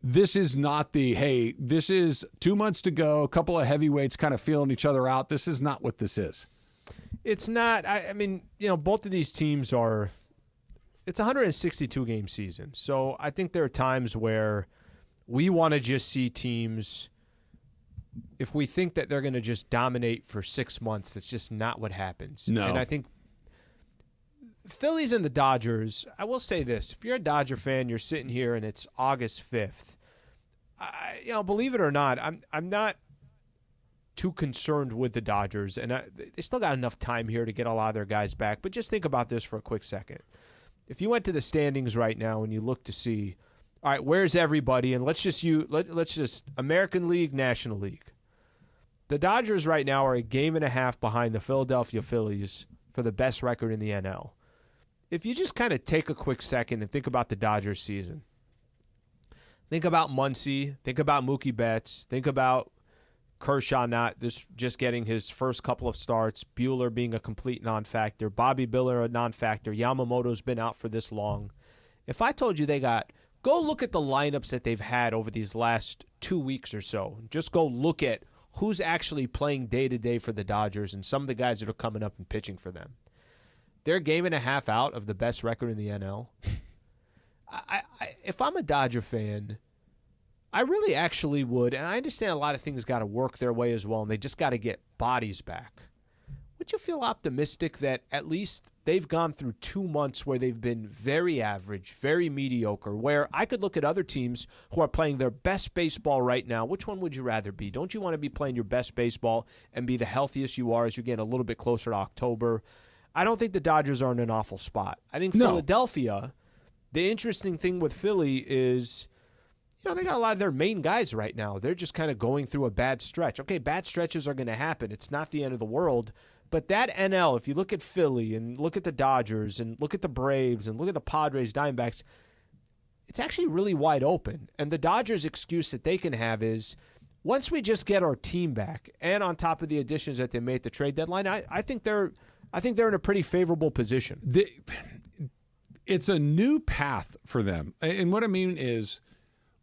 this is not this is 2 months to go, a couple of heavyweights kind of feeling each other out. This is not what this is. It's not. I mean, both of these teams are. It's a 162-game season. So I think there are times where we want to just see teams, if we think that they're going to just dominate for 6 months, that's just not what happens. No. And I think Phillies and the Dodgers, I will say this. If you're a Dodger fan, you're sitting here and it's August 5th. Believe it or not, I'm not too concerned with the Dodgers. And they still got enough time here to get a lot of their guys back. But just think about this for a quick second. If you went to the standings right now and you look to see, all right, where's everybody? And let's just American League, National League. The Dodgers right now are a game and a half behind the Philadelphia Phillies for the best record in the NL. If you just kind of take a quick second and think about the Dodgers season, think about Muncy, think about Mookie Betts, think about Kershaw just getting his first couple of starts, Buehler being a complete non-factor, Bobby Miller a non-factor, Yamamoto's been out for this long. If I told you go look at the lineups that they've had over these last 2 weeks or so. Just go look at who's actually playing day-to-day for the Dodgers and some of the guys that are coming up and pitching for them. They're a game and a half out of the best record in the NL. If I'm a Dodger fan, I really actually would, and I understand a lot of things got to work their way as well, and they just got to get bodies back. Would you feel optimistic that at least they've gone through 2 months where they've been very average, very mediocre, where I could look at other teams who are playing their best baseball right now? Which one would you rather be? Don't you want to be playing your best baseball and be the healthiest you are as you get a little bit closer to October? I don't think the Dodgers are in an awful spot. I think Philadelphia, the interesting thing with Philly is, they got a lot of their main guys right now. They're just kind of going through a bad stretch. Okay, bad stretches are going to happen. It's not the end of the world. But that NL, if you look at Philly and look at the Dodgers and look at the Braves and look at the Padres, Diamondbacks, it's actually really wide open. And the Dodgers' excuse that they can have is, once we just get our team back, and on top of the additions that they made at the trade deadline, I think they're in a pretty favorable position. It's a new path for them. And what I mean is,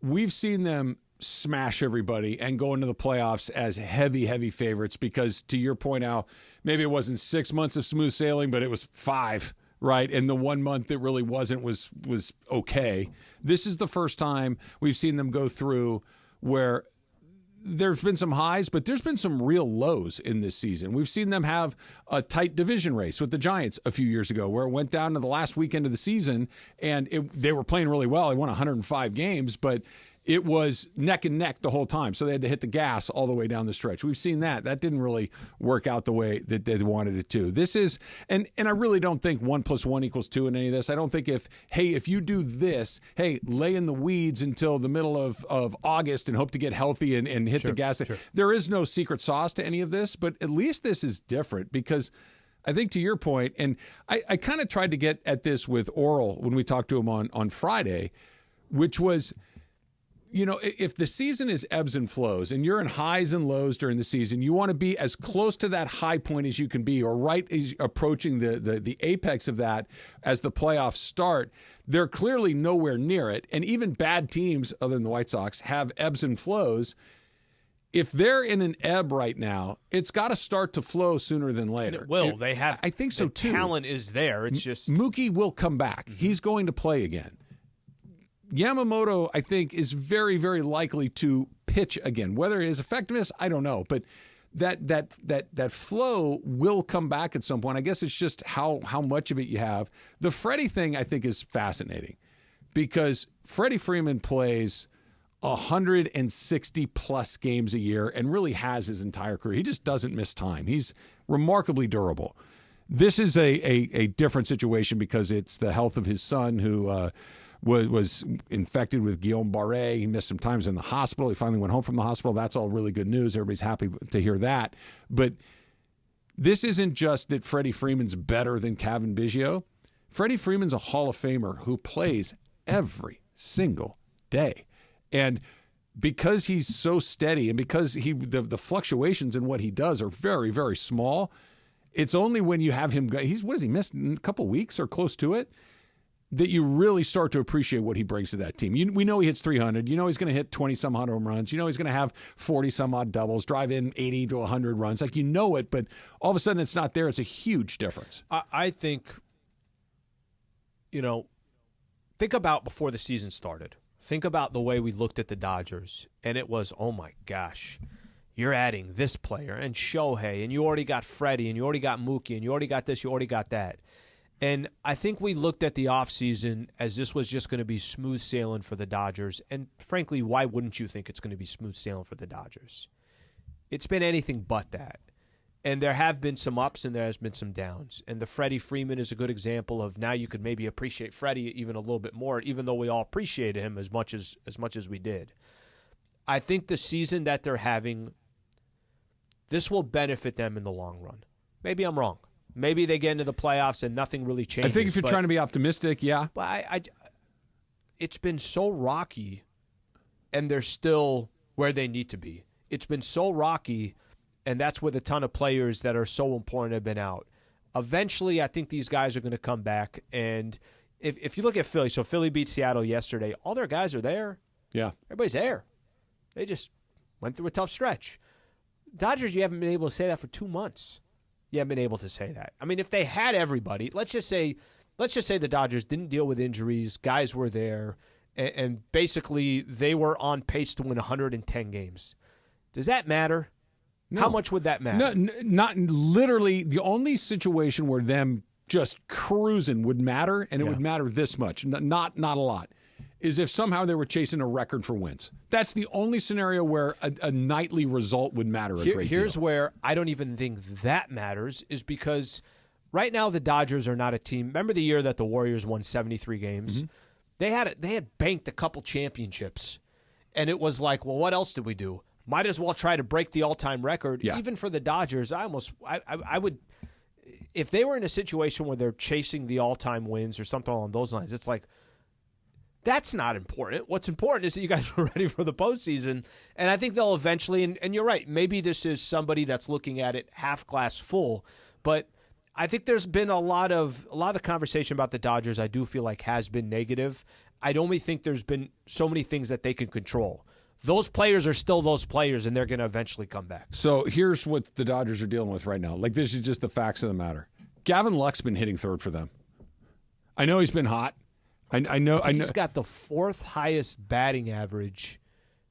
we've seen them smash everybody and go into the playoffs as heavy, heavy favorites because, to your point, Al, maybe it wasn't 6 months of smooth sailing, but it was 5, right? And the 1 month that really wasn't was okay. This is the first time we've seen them go through where there's been some highs, but there's been some real lows in this season. We've seen them have a tight division race with the Giants a few years ago where it went down to the last weekend of the season, and they were playing really well. They won 105 games, but it was neck and neck the whole time. So they had to hit the gas all the way down the stretch. We've seen that. That didn't really work out the way that they wanted it to. This is, and I really don't think 1 + 1 = 2 in any of this. I don't think if you do this, lay in the weeds until the middle of August and hope to get healthy and hit the gas. Sure. There is no secret sauce to any of this, but at least this is different because I think, to your point, and I kind of tried to get at this with Oral when we talked to him on Friday, which was, if the season is ebbs and flows and you're in highs and lows during the season, you want to be as close to that high point as you can be, or right as approaching the apex of that as the playoffs start. They're clearly nowhere near it. And even bad teams, other than the White Sox, have ebbs and flows. if they're in an ebb right now, it's got to start to flow sooner than later. And it will. They have. I think so the too. Talent is there. It's just Mookie will come back. Mm-hmm. He's going to play again. Yamamoto, I think, is very, very likely to pitch again. Whether his effectiveness, I don't know, but that flow will come back at some point. I guess it's just how much of it you have. The Freddie thing, I think, is fascinating because Freddie Freeman plays 160 plus games a year and really has his entire career. He just doesn't miss time. He's remarkably durable. This is a different situation because it's the health of his son who was infected with Guillain-Barré. He missed some times in the hospital. He finally went home from the hospital. That's all really good news. Everybody's happy to hear that. But this isn't just that Freddie Freeman's better than Kevin Biggio. Freddie Freeman's a Hall of Famer who plays every single day. And because he's so steady and because the fluctuations in what he does are very, very small, it's only when you have him – what has he missed, a couple weeks or close to it? That you really start to appreciate what he brings to that team. We know he hits 300. You know he's going to hit 20-some-odd home runs. You know he's going to have 40-some-odd doubles, drive in 80 to 100 runs. Like, you know it, but all of a sudden it's not there. It's a huge difference. I think, think about before the season started. Think about the way we looked at the Dodgers, and it was, oh, my gosh, you're adding this player and Shohei, and you already got Freddie, and you already got Mookie, and you already got this, you already got that. And I think we looked at the offseason as this was just going to be smooth sailing for the Dodgers. And frankly, why wouldn't you think it's going to be smooth sailing for the Dodgers? It's been anything but that. And there have been some ups and there has been some downs. And the Freddie Freeman is a good example of now you could maybe appreciate Freddie even a little bit more, even though we all appreciated him as much as we did. I think the season that they're having, this will benefit them in the long run. Maybe I'm wrong. Maybe they get into the playoffs and nothing really changes. I think if you're trying to be optimistic, yeah. But it's been so rocky, and they're still where they need to be. It's been so rocky, and that's with a ton of players that are so important have been out. Eventually, I think these guys are going to come back. And if you look at Philly, so Philly beat Seattle yesterday. All their guys are there. Yeah. Everybody's there. They just went through a tough stretch. Dodgers, you haven't been able to say that for 2 months. You haven't been able to say that. I mean, if they had everybody, let's just say the Dodgers didn't deal with injuries, guys were there, and basically they were on pace to win 110 games. Does that matter? No. How much would that matter? No, not literally. The only situation where them just cruising would matter, and it would matter this much, not a lot, is if somehow they were chasing a record for wins. That's the only scenario where a nightly result would matter a great deal. Here's where I don't even think that matters, is because right now the Dodgers are not a team. Remember the year that the Warriors won 73 games? Mm-hmm. They had banked a couple championships, and it was like, well, what else did we do? Might as well try to break the all-time record. Yeah. Even for the Dodgers, I would, if they were in a situation where they're chasing the all-time wins or something along those lines, it's like, that's not important. What's important is that you guys are ready for the postseason. And I think they'll eventually, and you're right, maybe this is somebody that's looking at it half glass full, but I think there's been a lot of conversation about the Dodgers I do feel like has been negative. I don't think there's been so many things that they can control. Those players are still those players, and they're going to eventually come back. So here's what the Dodgers are dealing with right now. Like, this is just the facts of the matter. Gavin Luck's been hitting third for them. I know he's been hot. I know he's got the fourth highest batting average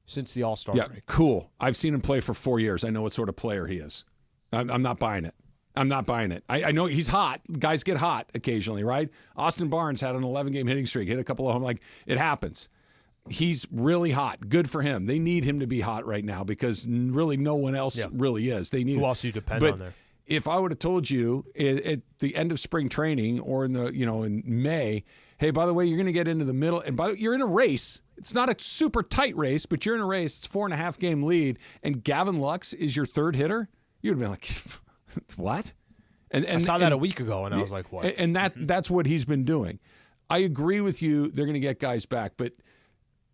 since the All-Star break. Cool. I've seen him play for 4 years. I know what sort of player he is. I'm not buying it. I know he's hot. Guys get hot occasionally, right? Austin Barnes had an 11-game hitting streak, hit a couple of them. Like, it happens. He's really hot. Good for him. They need him to be hot right now because really no one else really is. They need Who else do you depend on there? If I would have told you at the end of spring training or in May, hey, by the way, you're going to get into the middle, and you're in a race. It's not a super tight race, but you're in a race. It's 4.5 game lead, and Gavin Lux is your third hitter. You'd have been like, what? And I saw that a week ago, and I was like, what? And that's what he's been doing. I agree with you. They're going to get guys back, but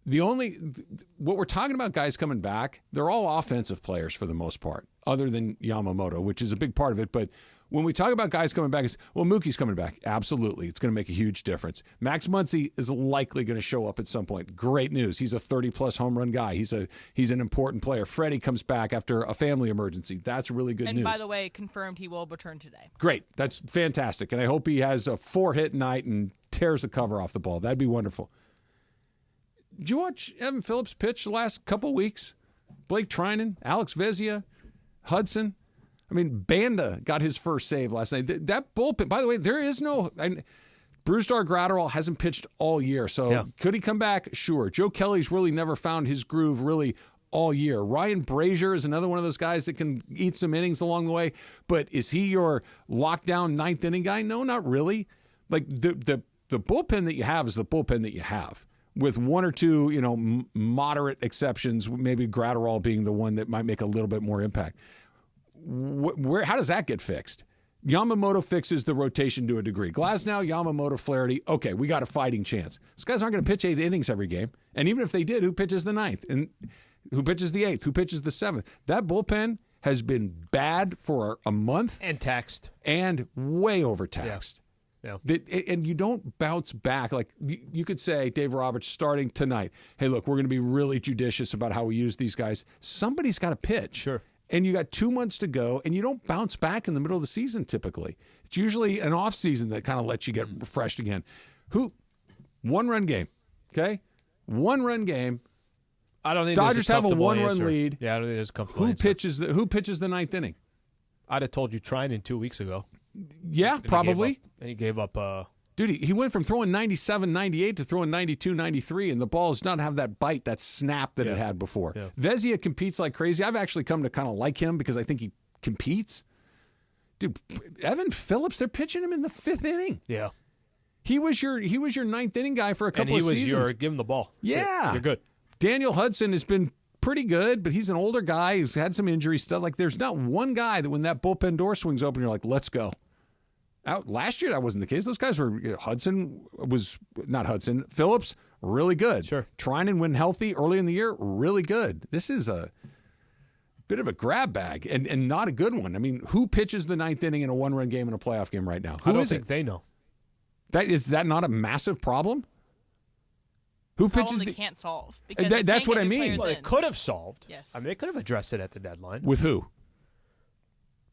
what we're talking about, guys coming back, they're all offensive players for the most part, other than Yamamoto, which is a big part of it. But when we talk about guys coming back, it's, well, Mookie's coming back. Absolutely. It's going to make a huge difference. Max Muncy is likely going to show up at some point. Great news. He's a 30-plus home run guy. He's an important player. Freddie comes back after a family emergency. That's really good news. And by the way, confirmed he will return today. Great. That's fantastic. And I hope he has a 4-hit night and tears the cover off the ball. That'd be wonderful. Did you watch Evan Phillips pitch the last couple weeks? Blake Trinan, Alex Vezia, Hudson. I mean, Banda got his first save last night. That bullpen, by the way, there is no... Brusdar Graterol hasn't pitched all year, so could he come back? Sure. Joe Kelly's really never found his groove really all year. Ryan Brazier is another one of those guys that can eat some innings along the way, but is he your lockdown ninth inning guy? No, not really. Like, the bullpen that you have is the bullpen that you have, with one or two, moderate exceptions, maybe Graterol being the one that might make a little bit more impact. How does that get fixed? Yamamoto fixes the rotation to a degree. Glasnow, Yamamoto, Flaherty. Okay, we got a fighting chance. These guys aren't going to pitch 8 innings every game. And even if they did, who pitches the 9th? And who pitches the 8th? Who pitches the 7th? That bullpen has been bad for a month. And taxed. And way overtaxed. Yeah. And you don't bounce back. Like, you could say, Dave Roberts, starting tonight, hey, look, we're going to be really judicious about how we use these guys. Somebody's got to pitch. Sure. And you got 2 months to go, and you don't bounce back in the middle of the season typically. It's usually an off season that kind of lets you get refreshed again. 1-run game, okay? 1-run game. I don't think Dodgers have a 1-run lead. Yeah, I don't think there's a comfortable answer. Who pitches the 9th inning? I'd have told you Trinan 2 weeks ago. Yeah, probably. And he gave up. Dude, he went from throwing 97, 98 to throwing 92, 93, and the ball does not have that bite, that snap that it had before. Yeah. Vezia competes like crazy. I've actually come to kind of like him because I think he competes. Dude, Evan Phillips, they're pitching him in the 5th inning. Yeah. He was your 9th inning guy for a couple of seasons. Give him the ball. Yeah. You're good. Daniel Hudson has been pretty good, but he's an older guy who's had some injury stuff. Like, there's not one guy that when that bullpen door swings open, you're like, let's go. Last year, that wasn't the case. Those guys were, Phillips, really good. Sure. Trinan, when healthy early in the year, really good. This is a bit of a grab bag and not a good one. I mean, who pitches the 9th inning in a 1-run game in a playoff game right now? I don't think they know. Is that not a massive problem? Who pitches they can't solve. Because that's what I mean. Well, they could have solved. Yes. I mean, they could have addressed it at the deadline. With who?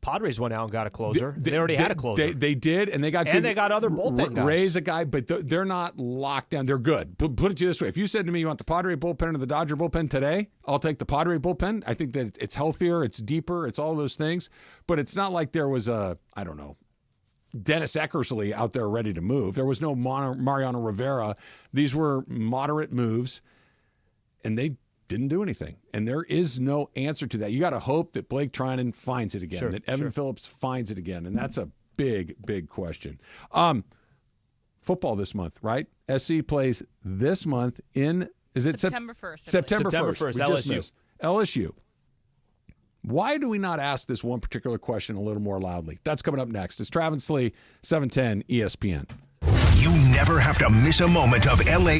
Padres went out and got a closer. They already had a closer. They did, and they got good. And they got other bullpen guys. Ray's a guy, but they're not locked down. They're good. Put it to you this way. If you said to me you want the Padre bullpen or the Dodger bullpen today, I'll take the Padre bullpen. I think that it's healthier, it's deeper, it's all those things. But it's not like there was Dennis Eckersley out there ready to move. There was no Mariano Rivera. These were moderate moves, and they didn't do anything. And there is no answer to that. You got to hope that Blake Trinan finds it again, that Evan Phillips finds it again. And that's a big, big question. Football this month, right? SC plays this month in, is it September 1st? September 1st. We just LSU. missed. LSU. Why do we not ask this one particular question a little more loudly? That's coming up next. It's Travis Lee, 710 ESPN. You never have to miss a moment of LA.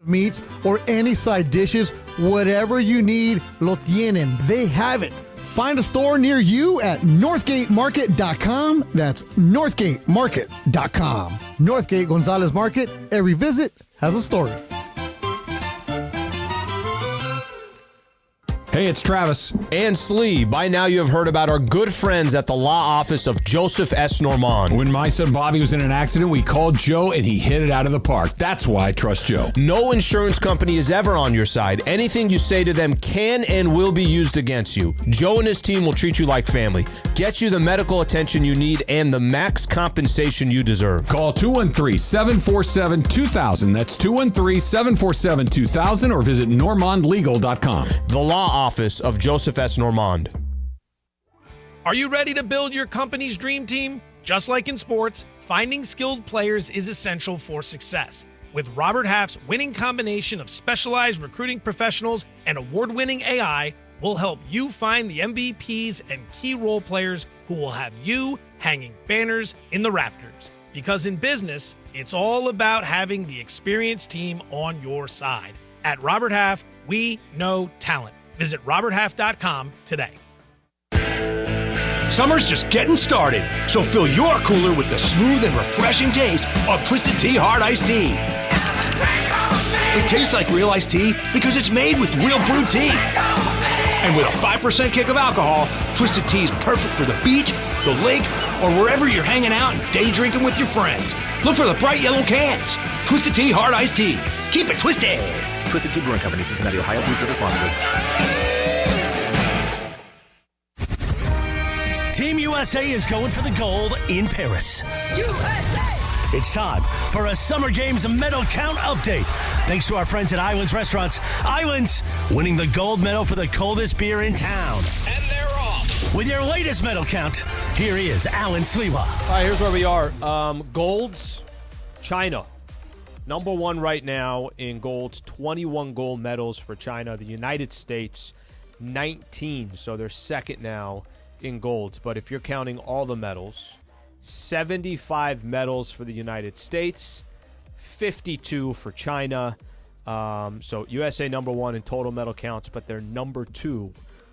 Meats or any side dishes, whatever you need, lo tienen. They have it. Find a store near you at northgatemarket.com. That's northgatemarket.com. Northgate Gonzalez Market. Every visit has a story. Hey, it's Travis. And Slee. By now you have heard about our good friends at the law office of Joseph S. Normand. When my son Bobby was in an accident, we called Joe and he hit it out of the park. That's why I trust Joe. No insurance company is ever on your side. Anything you say to them can and will be used against you. Joe and his team will treat you like family, get you the medical attention you need, and the max compensation you deserve. Call 213-747-2000. That's 213-747-2000 or visit normandlegal.com. The law office of Joseph S. Normand. Are you ready to build your company's dream team? Just like in sports, finding skilled players is essential for success. With Robert Half's winning combination of specialized recruiting professionals and award-winning AI, we'll help you find the MVPs and key role players who will have you hanging banners in the rafters. Because in business, it's all about having the experienced team on your side. At Robert Half, we know talent. Visit roberthalf.com today. Summer's just getting started, so fill your cooler with the smooth and refreshing taste of Twisted Tea Hard Iced Tea. It tastes like real iced tea because it's made with real brewed tea. And with a 5% kick of alcohol, Twisted Tea is perfect for the beach, the lake, or wherever you're hanging out and day drinking with your friends. Look for the bright yellow cans. Twisted Tea Hard Iced Tea. Keep it twisted. Twisted Tea Brewing Company, Cincinnati, Ohio. Please drink responsibly. Team USA is going for the gold in Paris. USA! It's time for a Summer Games medal count update. Thanks to our friends at Islands Restaurants. Islands winning the gold medal for the coldest beer in town. And they're off. With your latest medal count, here is Alan Sliwa. All right, here's where we are. Golds, China. Number one right now in golds, 21 gold medals for China. The United States, 19. So they're second now in golds. But if you're counting all the medals, 75 medals for the United States, 52 for China. So USA number one in total medal counts, but they're number two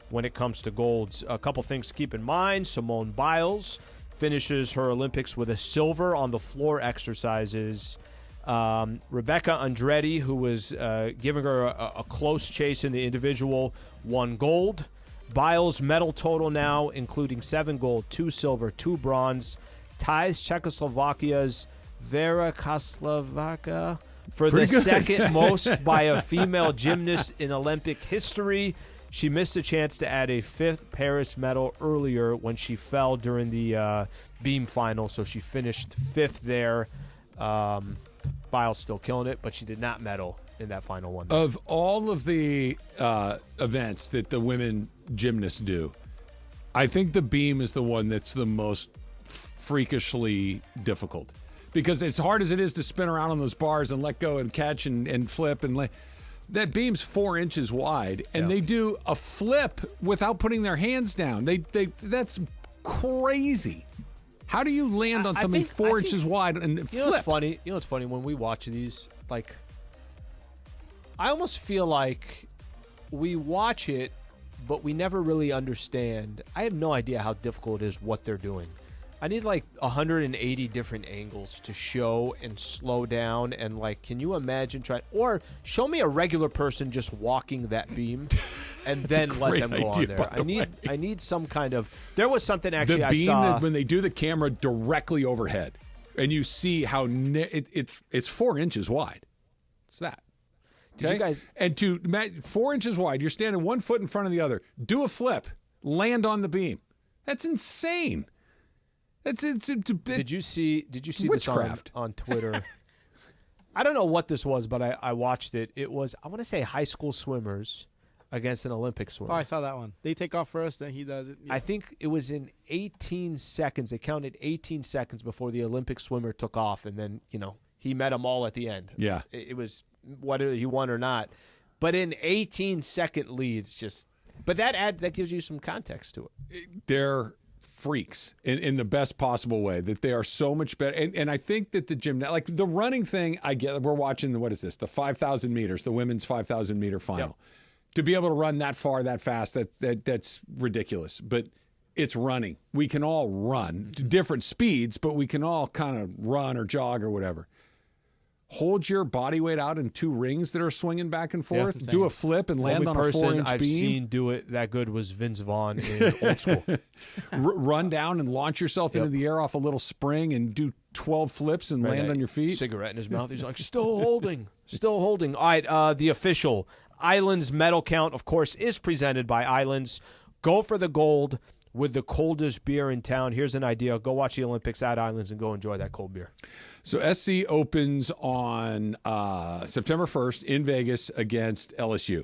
when it comes to golds. A couple things to keep in mind. Simone Biles finishes her Olympics with a silver on the floor exercises. Rebecca Andretti, who was giving her a close chase in the individual, won gold. Biles' medal total now, including 7 gold, 2 silver, 2 bronze, ties Czechoslovakia's Vera Koslova for the second most by a female gymnast in Olympic history. She missed a chance to add a 5th Paris medal earlier when she fell during the beam final, so she finished 5th there. Biles still killing it, but she did not medal in that final one. Of all of the events that the women gymnasts do, I think the beam is the one that's the most freakishly difficult. Because as hard as it is to spin around on those bars and let go and catch and flip, and that beam's 4 inches wide, and they do a flip without putting their hands down. That's crazy. How do you land on something 4 inches wide and flip? What's funny? You know what's funny? When we watch these, like, I almost feel like we watch it, but we never really understand. I have no idea how difficult it is what they're doing. I need like 180 different angles to show and slow down, and like, can you imagine trying? Or show me a regular person just walking that beam, and then let them go on there. I need some kind of. There was something actually I saw. The beam that when they do the camera directly overhead, and you see how it's 4 inches wide. It's that. Okay? Did you guys? And 4 inches wide, you're standing 1 foot in front of the other. Do a flip, land on the beam. That's insane. Did you see this on Twitter? I don't know what this was, but I watched it. It was, I want to say, high school swimmers against an Olympic swimmer. Oh, I saw that one. They take off first, then he does it. Yeah. I think it was in 18 seconds. They counted 18 seconds before the Olympic swimmer took off, and then, he met them all at the end. Yeah. It was whether he won or not. But in 18-second leads, but that gives you some context to it. They're freaks in the best possible way, that they are so much better. And I think that the gym, like the running thing, I get, we're watching what is this? The 5,000 meters, the women's 5,000 meter final. Yep. To be able to run that far, that fast, that's ridiculous. But it's running. We can all run to different speeds, but we can all kind of run or jog or whatever. hold your body weight out in 2 rings that are swinging back and forth, do a flip and land Only on a 4-inch beam. I've seen do it that good was Vince Vaughn in Old School. Run down and launch yourself into the air off a little spring and do 12 flips and land on your feet. Cigarette in his mouth. He's like, still holding. Still holding. All right, the official Islands medal count, of course, is presented by Islands. Go for the gold with the coldest beer in town. Here's an idea. Go watch the Olympics at Islands and go enjoy that cold beer. So SC opens on September 1st in Vegas against LSU.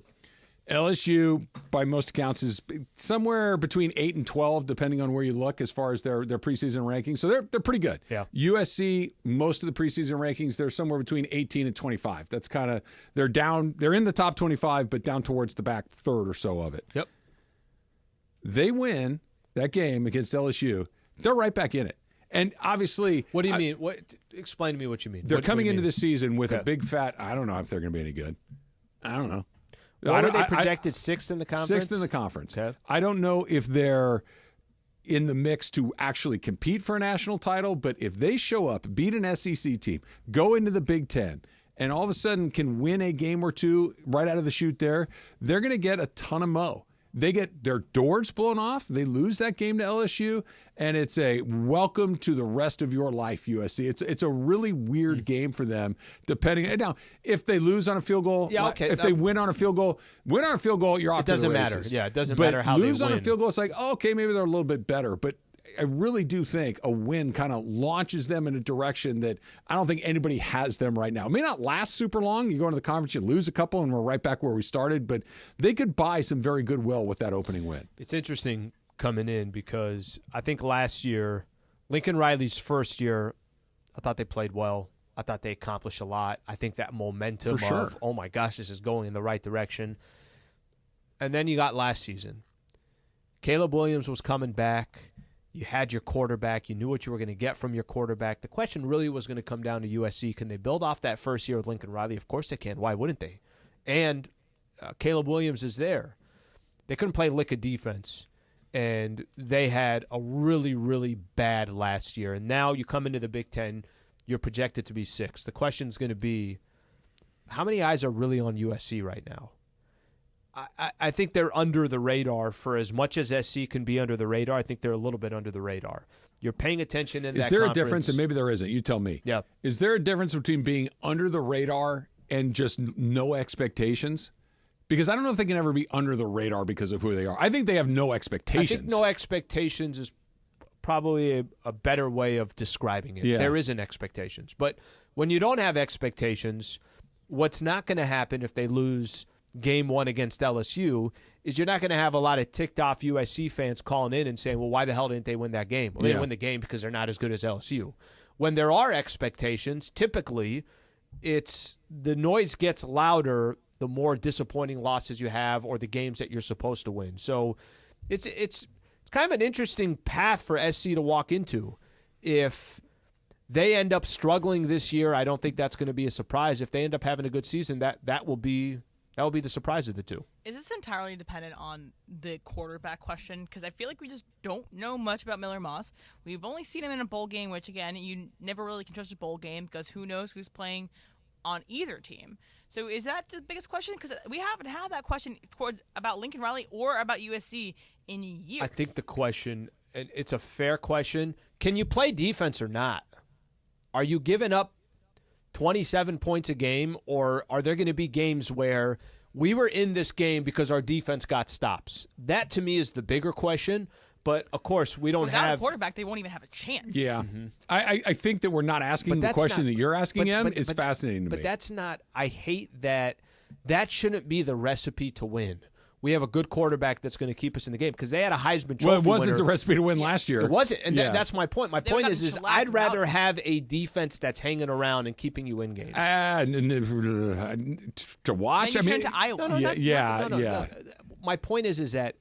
LSU, by most accounts, is somewhere between 8 and 12, depending on where you look, as far as their preseason rankings. So they're pretty good. Yeah. USC, most of the preseason rankings, they're somewhere between 18 and 25. That's kind of they're in the top 25, but down towards the back third or so of it. Yep. They win that game against LSU, they're right back in it. And obviously, what do you mean? Explain to me what you mean. They're coming into this season with a big fat. I don't know if they're going to be any good. I don't know. What are they projected? 6th in the conference? 6th in the conference. Okay. I don't know if they're in the mix to actually compete for a national title, but if they show up, beat an SEC team, go into the Big Ten, and all of a sudden can win a game or two right out of the chute there, they're going to get a ton of mo. They get their doors blown off. They lose that game to LSU, and it's a welcome to the rest of your life, USC. It's a really weird game for them. Depending now, if they lose on a field goal, if they win on a field goal, you're off to the races. It doesn't matter. Yeah, it doesn't but matter how they lose win. on a field goal. It's like, okay, maybe they're a little bit better, but I really do think a win kind of launches them in a direction that I don't think anybody has them right now. It may not last super long. You go into the conference, you lose a couple, and we're right back where we started. But they could buy some very goodwill with that opening win. It's interesting coming in because I think last year, Lincoln Riley's first year, I thought they played well. I thought they accomplished a lot. I think that momentum of, oh my gosh, this is going in the right direction. And then you got last season. Caleb Williams was coming back. You had your quarterback. You knew what you were going to get from your quarterback. The question really was going to come down to USC. Can they build off that first year with Lincoln Riley? Of course they can. Why wouldn't they? And Caleb Williams is there. They couldn't play lick of defense, and they had a really, really bad last year. And now you come into the Big Ten, you're projected to be 6th. The question is going to be, how many eyes are really on USC right now? I think they're under the radar for as much as SC can be under the radar. I think they're a little bit under the radar. You're paying attention in that Is there conference. a difference, and maybe there isn't, you tell me. Yeah. Is there a difference between being under the radar and just no expectations? Because I don't know if they can ever be under the radar because of who they are. I think they have no expectations. I think no expectations is probably a better way of describing it. Yeah. There isn't expectations. But when you don't have expectations, what's not going to happen if they lose Game 1 against LSU is you're not going to have a lot of ticked-off USC fans calling in and saying, well, why the hell didn't they win that game? Well, they didn't win the game because they're not as good as LSU. When there are expectations, typically it's the noise gets louder the more disappointing losses you have or the games that you're supposed to win. So it's kind of an interesting path for SC to walk into. If they end up struggling this year, I don't think that's going to be a surprise. If they end up having a good season, that will be the surprise of the two. Is this entirely dependent on the quarterback question? Because I feel like we just don't know much about Miller Moss. We've only seen him in a bowl game, which, again, you never really can trust a bowl game because who knows who's playing on either team. So is that the biggest question? Because we haven't had that question about Lincoln Riley or about USC in years. I think the question, and it's a fair question, can you play defense or not? Are you giving up 27 points a game, or are there going to be games where we were in this game because our defense got stops? That, to me, is the bigger question. But, of course, we don't Without have a quarterback, they won't even have a chance. Yeah. I think that we're not asking the question that you're asking him is fascinating to me. But that's not – I hate that. That shouldn't be the recipe to win. We have a good quarterback that's going to keep us in the game because they had a Heisman Trophy Well, it wasn't winner. the recipe to win last year. It wasn't, and that's my point. My point is I'd rather out. have a defense that's hanging around and keeping you in games. To watch? Then you turn to Iowa. No. My point is that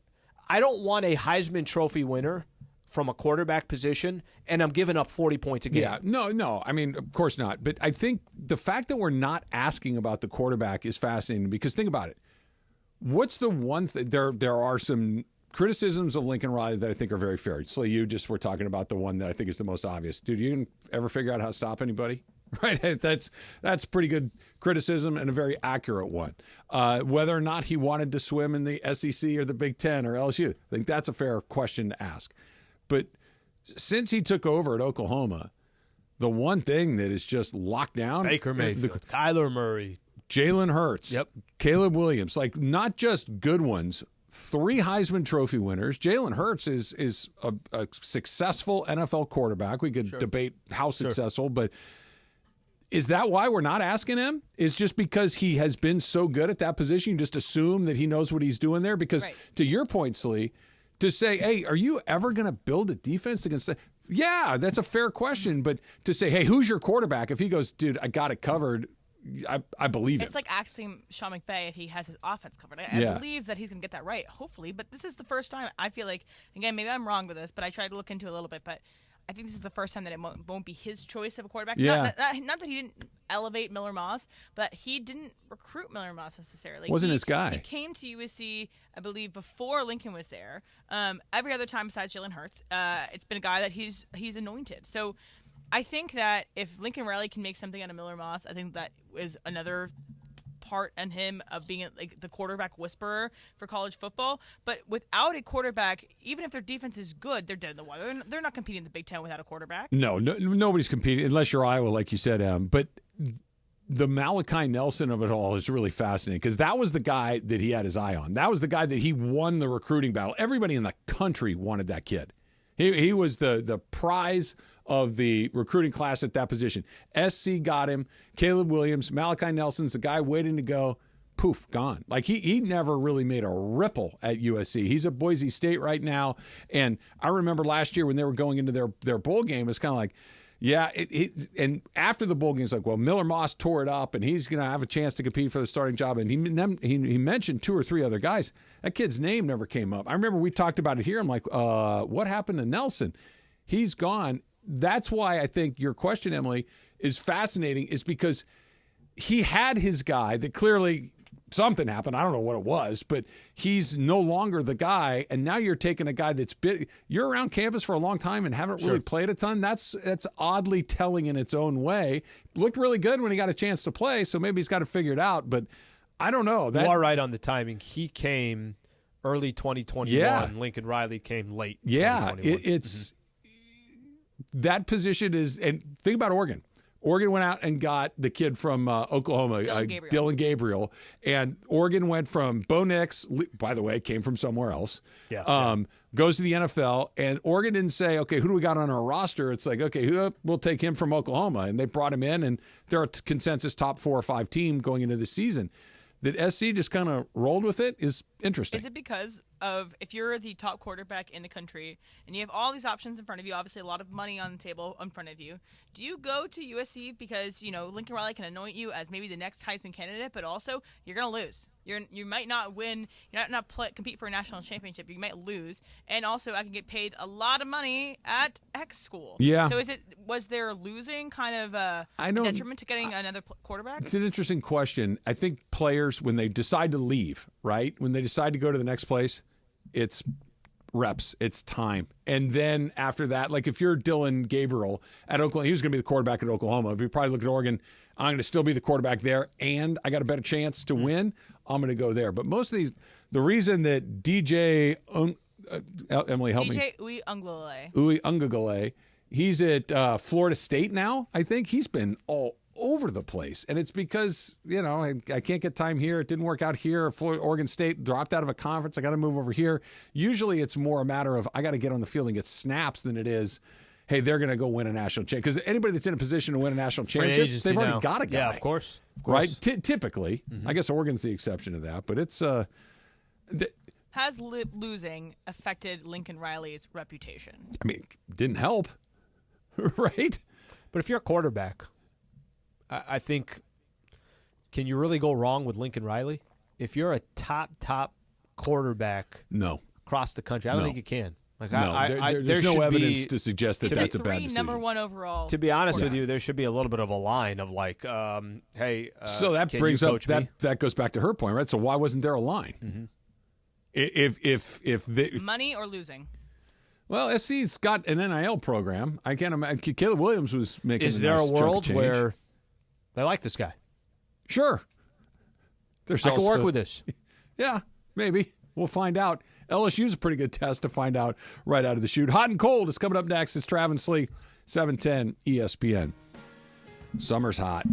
I don't want a Heisman Trophy winner from a quarterback position, and I'm giving up 40 points a game. Yeah, no. I mean, of course not. But I think the fact that we're not asking about the quarterback is fascinating because think about it. What's the one thing? There are some criticisms of Lincoln Riley that I think are very fair. So you just were talking about the one that I think is the most obvious. Dude, you can ever figure out how to stop anybody? Right? That's pretty good criticism and a very accurate one. Whether or not he wanted to swim in the SEC or the Big Ten or LSU, I think that's a fair question to ask. But since he took over at Oklahoma, the one thing that is just locked down, Baker Mayfield, Kyler Murray, Jalen Hurts, Caleb Williams, like not just good ones, 3 Heisman Trophy winners. Jalen Hurts is a successful NFL quarterback. We could debate how successful, but is that why we're not asking him? Is just because he has been so good at that position, you just assume that he knows what he's doing there? Because to your point, Slee, to say, hey, are you ever going to build a defense against that? Yeah, that's a fair question. But to say, hey, who's your quarterback? If he goes, dude, I got it covered, I believe it. It's like asking Sean McVay if he has his offense covered. I believe that he's going to get that right, hopefully. But this is the first time I feel like, again, maybe I'm wrong with this, but I tried to look into it a little bit. But I think this is the first time that it won't be his choice of a quarterback. Yeah. Not that he didn't elevate Miller Moss, but he didn't recruit Miller Moss necessarily. Wasn't his guy. He came to USC, I believe, before Lincoln was there. Every other time besides Jalen Hurts, it's been a guy that he's anointed. So I think that if Lincoln Riley can make something out of Miller Moss, I think that is another part in him of being like the quarterback whisperer for college football. But without a quarterback, even if their defense is good, they're dead in the water. They're not competing in the Big Ten without a quarterback. No, nobody's competing unless you're Iowa, like you said, Em. But the Malachi Nelson of it all is really fascinating because that was the guy that he had his eye on. That was the guy that he won the recruiting battle. Everybody in the country wanted that kid. He was the prize of the recruiting class at that position. SC got him. Caleb Williams, Malachi Nelson's the guy waiting to go. Poof, gone. Like he never really made a ripple at USC. He's at Boise State right now. And I remember last year when they were going into their bowl game, it's kind of like, yeah. And after the bowl game, it's like, well, Miller Moss tore it up, and he's going to have a chance to compete for the starting job. And he mentioned 2 or 3 other guys. That kid's name never came up. I remember we talked about it here. I'm like, what happened to Nelson? He's gone. That's why I think your question, Emily, is fascinating, is because he had his guy that clearly something happened. I don't know what it was, but he's no longer the guy. And now you're taking a guy that's been, you're around campus for a long time and haven't really played a ton. That's oddly telling in its own way. Looked really good when he got a chance to play, so maybe he's got to figure it out. But I don't know. You are right on the timing. He came early 2021. Yeah. Lincoln Riley came late. Yeah, it's that position is, and think about Oregon. Oregon went out and got the kid from Oklahoma, Dylan Gabriel. And Oregon went from Bo Nix, by the way, came from somewhere else, goes to the NFL. And Oregon didn't say, okay, who do we got on our roster? It's like, okay, we'll take him from Oklahoma. And they brought him in, and they're a consensus top 4 or 5 team going into the season. That SC just kind of rolled with it is interesting. Is it because of, if you're the top quarterback in the country and you have all these options in front of you, obviously a lot of money on the table in front of you, do you go to USC because, Lincoln Riley can anoint you as maybe the next Heisman candidate, but also you're going to lose. You might not win, compete for a national championship. You might lose, and also I can get paid a lot of money at X school. Yeah. So was there losing kind of a detriment to getting another quarterback? It's an interesting question. I think players, when they decide to leave, right, when they decide to go to the next place, it's reps, it's time. And then after that, like if you're Dylan Gabriel at Oklahoma, he was going to be the quarterback at Oklahoma. If you probably look at Oregon, I'm going to still be the quarterback there, and I got a better chance to win, I'm going to go there. But most of these, the reason that DJ, Emily, help me. DJ Uiagalelei, he's at Florida State now, I think. He's been all over the place. And it's because, I can't get time here. It didn't work out here. Oregon State dropped out of a conference. I got to move over here. Usually it's more a matter of I got to get on the field and get snaps than it is, hey, they're going to go win a national championship. Because anybody that's in a position to win a national championship, they've already got a guy. Yeah, of course. Right? Typically. Mm-hmm. I guess Oregon's the exception to that. But it's has losing affected Lincoln Riley's reputation? I mean, it didn't help, right? But if you're a quarterback, I think, can you really go wrong with Lincoln Riley? If you're a top quarterback across the country, I don't think you can. Like, there's no evidence to suggest that that's a bad decision. Number 1 overall. To be honest with you, there should be a little bit of a line of like, hey, so that brings up that goes back to her point, right? So why wasn't there a line? Mm-hmm. If money or losing? Well, SC's got an NIL program. I can't imagine. Caleb Williams was making. Is there a world where They like this guy. Sure. I can work with this. Yeah, maybe. We'll find out. LSU's a pretty good test to find out right out of the chute. Hot and Cold is coming up next. It's Travis Slee, 710 ESPN. Summer's hot.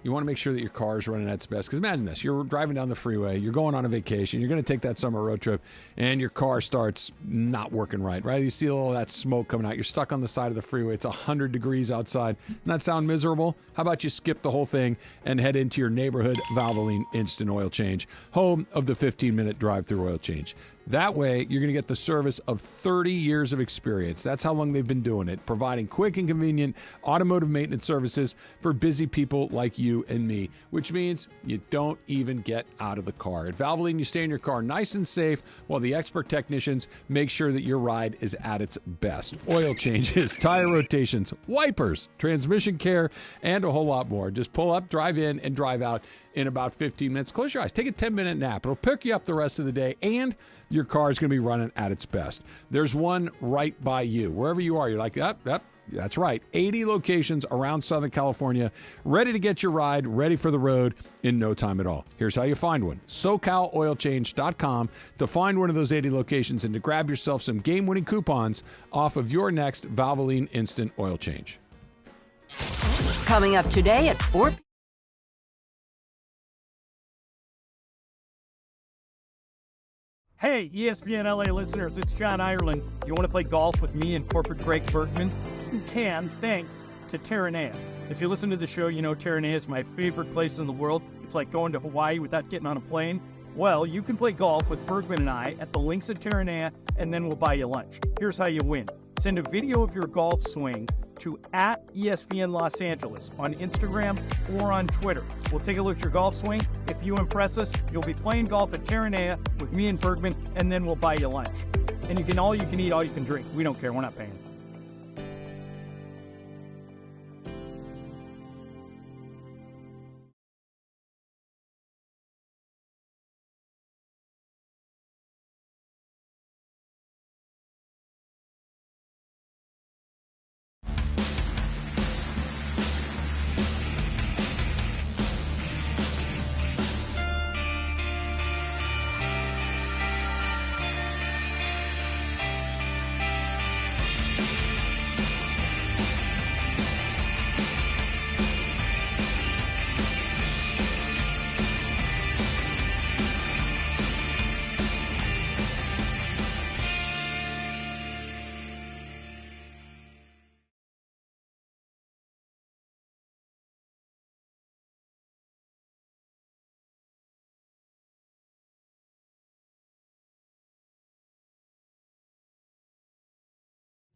You want to make sure that your car is running at its best. Because imagine this. You're driving down the freeway. You're going on a vacation. You're going to take that summer road trip. And your car starts not working right? You see all that smoke coming out. You're stuck on the side of the freeway. It's 100 degrees outside. Doesn't that sound miserable? How about you skip the whole thing and head into your neighborhood Valvoline Instant Oil Change, home of the 15-minute drive-through oil change. That way, you're going to get the service of 30 years of experience. That's how long they've been doing it, providing quick and convenient automotive maintenance services for busy people like you and me, which means you don't even get out of the car. At Valvoline, you stay in your car nice and safe while the expert technicians make sure that your ride is at its best. Oil changes, tire rotations, wipers, transmission care, and a whole lot more. Just pull up, drive in, and drive out in about 15 minutes. Close your eyes. Take a 10-minute nap. It'll pick you up the rest of the day, and your car is going to be running at its best. There's one right by you. Wherever you are, you're like, yep, that's right. 80 locations around Southern California, ready to get your ride, ready for the road in no time at all. Here's how you find one. SoCalOilChange.com to find one of those 80 locations and to grab yourself some game-winning coupons off of your next Valvoline Instant Oil Change. Coming up today at 4 p.m. Hey, ESPN LA listeners, it's John Ireland. You want to play golf with me and corporate Greg Berkman? You can, thanks to Terranea. If you listen to the show, you know Terranea is my favorite place in the world. It's like going to Hawaii without getting on a plane. Well, you can play golf with Bergman and I at the links at Terranea, and then we'll buy you lunch. Here's how you win. Send a video of your golf swing to @ESPN Los Angeles on Instagram or on Twitter. We'll take a look at your golf swing. If you impress us, you'll be playing golf at Terranea with me and Bergman, and then we'll buy you lunch. And you can all you can eat, all you can drink. We don't care. We're not paying.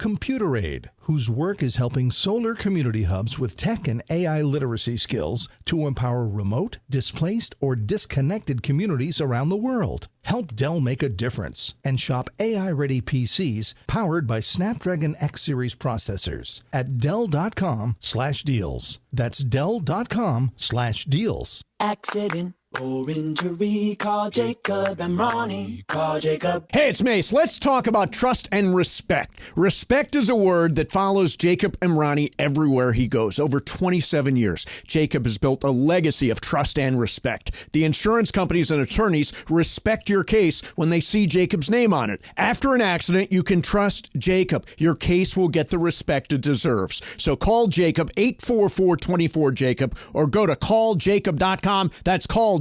Computer Aid, whose work is helping solar community hubs with tech and AI literacy skills to empower remote, displaced, or disconnected communities around the world. Help Dell make a difference and shop AI-ready PCs powered by Snapdragon X Series processors at Dell.com/deals. That's Dell.com/deals. Accident or injury, call Jacob and Ronnie. Call Jacob. Hey, it's Mace. Let's talk about trust and respect. Respect is a word that follows Jacob Emrani everywhere he goes. Over 27 years, Jacob has built a legacy of trust and respect. The insurance companies and attorneys respect your case when they see Jacob's name on it. After an accident, you can trust Jacob. Your case will get the respect it deserves. So call Jacob, 844-24-JACOB, or go to calljacob.com. That's calljacob.com.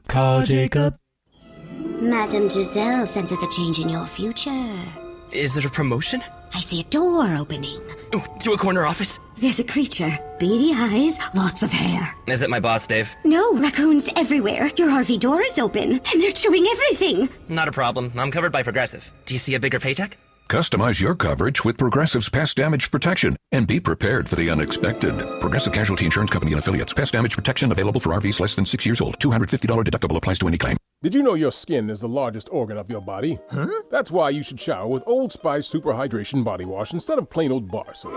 Call Jacob. Madame Giselle senses a change in your future. Is it a promotion? I see a door opening. Ooh, to a corner office? There's a creature. Beady eyes, lots of hair. Is it my boss, Dave? No, raccoons everywhere. Your RV door is open, and they're chewing everything. Not a problem. I'm covered by Progressive. Do you see a bigger paycheck? Customize your coverage with Progressive's Pest Damage Protection and be prepared for the unexpected. Progressive Casualty Insurance Company and Affiliates. Pest damage protection available for RVs less than 6 years old. $250 deductible applies to any claim. Did you know your skin is the largest organ of your body? Huh? That's why you should shower with Old Spice Super Hydration Body Wash instead of plain old bar soap.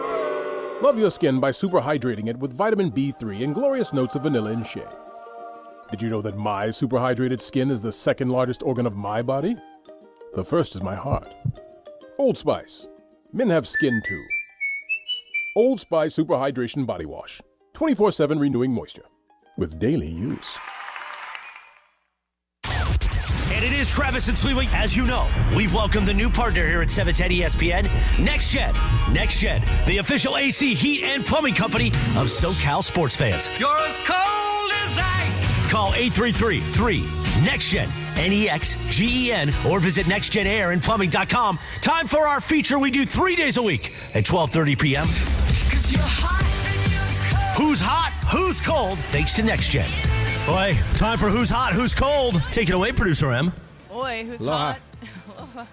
Love your skin by super hydrating it with vitamin B3 and glorious notes of vanilla and shea. Did you know that my super hydrated skin is the second largest organ of my body? The first is my heart. Old Spice. Men have skin too. Old Spice Super Hydration Body Wash. 24/7 renewing moisture with daily use. And it is Travis and Sliwa. As you know, we've welcomed the new partner here at 710 ESPN, Next Gen. Next Gen, the official AC, heat, and plumbing company of SoCal sports fans. You're as cold as ice. Call 833-3-NEXTGEN, NEXGEN, or visit nextgenairandplumbing.com. Time for our feature we do 3 days a week at 12:30 p.m. Who's hot? Who's cold? Thanks to Next Gen. Boy, time for Who's Hot? Who's Cold? Take it away, Producer M. Boy, who's Aloha. hot?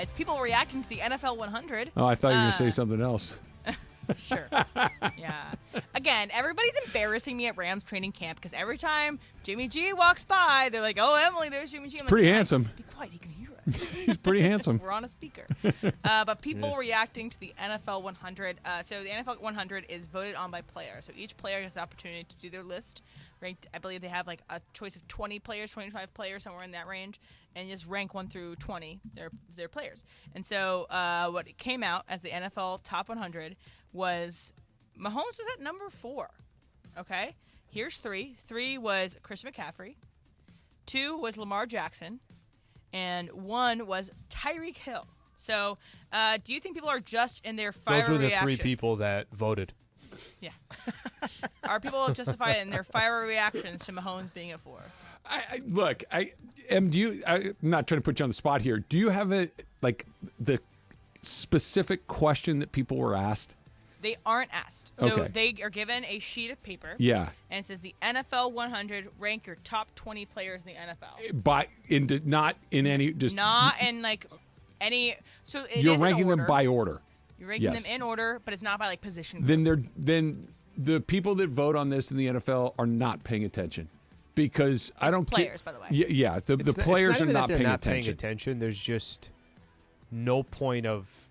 It's people reacting to the NFL 100. Oh, I thought you were going to say something else. Sure. Yeah. Again, everybody's embarrassing me at Rams training camp because every time Jimmy G walks by, they're like, "Oh, Emily, there's Jimmy G." I'm Pretty like, handsome. Be quiet. He can hear us. He's pretty handsome. We're on a speaker. But people reacting to the NFL 100. So the NFL 100 is voted on by players. So each player has the opportunity to do their list. Ranked, I believe they have like a choice of 20 players, 25 players, somewhere in that range, and just rank 1 through 20 their players. And so what came out as the NFL Top 100 was Mahomes was at number 4. Okay, here's 3. 3 was Christian McCaffrey. 2 was Lamar Jackson. And 1 was Tyreek Hill. So, do you think people are just in their fiery Those were the reactions? 3 people that voted. Yeah. Are people justified in their fiery reactions to Mahomes being at 4? Look, I'm not trying to put you on the spot here. Do you have the specific question that people were asked? They aren't asked. So Okay. they are given a sheet of paper. Yeah. And it says the NFL 100, rank your top 20 players in the NFL. Not in any just Not in like any. So it you're is ranking in order. them by order. You're ranking Yes. them in order, but it's not by like position. Then the people that vote on this in the NFL are not paying attention because I don't players, by the way. Yeah, the It's players not are even that not they're paying not paying attention. attention. There's just no point of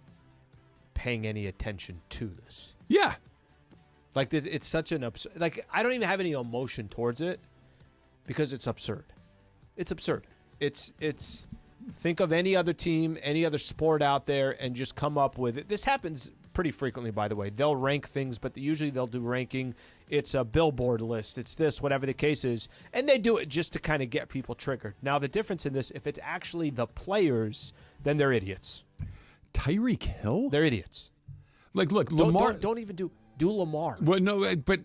paying any attention to this. Yeah. Like, it's such an absurd. Like, I don't even have any emotion towards it because it's absurd. It's absurd. It's. Think of any other team, any other sport out there, and just come up with it. This happens pretty frequently, by the way. They'll rank things, but usually they'll do ranking. It's a billboard list. It's this, whatever the case is. And they do it just to kind of get people triggered. Now, the difference in this, if it's actually the players, then they're idiots. Tyreek Hill? They're idiots. Like, look, Lamar. Don't even do Lamar. Well, no, but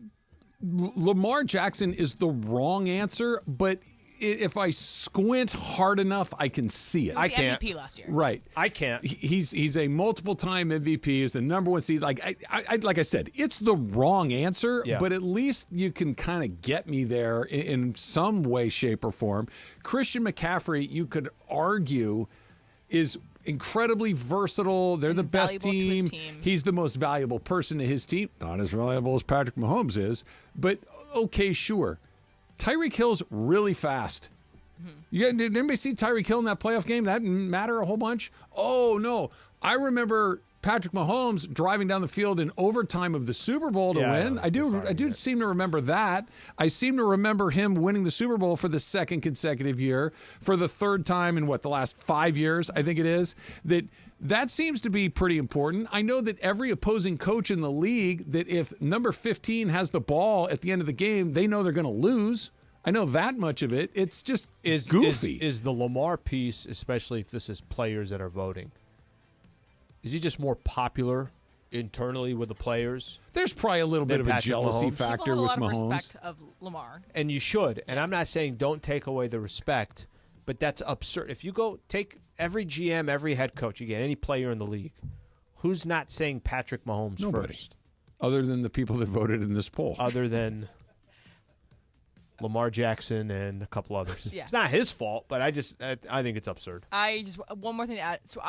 Lamar Jackson is the wrong answer, but if I squint hard enough, I can see it. I can't. MVP last year. Right. I can't. He's a multiple-time MVP. Is the number 1 seed. Like I said, it's the wrong answer, Yeah. but at least you can kind of get me there in some way, shape, or form. Christian McCaffrey, you could argue, is incredibly versatile. They're the best team. He's the most valuable person to his team. Not as valuable as Patrick Mahomes is, but okay, sure. Tyreek Hill's really fast. Did anybody see Tyreek Hill in that playoff game? That didn't matter a whole bunch. Oh, no. I remember Patrick Mahomes driving down the field in overtime of the Super Bowl to win. I do seem to remember that. I seem to remember him winning the Super Bowl for the 2nd consecutive year, for the 3rd time in the last 5 years, I think it is. That seems to be pretty important. I know that every opposing coach in the league, that if number 15 has the ball at the end of the game, they know they're going to lose. I know that much of it. It's just goofy. Is the Lamar piece, especially if this is players that are voting, is he just more popular internally with the players? There's probably a little bit of a jealousy factor with Mahomes. People have a lot of Mahomes. respect of Lamar. And you should. And I'm not saying don't take away the respect, but that's absurd. If you go take every GM, every head coach, you get any player in the league, who's not saying Patrick Mahomes Nobody. first? Other than the people that voted in this poll. Other than Lamar Jackson and a couple others. Yeah. It's not his fault, but I think it's absurd. One more thing to add. So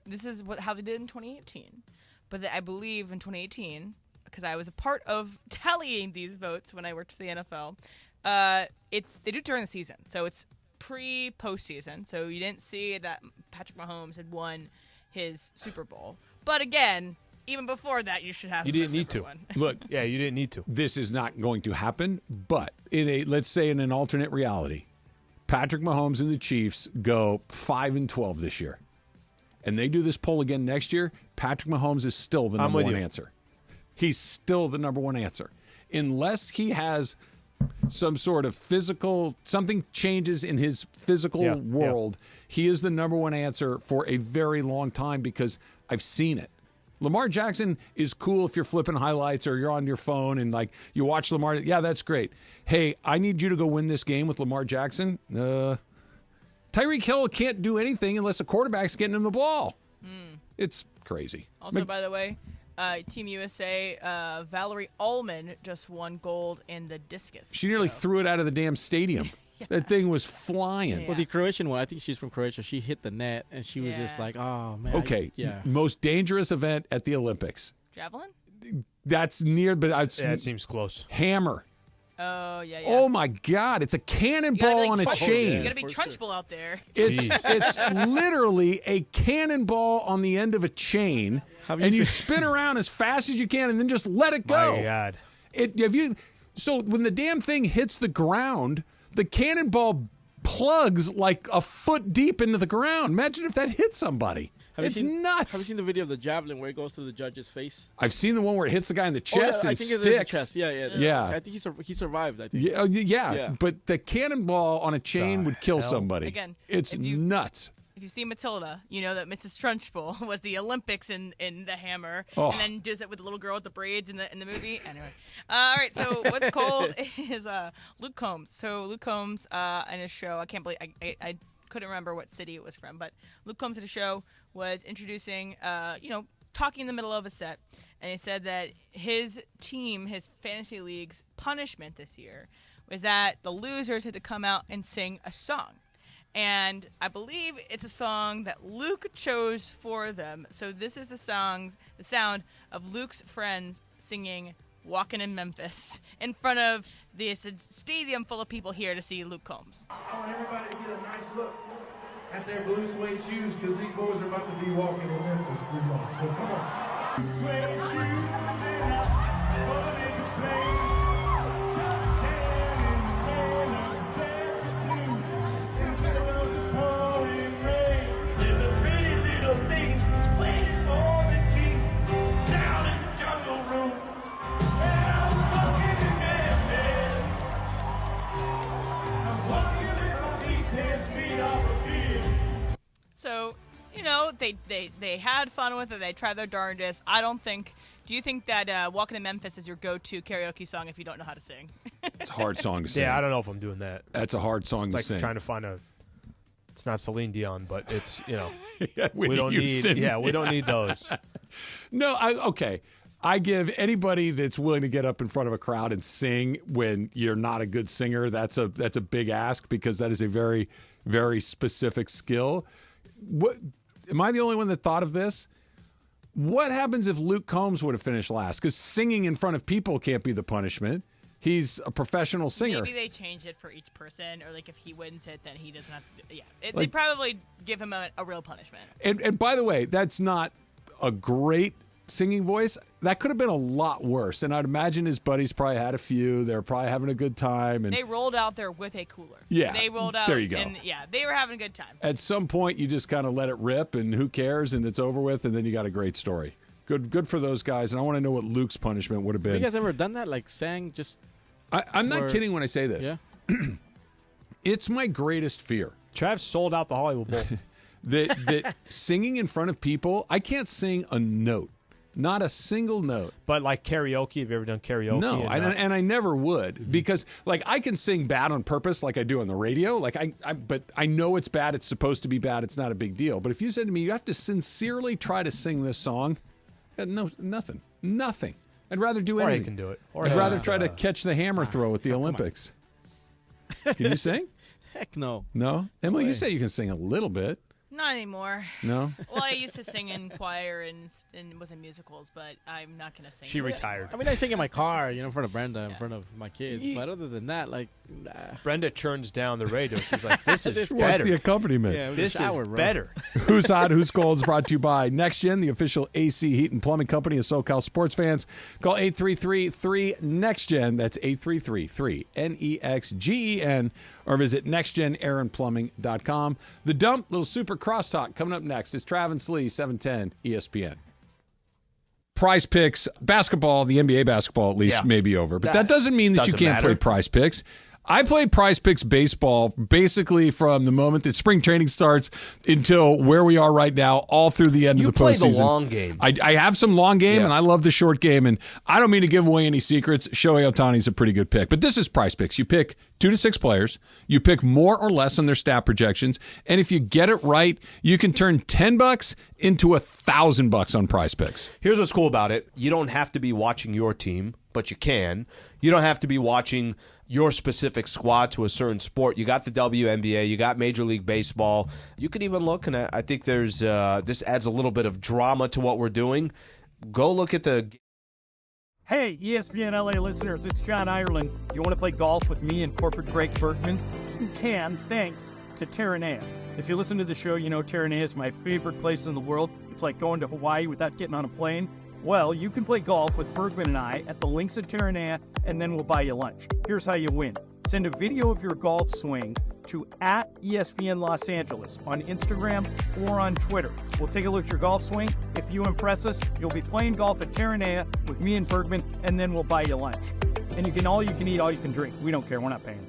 this is how they did in 2018, but I believe in 2018, because I was a part of tallying these votes when I worked for the NFL. They do it during the season, so it's pre-postseason. So you didn't see that Patrick Mahomes had won his Super Bowl. But again, even before that, you should have. You didn't need to. Look, yeah, you didn't need to. This is not going to happen. But let's say in an alternate reality, Patrick Mahomes and the Chiefs go 5-12 this year, and they do this poll again next year. Patrick Mahomes is still the number 1 answer. he's still the number one answer. Unless he has some sort of physical, something changes in his physical world, he is the number one answer for a very long time because I've seen it. Lamar Jackson is cool if you're flipping highlights or you're on your phone and like you watch Lamar. Yeah, that's great. Hey, I need you to go win this game with Lamar Jackson. Tyreek Hill can't do anything unless the quarterback's getting him the ball. It's crazy. Also, by the way, Team USA, Valerie Ullman just won gold in the discus. She nearly threw it out of the damn stadium. That thing was flying. Yeah. Well, the Croatian one, I think she's from Croatia. She hit the net, and she was just like, oh, man. Okay. Most dangerous event at the Olympics. Javelin? That's near, but it seems close. Hammer. Oh, yeah. Oh, my God. It's a cannonball on a chain. You got to be Trunchbull out there. It's literally a cannonball on the end of a chain, and you spin around as fast as you can and then just let it go. My God. So when the damn thing hits the ground, the cannonball plugs like a foot deep into the ground. Imagine if that hit somebody. It's nuts. Have you seen the video of the javelin where it goes through the judge's face? I've seen the one where it hits the guy in the chest and I think sticks. It is the chest. Yeah. I think he survived. I think. Yeah. But the cannonball on a chain would kill somebody. Again, it's nuts. If you see Matilda, you know that Mrs. Trunchbull was the Olympics in the hammer, Oh. and then does it with the little girl with the braids in the movie. Anyway, all right. So what's cool is Luke Combs. So Luke Combs in his show, I can't believe I couldn't remember what city it was from, but Luke Combs at a show was introducing, talking in the middle of a set, and he said that his team, his fantasy league's punishment this year was that the losers had to come out and sing a song. And I believe it's a song that Luke chose for them. So this is the sound of Luke's friends singing Walkin' in Memphis in front of this stadium full of people here to see Luke Combs. I want everybody to get a nice look at their blue suede shoes because these boys are about to be walking in Memphis with y'all. So come on. Suede shoes and I'm running the plane. So, they had fun with it. They tried their darndest. Do you think that Walking to Memphis is your go-to karaoke song if you don't know how to sing? It's a hard song to sing. Yeah, I don't know if I'm doing that. That's a hard song to sing. It's like trying to find it's not Celine Dion, but it's, Yeah, we don't need those. No, okay. I give anybody that's willing to get up in front of a crowd and sing when you're not a good singer, that's a big ask because that is a very, very specific skill. Am I the only one that thought of this? What happens if Luke Combs would have finished last? Because singing in front of people can't be the punishment. He's a professional singer. Maybe they change it for each person, or like if he wins it, then he doesn't have to. Yeah, they probably give him a real punishment. And by the way, that's not a great singing voice. That could have been a lot worse. And I'd imagine his buddies probably had a few. They're probably having a good time. And they rolled out there with a cooler. Yeah, they rolled out. There you go. And they were having a good time. At some point, you just kind of let it rip, and who cares? And it's over with, and then you got a great story. Good for those guys. And I want to know what Luke's punishment would have been. Have you guys ever done that? Like sang just? I'm not kidding when I say this. Yeah. It's my greatest fear. Trav sold out the Hollywood Bowl. that singing in front of people, I can't sing a note. Not a single note. But like karaoke, have you ever done karaoke? No, and I never would because like I can sing bad on purpose like I do on the radio. Like but I know it's bad. It's supposed to be bad. It's not a big deal. But if you said to me, you have to sincerely try to sing this song, no, nothing. I'd rather do anything. Or he can do it. I'd rather try to catch the hammer throw at the Olympics. Can you sing? Heck no. No? Emily, you say you can sing a little bit. Not anymore. No? Well, I used to sing in choir and was in musicals, but I'm not going to sing. She retired. I mean, I sing in my car, in front of Brenda, in front of my kids. But other than that, nah. Brenda churns down the radio. She's like, this is better. What's the accompaniment? Yeah, this is better. Who's Hot, Who's Cold is brought to you by Next Gen, the official AC Heat and Plumbing Company of SoCal sports fans. Call 833-3-NEXTGEN. That's 833-3-NEXGEN. Or visit nextgenaronplumbing.com. The Dump, little super crosstalk coming up next. It's Travis Lee, 710 ESPN. Prize Picks, basketball, the NBA basketball at least may be over. But that doesn't mean that you can't play Prize Picks. I played Prize Picks baseball basically from the moment that spring training starts until where we are right now, all through the end of the postseason. You play the long game. I have some long game, and I love the short game. And I don't mean to give away any secrets. Shohei Ohtani's a pretty good pick. But this is Prize Picks. You pick 2 to 6 players. You pick more or less on their stat projections. And if you get it right, you can turn $10 into $1,000 on Prize Picks. Here's what's cool about it. You don't have to be watching your team, but you can. You don't have to be watching your specific squad to a certain sport. You got the WNBA, you got Major League Baseball. You could even look, and I think there's this adds a little bit of drama to what we're doing. Go look at the... Hey, ESPN LA listeners, it's John Ireland. You want to play golf with me and corporate Drake Bergman? You can, thanks to Terranea. If you listen to the show, you know Terranea is my favorite place in the world. It's like going to Hawaii without getting on a plane. Well, you can play golf with Bergman and I at the links at Terranea, and then we'll buy you lunch. Here's how you win. Send a video of your golf swing to @ESPN Los Angeles on Instagram or on Twitter. We'll take a look at your golf swing. If you impress us, you'll be playing golf at Terranea with me and Bergman, and then we'll buy you lunch. And you can all you can eat, all you can drink. We don't care. We're not paying.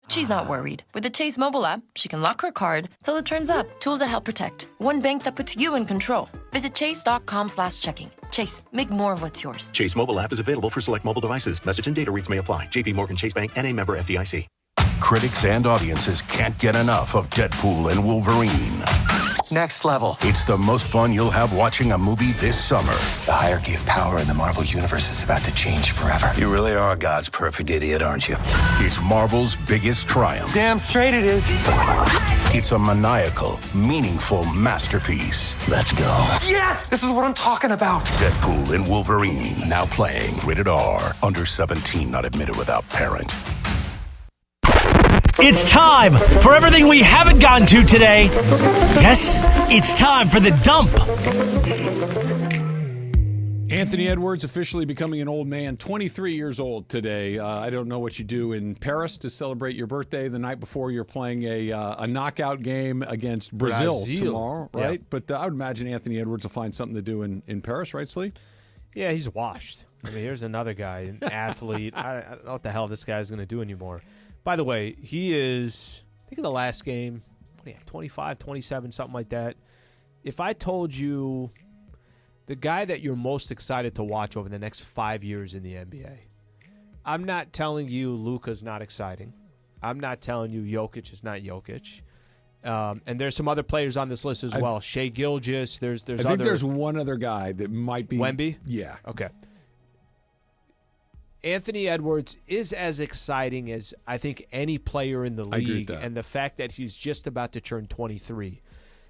She's not worried. With the Chase mobile app, she can lock her card till it turns up. Tools that help protect. One bank that puts you in control. Visit chase.com/checking. Chase, make more of what's yours. Chase mobile app is available for select mobile devices. Message and data rates may apply. JP Morgan Chase Bank, N.A. member FDIC. Critics and audiences can't get enough of Deadpool and Wolverine. Next level. It's the most fun you'll have watching a movie this summer. The hierarchy of power in the Marvel Universe is about to change forever. You really are God's perfect idiot, aren't you? It's Marvel's biggest triumph. Damn straight it is. It's a maniacal, meaningful masterpiece. Let's go. Yes! This is what I'm talking about. Deadpool and Wolverine, now playing. Rated R. Under 17, not admitted without parent. It's time for everything we haven't gotten to today. Yes, it's time for the dump. Anthony Edwards officially becoming an old man, 23 years old today. I don't know what you do in Paris to celebrate your birthday the night before you're playing a knockout game against Brazil tomorrow, right? Yeah. But I would imagine Anthony Edwards will find something to do in Paris, right, Slee? Yeah, he's washed. I mean, here's another guy, an athlete. I don't know what the hell this guy's going to do anymore. By the way, he is, I think in the last game, 25, 27, something like that. If I told you the guy that you're most excited to watch over the next 5 years in the NBA, I'm not telling you Luka's not exciting. I'm not telling you Jokic is not Jokic. And there's some other players on this list as well. Shai Gilgeous. I think there's one other guy that might be. Wemby? Yeah. Okay. Anthony Edwards is as exciting as I think any player in the league. I agree with that. And the fact that he's just about to turn 23.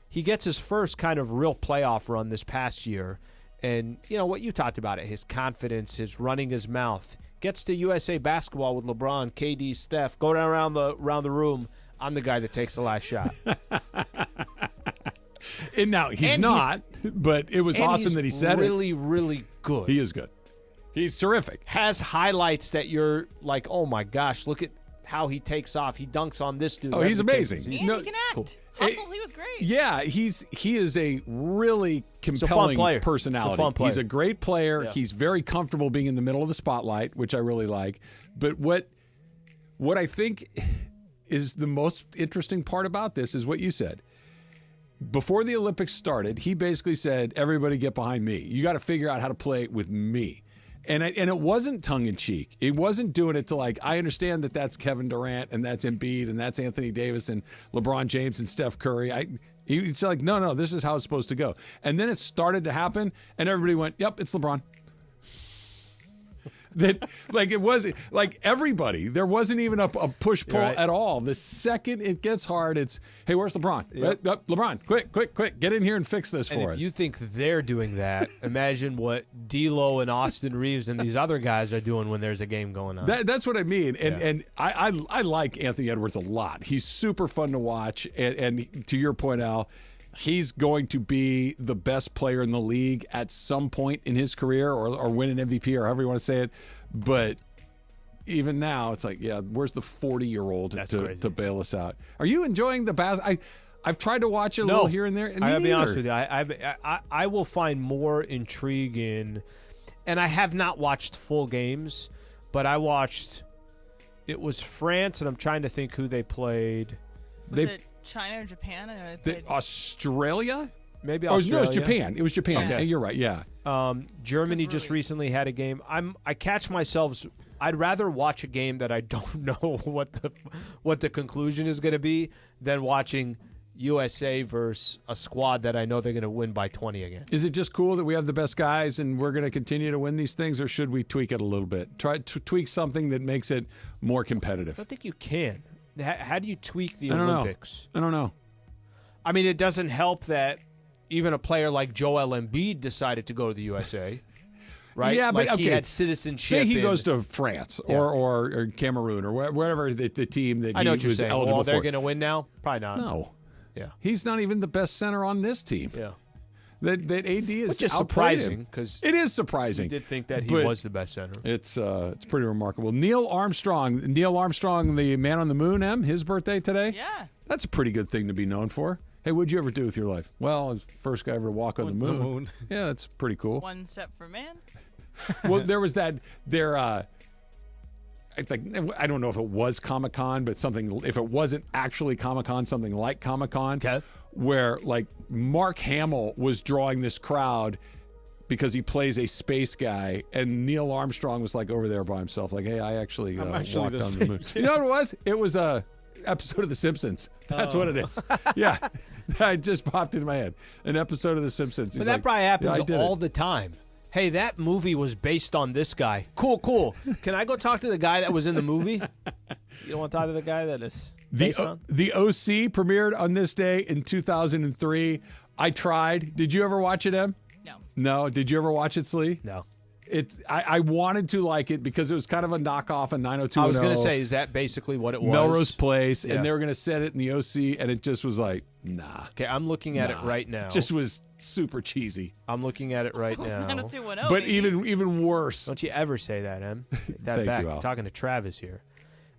He gets his first kind of real playoff run this past year. And, you know, what you talked about it, his confidence, his running his mouth. Gets to USA Basketball with LeBron, KD, Steph. Go down around the room. I'm the guy that takes the last shot. And now, he's not, but it was awesome that he said really, really good. He is good. He's terrific. Has highlights that you're like, oh my gosh, look at how he takes off. He dunks on this dude. Oh, he's amazing. He can act. Cool. Hustle, he was great. Yeah, he is a really compelling personality. Fun player. He's a great player. Yeah. He's very comfortable being in the middle of the spotlight, which I really like. But what I think is the most interesting part about this is what you said. Before the Olympics started, he basically said, everybody get behind me. You got to figure out how to play with me. And it wasn't tongue-in-cheek. It wasn't doing it to like, I understand that that's Kevin Durant and that's Embiid and that's Anthony Davis and LeBron James and Steph Curry. He's like, no, this is how it's supposed to go. And then it started to happen, and everybody went, yep, it's LeBron. that like it wasn't like everybody. There wasn't even a push-pull at all. The second it gets hard, it's, hey, where's LeBron? Yep. LeBron, quick, get in here and fix this and for us. If you think they're doing that, imagine what D'Lo and Austin Reeves and these other guys are doing when there's a game going on. That's what I mean. And I like Anthony Edwards a lot. He's super fun to watch. And to your point, Al, he's going to be the best player in the league at some point in his career or win an MVP or however you want to say it. But even now, it's like, where's the 40-year-old to bail us out? Are you enjoying the basketball? I've tried to watch it a little here and there. I'll be honest with you. I will find more intrigue in, and I have not watched full games, but I watched, it was France, and I'm trying to think who they played. Was it China or Japan? I know they played. Australia? Maybe Australia. No, it was Japan. It was Japan. Okay. You're right, yeah. Germany just recently had a game. I catch myself, I'd rather watch a game that I don't know what the conclusion is going to be than watching USA versus a squad that I know they're going to win by 20 against. Is it just cool that we have the best guys and we're going to continue to win these things, or should we tweak it a little bit? Try to tweak something that makes it more competitive. I don't think you can. How do you tweak the Olympics? I don't know. I mean, it doesn't help that even a player like Joel Embiid decided to go to the USA, right? Yeah, but like he had citizenship. Say he goes to France or Cameroon or wherever the team that I know he what you're was saying. eligible Well, they're for. going to win now? Probably not. No. Yeah. He's not even the best center on this team. Yeah. That AD is Which is outplayed surprising him. because it is surprising. You did think that he was the best center. It's pretty remarkable. Neil Armstrong, the man on the moon, his birthday today. Yeah. That's a pretty good thing to be known for. Hey, what'd you ever do with your life? Well, I was the first guy ever to walk on the moon. Yeah, that's pretty cool. One step for man. Well, there was that I don't know if it was Comic-Con, but if it wasn't actually Comic-Con, something like Comic-Con, where like Mark Hamill was drawing this crowd because he plays a space guy, and Neil Armstrong was like over there by himself, like, hey, I actually walked on the moon. You know what it was? It was a episode of The Simpsons. That's what it is. Yeah. That just popped into my head. An episode of The Simpsons. But that probably happens all the time. Hey, that movie was based on this guy. Cool. Can I go talk to the guy that was in the movie? You don't want to talk to the guy that is based on? The OC premiered on this day in 2003. I tried. Did you ever watch it, Em? No. Did you ever watch it, Slee? No. I wanted to like it because it was kind of a knockoff on 90210. I was going to say, is that basically what it was? Melrose Place, and they were going to set it in the OC, and it just was like, nah. Okay, I'm looking at it right now. Just was super cheesy. I'm looking at it right now. 90210. But even worse. Don't you ever say that, Em. Take that Thank back. you, Al. I'm talking to Travis here.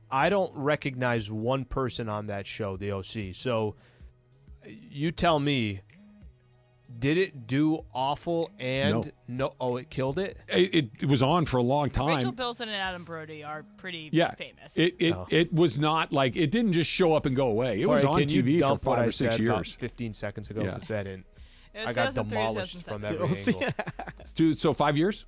I don't recognize one person on that show, the OC. So you tell me, did it do awful and no? Oh, it killed it? It was on for a long time. Rachel Bilson and Adam Brody are pretty famous. It was not like, it didn't just show up and go away. It was on TV for 5 or 6 years. About 15 seconds ago. Yeah. I got demolished from every angle. So 5 years?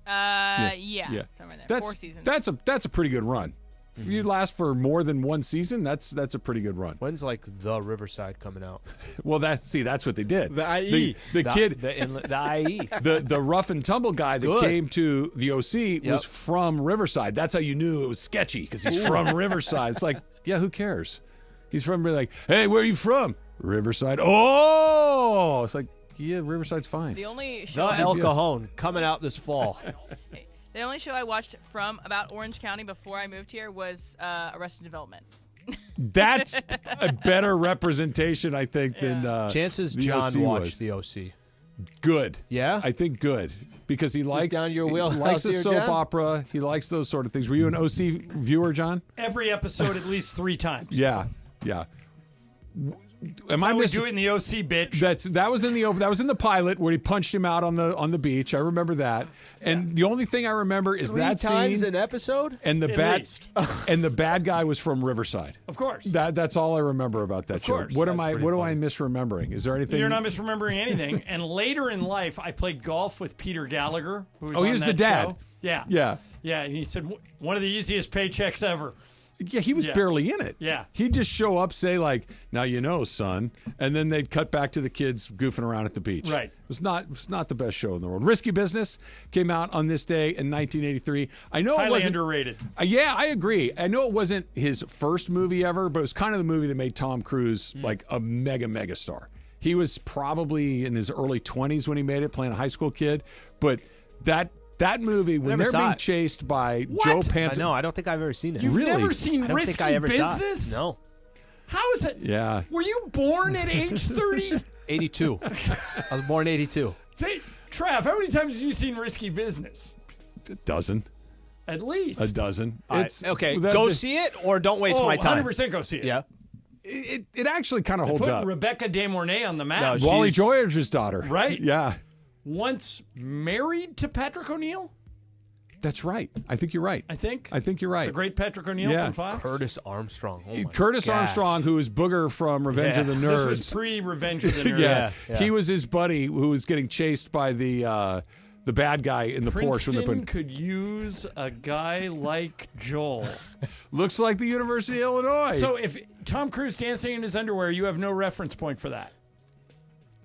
Yeah. Somewhere there. 4 seasons. That's a pretty good run. If you last for more than one season, that's a pretty good run. When's like the Riverside coming out? Well, that's what they did. The IE, the kid, the IE, the rough and tumble guy that came to the OC was from Riverside. That's how you knew it was sketchy, because he's from Riverside. It's like, yeah, who cares? He's from like, hey, where are you from? Riverside. Oh, it's like, yeah, Riverside's fine. The only show El Cajon coming out this fall. The only show I watched from about Orange County before I moved here was Arrested Development. That's a better representation, I think, than chances the John OC watched was. the OC. Good. Yeah? I think good. Because he likes down your wheelhouse likes the here, soap John? opera. He likes those sort of things. Were you an OC viewer, John? Every episode at least 3 times. Yeah. Am I do it in the OC, bitch? That was in the pilot where he punched him out on the beach. I remember that. And the only thing I remember is 3 that times scene an episode. and the bad guy was from Riverside. Of course. That's all I remember about that show. course. What That's am I misremembering? Is there anything? You're not misremembering anything. And later in life, I played golf with Peter Gallagher, who was he was the dad. Show. Yeah. Yeah. Yeah, and he said, one of the easiest paychecks ever. Yeah, he was barely in it. Yeah. He'd just show up, say like, "Now you know, son," and then they'd cut back to the kids goofing around at the beach. Right. It was not the best show in the world. Risky Business came out on this day in 1983. I know Highly it wasn't underrated. Yeah, I agree. I know it wasn't his first movie ever, but it was kind of the movie that made Tom Cruise like a mega star. He was probably in his early 20s when he made it, playing a high school kid. But that movie, when they're being chased by Joe Panther. No, I don't think I've ever seen it. You've Really? never seen I don't Risky think I ever saw it. Business? No. How is it? Yeah. Were you born at age 30? 82. I was born in 82. Say, Trav, how many times have you seen Risky Business? A dozen. At least. A dozen. All right, okay, go see it or don't waste my time. 100% go see it. Yeah. It actually kind of They holds put up. Rebecca De Mornay on the map. No, Wally Joyage's daughter. Right. Yeah. Once married to Patrick O'Neill? That's right. I think you're right. I think you're right. The great Patrick O'Neill Yeah. from Fox? Curtis Armstrong. Oh my Curtis gosh. Armstrong, who is Booger from Revenge of the Nerds. This was pre-Revenge of the Nerds. Yes. Yeah. He was his buddy who was getting chased by the bad guy in the Porsche. Princeton could use a guy like Joel. Looks like the University of Illinois. So if Tom Cruise dancing in his underwear, you have no reference point for that.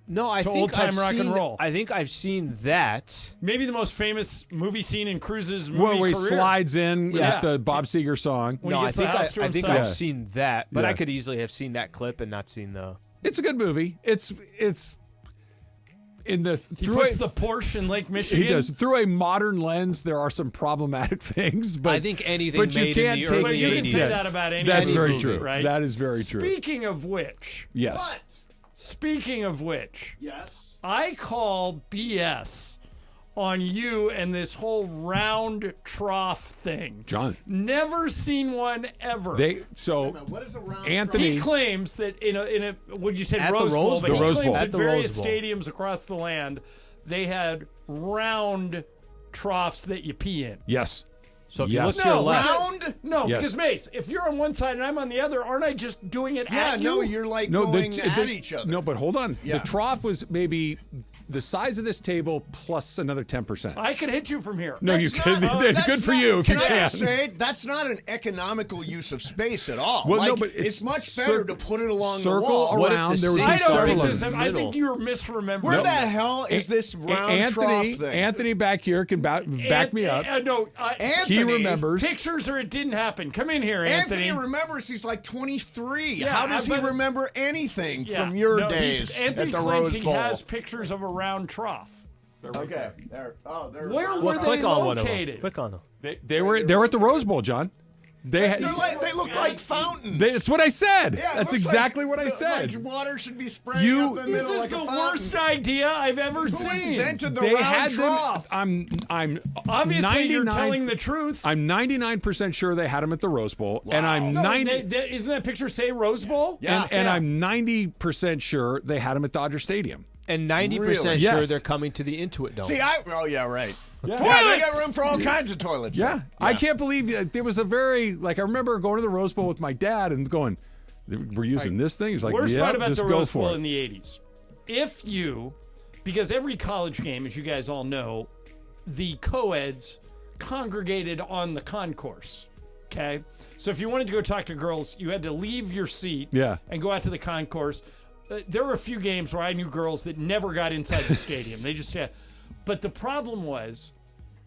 No, I To think old-time I've rock and seen- roll. I think I've seen that. Maybe the most famous movie scene in Cruise's movie where he career. slides in Yeah. with the Bob Seger song. When he No, I gets the think house to I think himself. I've seen that, but Yeah. I could easily have seen that clip and not seen the. It's a good movie. It's in the He through puts a, the Porsche in Lake Michigan. He does. Through a modern lens, there are some problematic things, but I think anything but you made in can't the take early But you can 80s. say Yes. that about any That's movie, very true. right? That is very true. Speaking of which, Yes. speaking of which, Yes. I call BS on you and this whole round trough thing. John. Never seen one ever. What is a round Anthony He claims that in a would you say At the Rose Bowl, Rose but Bowl. he The Rose claims Bowl. at At the various Rose Bowl. stadiums across the land they had round troughs that you pee in. Yes. So if you Yes. look to your left, Round? No, Yes. because Mace, if you're on one side and I'm on the other, aren't I just doing it Yeah, at you? no, you're like No, going at each other. No, but hold on. Yeah. The trough was maybe the size of this table plus another 10%. I could hit you from here. No, you That's can. not- that's Good for not- you if you I can. just say that's not an economical use of space at all. Well, no, Like, but it's much better to put it along the circle wall. What if around. the There would be I don't several think of this. them. I think you're misremembering. Where the hell is this round trough Anthony, thing? Anthony back here can back me up. No, Anthony, He remembers. pictures or it didn't happen. Come in here, Anthony Anthony. remembers he's like 23. Yeah, How does he but- remember anything Yeah, from your no, days Anthony at the claims Rose he Bowl? has pictures of a round trough. Okay, there. Oh, there. Where well, were click they on one of them. located? Click on them. They were at the Rose Bowl, John. They They look like fountains. That's what I said. Yeah, it That's looks exactly like what I said. Like water should be spraying up the This middle is like the a fountain. worst idea I've ever Who seen. invented the They round had trough? them. I'm Obviously, you're 99 telling the truth. I'm 99% sure they had them at the Rose Bowl, and I'm No, 90. isn't that picture say Rose Bowl? and I'm 90% sure they had them at Dodger Stadium. And 90% Really? sure Yes. they're coming to the Intuit Dome. See, oh yeah, right. Yeah. Yeah, they got room for all kinds of toilets. Yeah. I can't believe there was a very I remember going to the Rose Bowl with my dad and going, "We're using this thing." He's like, Worst "Yeah, part about just the go Rose for Bowl it." in the 80s. If you, because every college game, as you guys all know, the co-eds congregated on the concourse. Okay? So if you wanted to go talk to girls, you had to leave your seat Yeah. and go out to the concourse. There were a few games where I knew girls that never got inside the stadium. They just had. But the problem was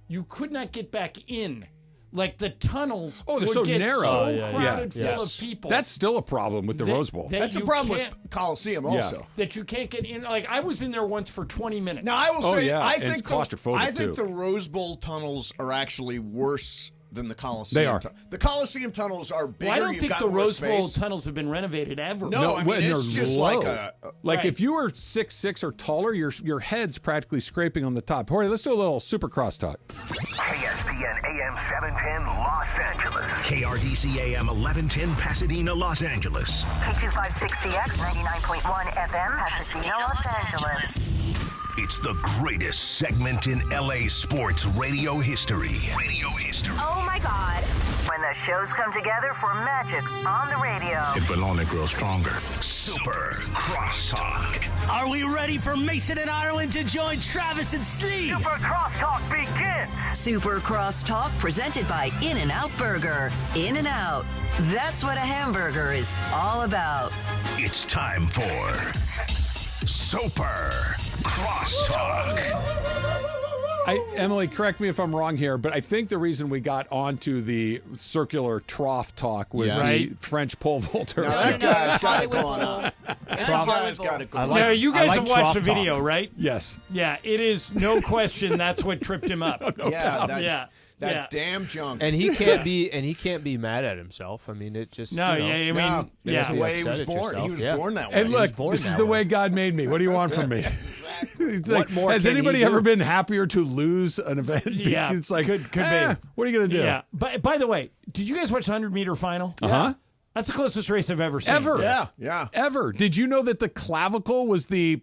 you could not get back in. Like the tunnels Oh, they're would so get narrow. so crowded full of people. That's still a problem with the that- Rose Bowl. that That's a you problem can't- with Coliseum Yeah. also. that you can't get in. Like I was in there once for 20 minutes. Now I will Oh, say, yeah, I and it's think claustrophobic, I think too. the Rose Bowl tunnels are actually worse than the Coliseum. They are. The Coliseum tunnels are bigger. Well, I don't you've think got the more Rose Bowl space. tunnels have been renovated ever. No, I mean, and it's they're just low. like a. Like Right. if you were 6'6" or taller, your head's practically scraping on the top. Jorge, let's do a little super crosstalk. ESPN AM 710 Los Angeles. KRDC AM 1110 Pasadena, Los Angeles. K256CX 99.1 FM, Pasadena, Los Angeles. It's the greatest segment in LA sports radio history. Oh my God. When the shows come together for magic on the radio. It will only grow stronger. Super Crosstalk. Are we ready for Mason and Ireland to join Travis and Slee? Super Crosstalk begins Super Crosstalk presented by In-N-Out Burger. In-N-Out. That's what a hamburger is all about. It's time for Super Crosstalk. Emily, correct me if I'm wrong here, but I think the reason we got onto the circular trough talk was the French pole vaulter. Now that guy's got it going on. That guy's got it going on. Now, you guys have watched the video, right? Yes. Yeah, it is no question that's what tripped him up. That damn junk. And he can't be mad at himself. I mean, it just That's the way he was born. He was born that way. And look, this is the way God made me. What do you want from me? It's like, more has can anybody he do? ever been happier to lose an event? Yeah, It's like, could be. What are you going to do? Yeah. By the way, did you guys watch the 100-meter final? Uh-huh. That's the closest race I've ever seen. Ever. Yeah. Ever. Did you know that the clavicle was the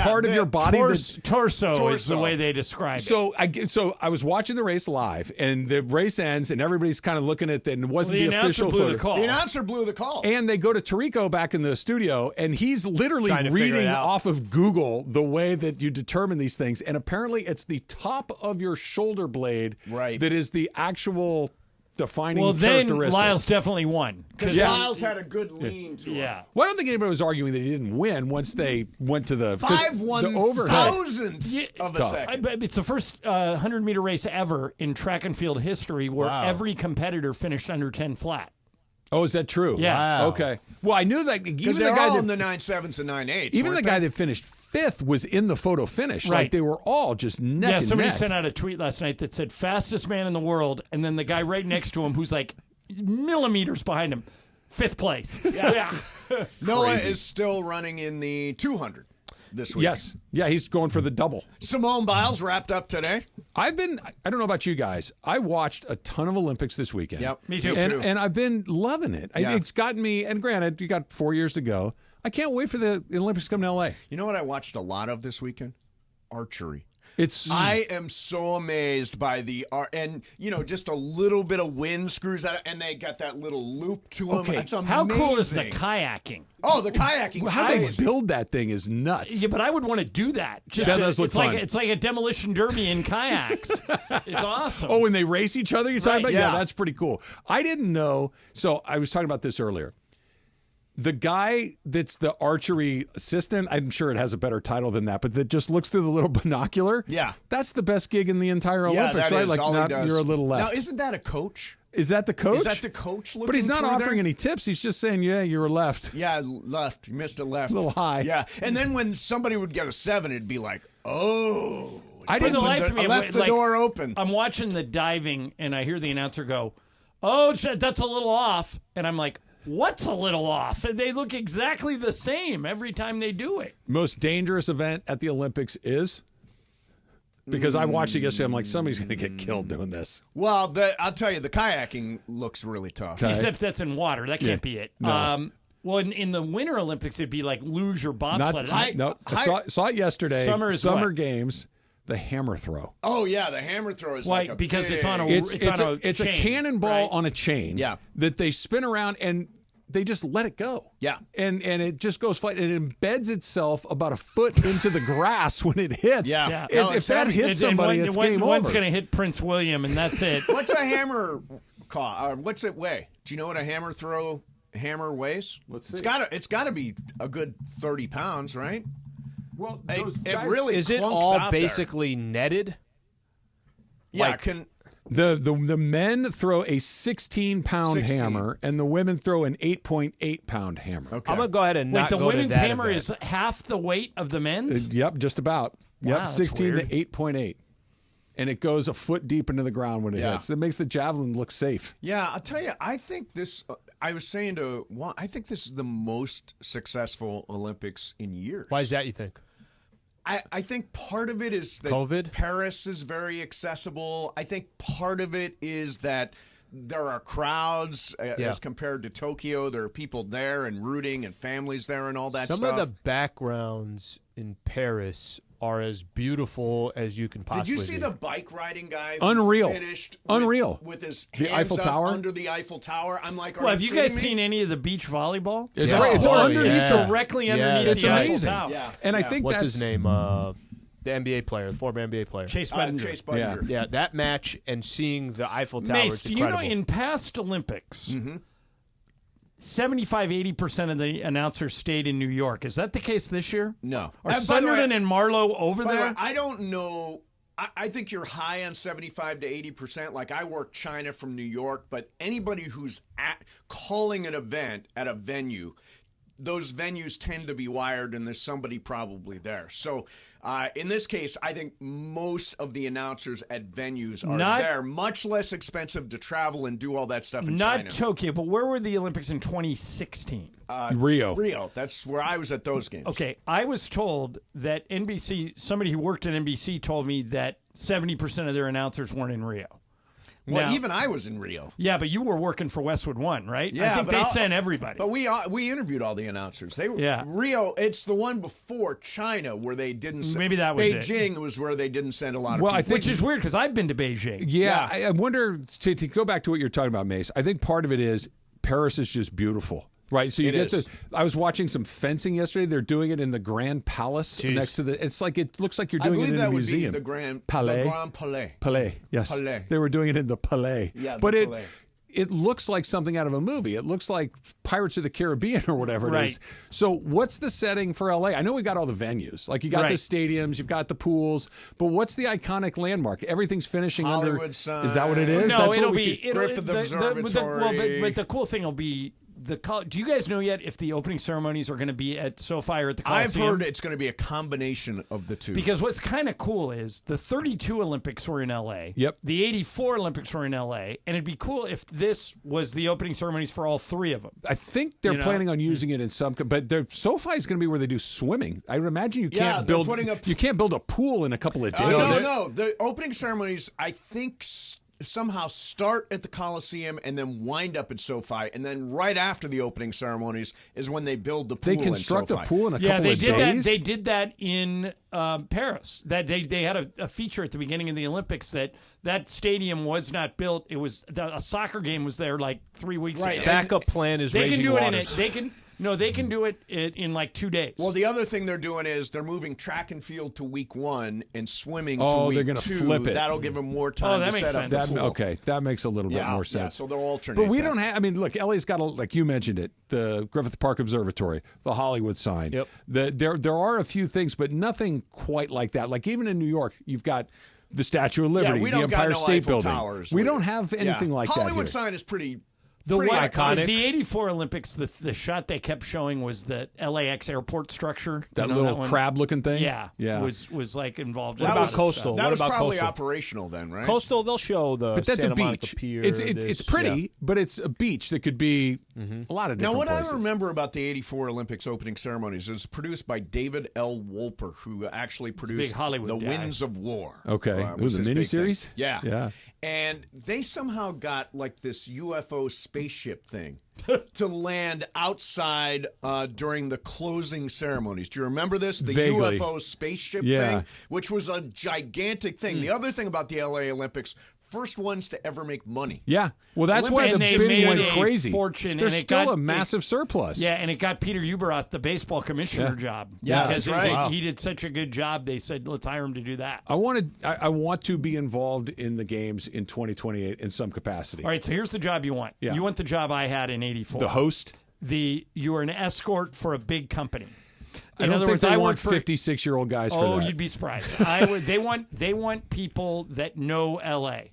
part of your body torso is the way they describe it. So I was watching the race live, and the race ends, and everybody's kind of looking at it, and it wasn't the official photo. The announcer blew the call. And they go to Tirico back in the studio, and he's literally Trying to figure reading it out. off of Google the way that you determine these things. And apparently it's the top of your shoulder blade that is the actual defining characteristic. Then Lyles definitely won. Because Lyles had a good lean to him. Well, I don't think anybody was arguing that he didn't win once they went to the 5 overhead. 1,000ths of a second. It's the first 100-meter race ever in track and field history where every competitor finished under 10 flat. Oh, is that true? Yeah. Wow. Okay. Well, I knew that Because even they're the guy all that in the 9.7s and 9.8s. even the guy that finished 5th was in the photo finish. Right. Like they were all just neck and somebody neck. sent out a tweet last night that said fastest man in the world, and then the guy right next to him who's like millimeters behind him, 5th place. Yeah. Noah is still running in the 200 this week. Yes. Yeah, he's going for the double. Simone Biles wrapped up today. I don't know about you guys. I watched a ton of Olympics this weekend. Yep. Me too. And I've been loving it. Yeah. It's gotten me, and granted, you got 4 years to go. I can't wait for the Olympics to come to L.A. You know what I watched a lot of this weekend? Archery. I am so amazed by the art, and just a little bit of wind screws out, and they got that little loop to them. Okay. It's amazing. How cool is the kayaking? Oh, the kayaking! How they build that thing is nuts. Yeah, but I would want to do that. That does look fun. It's like a demolition derby in kayaks. It's awesome. Oh, when they race each other, you're talking about? Yeah. Yeah, that's pretty cool. I didn't know. So I was talking about this earlier. The guy that's the archery assistant, I'm sure it has a better title than that, but that just looks through the little binocular. Yeah. That's the best gig in the entire Olympics, that right? is Like all he does. you're a little left. Now, isn't that a coach? Is that the coach? Is that the coach looking But he's not through offering there? any tips. He's just saying, yeah, you're a left. Yeah, left. You missed a left. A little high. Yeah. And then when somebody would get a 7, it'd be like, oh. I didn't I left the door open. I'm watching the diving, and I hear the announcer go, "Oh, that's a little off," and I'm like, "What's a little off?" And they look exactly the same every time they do it. Most dangerous event at the Olympics is? Because I watched it yesterday. I'm like, somebody's going to get killed doing this. Well, I'll tell you, the kayaking looks really tough. Okay. Except that's in water. That can't be it. No. Well, in the Winter Olympics, it'd be like luge or bobsled. I saw it yesterday. Summer Games. The hammer throw. Oh yeah, the hammer throw is like a because big... it's on a it's chain, a cannonball right? on a chain. Yeah. That they spin around and they just let it go. Yeah. And it just goes flat. It embeds itself about a foot into the grass when it hits. Yeah. If that hits somebody, it's game over. One's going to hit Prince William, and that's it. What's a hammer cost? What's it weigh? Do you know what a hammer weighs? Let's see. It's got to be a good 30 pounds, right? Well, it really is it clunks all out basically netted? Yeah, the men throw a 16-pound 16. hammer, and the women throw an 8.8-pound hammer. Okay. I'm gonna go ahead and not the go to women's that hammer event. is half the weight of the men's. Yep, just about. Wow, Yep, that's 16 weird. to 8.8. And it goes a foot deep into the ground when it hits. It makes the javelin look safe. Yeah, I'll tell you, I think this. I was saying to Juan, I think this is the most successful Olympics in years. Why is that, you think? I think part of it is that COVID? Paris is very accessible. I think part of it is that there are crowds as compared to Tokyo. There are people there and rooting and families there and all that stuff. Some of the backgrounds in Paris are as beautiful as you can possibly Did you see be. the bike riding guy? Unreal. Finished Unreal. With his The hands Eiffel up Tower? under the Eiffel Tower. I'm like, Well, have you guys seen any of the beach volleyball? It's underneath It's directly underneath It's the Eiffel amazing. Tower. Yeah. And I think What's that's his name? The NBA player, the former NBA player. Chase Budinger. Chase Budinger. Yeah, that match and seeing the Eiffel Tower Mace, is do you know incredible. in past Olympics, 75-80% of the announcers stayed in New York. Is that the case this year? No. Are Sunderland and Marlowe over By the there? way, I don't know. I think you're high on 75 to 80%. Like, I work China from New York, but anybody who's calling an event at a venue, those venues tend to be wired, and there's somebody probably there. So in this case, I think most of the announcers at venues are there. Much less expensive to travel and do all that stuff in China. Not Tokyo, but where were the Olympics in 2016? Rio. That's where I was at those games. Okay, I was told that NBC, somebody who worked at NBC told me that 70% of their announcers weren't in Rio. Well, Now- even I was in Rio. Yeah, but you were working for Westwood One, right? Yeah, I think but they sent everybody. But we interviewed all the announcers. They were Rio. It's the one before China where they didn't. Maybe that was it. Beijing was where they didn't send a lot of Well, people. I think- Which is weird because I've been to Beijing. Yeah, I wonder, to go back to what you're talking about, Mace, I think part of it is Paris is just beautiful. Right, so you It get is. I was watching some fencing yesterday. They're doing it in the Grand Palace next to the. It's like it looks like you're doing it in a museum. I believe that would be the Grand Palais. Palais, yes. Palais. They were doing it in the Palais. Yeah, the but Palais. it looks like something out of a movie. It looks like Pirates of the Caribbean or whatever it is. Right. So what's the setting for LA? I know we got all the venues. Like you got the stadiums, you've got the pools, but what's the iconic landmark? Everything's finishing Hollywood sign. Is that what it is? No, That's it'll what be Griffith Observatory. but the cool thing will be do you guys know yet if the opening ceremonies are going to be at SoFi or at the Coliseum? I've heard it's going to be a combination of the two. Because what's kind of cool is the 32 Olympics were in L.A. Yep. The 84 Olympics were in L.A. And it'd be cool if this was the opening ceremonies for all three of them. I think they're planning on using it in some, but SoFi is going to be where they do swimming. I would imagine you can't build a pool in a couple of days. No. The opening ceremonies, I think, somehow start at the Coliseum and then wind up at SoFi, and then right after the opening ceremonies is when they build the pool. They construct in a SoFi. pool in a couple of days. They did that in Paris. That they had a feature at the beginning of the Olympics that stadium was not built. It was a soccer game was there like 3 weeks ago. Backup plan is they can raging do it waters. they can do it in like 2 days. Well, the other thing they're doing is they're moving track and field to week 1 and swimming to Oh, week they're going 2. to flip it. That'll give them more time to set up the pool. Okay, that makes a little bit more sense. Yeah, so they'll alternate. But we don't have. I mean, look, LA's got like you mentioned it, the Griffith Park Observatory, the Hollywood sign. Yep. There are a few things, but nothing quite like that. Like even in New York, you've got the Statue of Liberty, we the don't got Empire no State Eiffel Building. Towers. We don't have anything like that Hollywood here. sign is pretty Pretty iconic. The 84 Olympics, the shot they kept showing was the LAX airport structure. That You know, little one? crab-looking thing? Yeah. Yeah. Was like involved in What that about stuff. Coastal? That What was about probably Coastal? operational then, right? Coastal, they'll show the But that's Santa a beach. Monica Pier. It's pretty, but it's a beach that could be a lot of different Now, what places. I remember about the 84 Olympics opening ceremonies is produced by David L. Wolper, who actually produced big Hollywood The guy. Winds of War. Okay. Was Ooh, the his big miniseries? thing. Yeah. Yeah. And they somehow got like this UFO spaceship thing to land outside during the closing ceremonies. Do you remember this? The Vaguely. UFO spaceship Yeah. thing, which was a gigantic thing. The other thing about the LA Olympics, first ones to ever make money. Yeah. Well, that's why the And they bids made went a crazy. fortune, There's and it still got- a massive surplus. Yeah, and it got Peter Uberoth the baseball commissioner job. Yeah, because that's right. he did such a good job. They said, let's hire him to do that. I want to be involved in the games in 2028 in some capacity. All right, so here's the job you want. Yeah. You want the job I had in 84. The host? You are an escort for a big company. I don't other think words, they I want work for 56-year-old guys for Oh, that. you'd be surprised. They want people that know LA.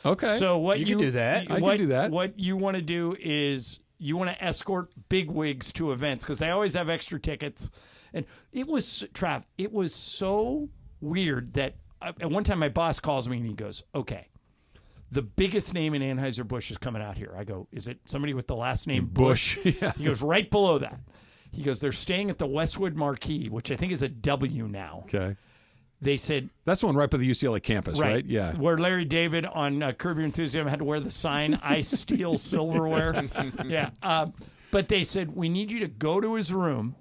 Okay. So what You can do that. I can do that. What you want to do is you want to escort bigwigs to events because they always have extra tickets. And it was, Trav, it was so weird that at one time my boss calls me and he goes, okay, the biggest name in Anheuser-Busch is coming out here. I go, is it somebody with the last name Bush? Yeah. He goes, right below that. He goes, they're staying at the Westwood Marquee, which I think is a W now. Okay. They said, That's the one right by the UCLA campus, right? Yeah. Where Larry David on Curb Your Enthusiasm had to wear the sign, I steal silverware. Yeah. But they said, we need you to go to his room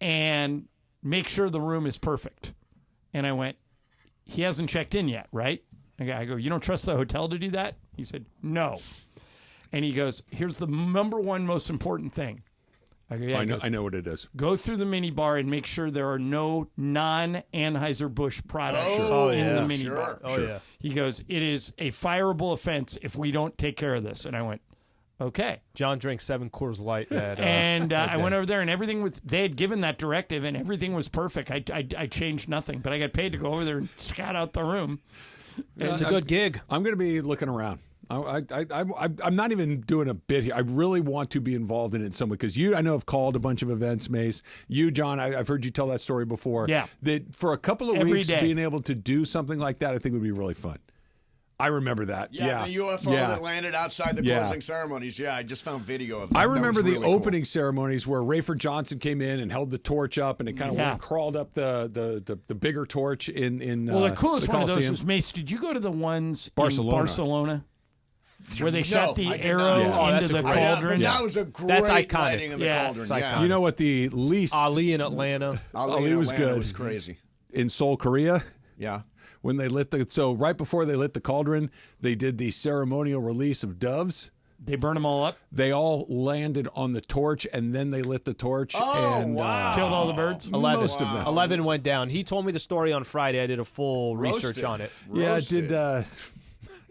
and make sure the room is perfect. And I went, he hasn't checked in yet, right? I go, you don't trust the hotel to do that? He said, no. And he goes, here's the number one most important thing. I go, yeah. I know what it is. Go through the mini bar and make sure there are no non-Anheuser-Busch products in the mini bar. Oh, yeah. He goes, it is a fireable offense if we don't take care of this. And I went, okay. John drank 7 Coors Light. I went over there, and everything was. They had given that directive, and everything was perfect. I changed nothing, but I got paid to go over there and scout out the room. It's a good gig. I'm going to be looking around. I'm not even doing a bit here. I really want to be involved in it in some way because I know have called a bunch of events, Mace. You, John, I've heard you tell that story before. Yeah. That for a couple of weeks, being able to do something like that, I think would be really fun. I remember that. Yeah, the UFO that landed outside the closing ceremonies. Yeah, I just found video of that. I remember that was the really opening ceremonies where Rayford Johnson came in and held the torch up, and it kind of crawled up the bigger torch in Well, the coolest the one of those Coliseum. was, Mace, did you go to the ones in Barcelona. Barcelona? Where they shot the I did arrow not. into the cauldron. That was a great That's iconic. lighting of the cauldron. Yeah. You know what the least... Ali in Atlanta. Ali was good. It was crazy. In Seoul, Korea. Yeah. When they right before they lit the cauldron, they did the ceremonial release of doves. They burned them all up? They all landed on the torch, and then they lit the torch. And killed all the birds? 11. Most of them. 11 went down. He told me the story on Friday. I did a full research on it. Yeah, it did...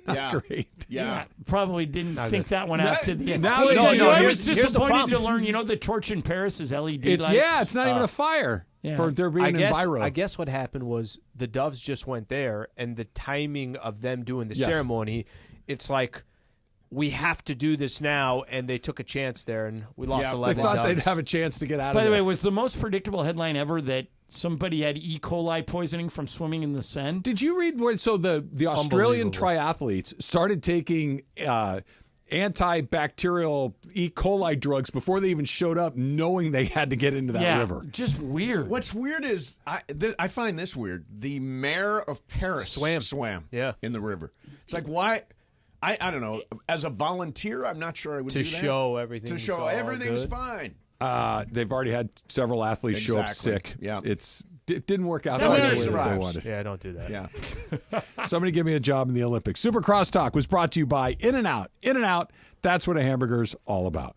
Not great. Yeah. Probably didn't think that one out to the end. Now I was disappointed to learn, the torch in Paris is LED lights. Yeah, it's not even a fire for there being an enviro. I guess what happened was the doves just went there, and the timing of them doing the ceremony, it's like, we have to do this now, and they took a chance there, and we lost 11 They thought doves. they'd have a chance to get out of By there. the way, was the most predictable headline ever that somebody had E. coli poisoning from swimming in the Seine? Did you read where the Australian triathletes started taking antibacterial E. coli drugs before they even showed up, knowing they had to get into that river? Just weird. What's weird is I find this weird. The mayor of Paris swam in the river. It's like, why? I don't know. As a volunteer, I'm not sure I would do that. To show everything. To show everything's fine. They've already had several athletes show up sick. Yeah. It didn't work out the No way matters they arrives. wanted. Yeah, don't do that. Yeah. Somebody give me a job in the Olympics. Super Crosstalk was brought to you by In-N-Out. In-N-Out, that's what a hamburger's all about.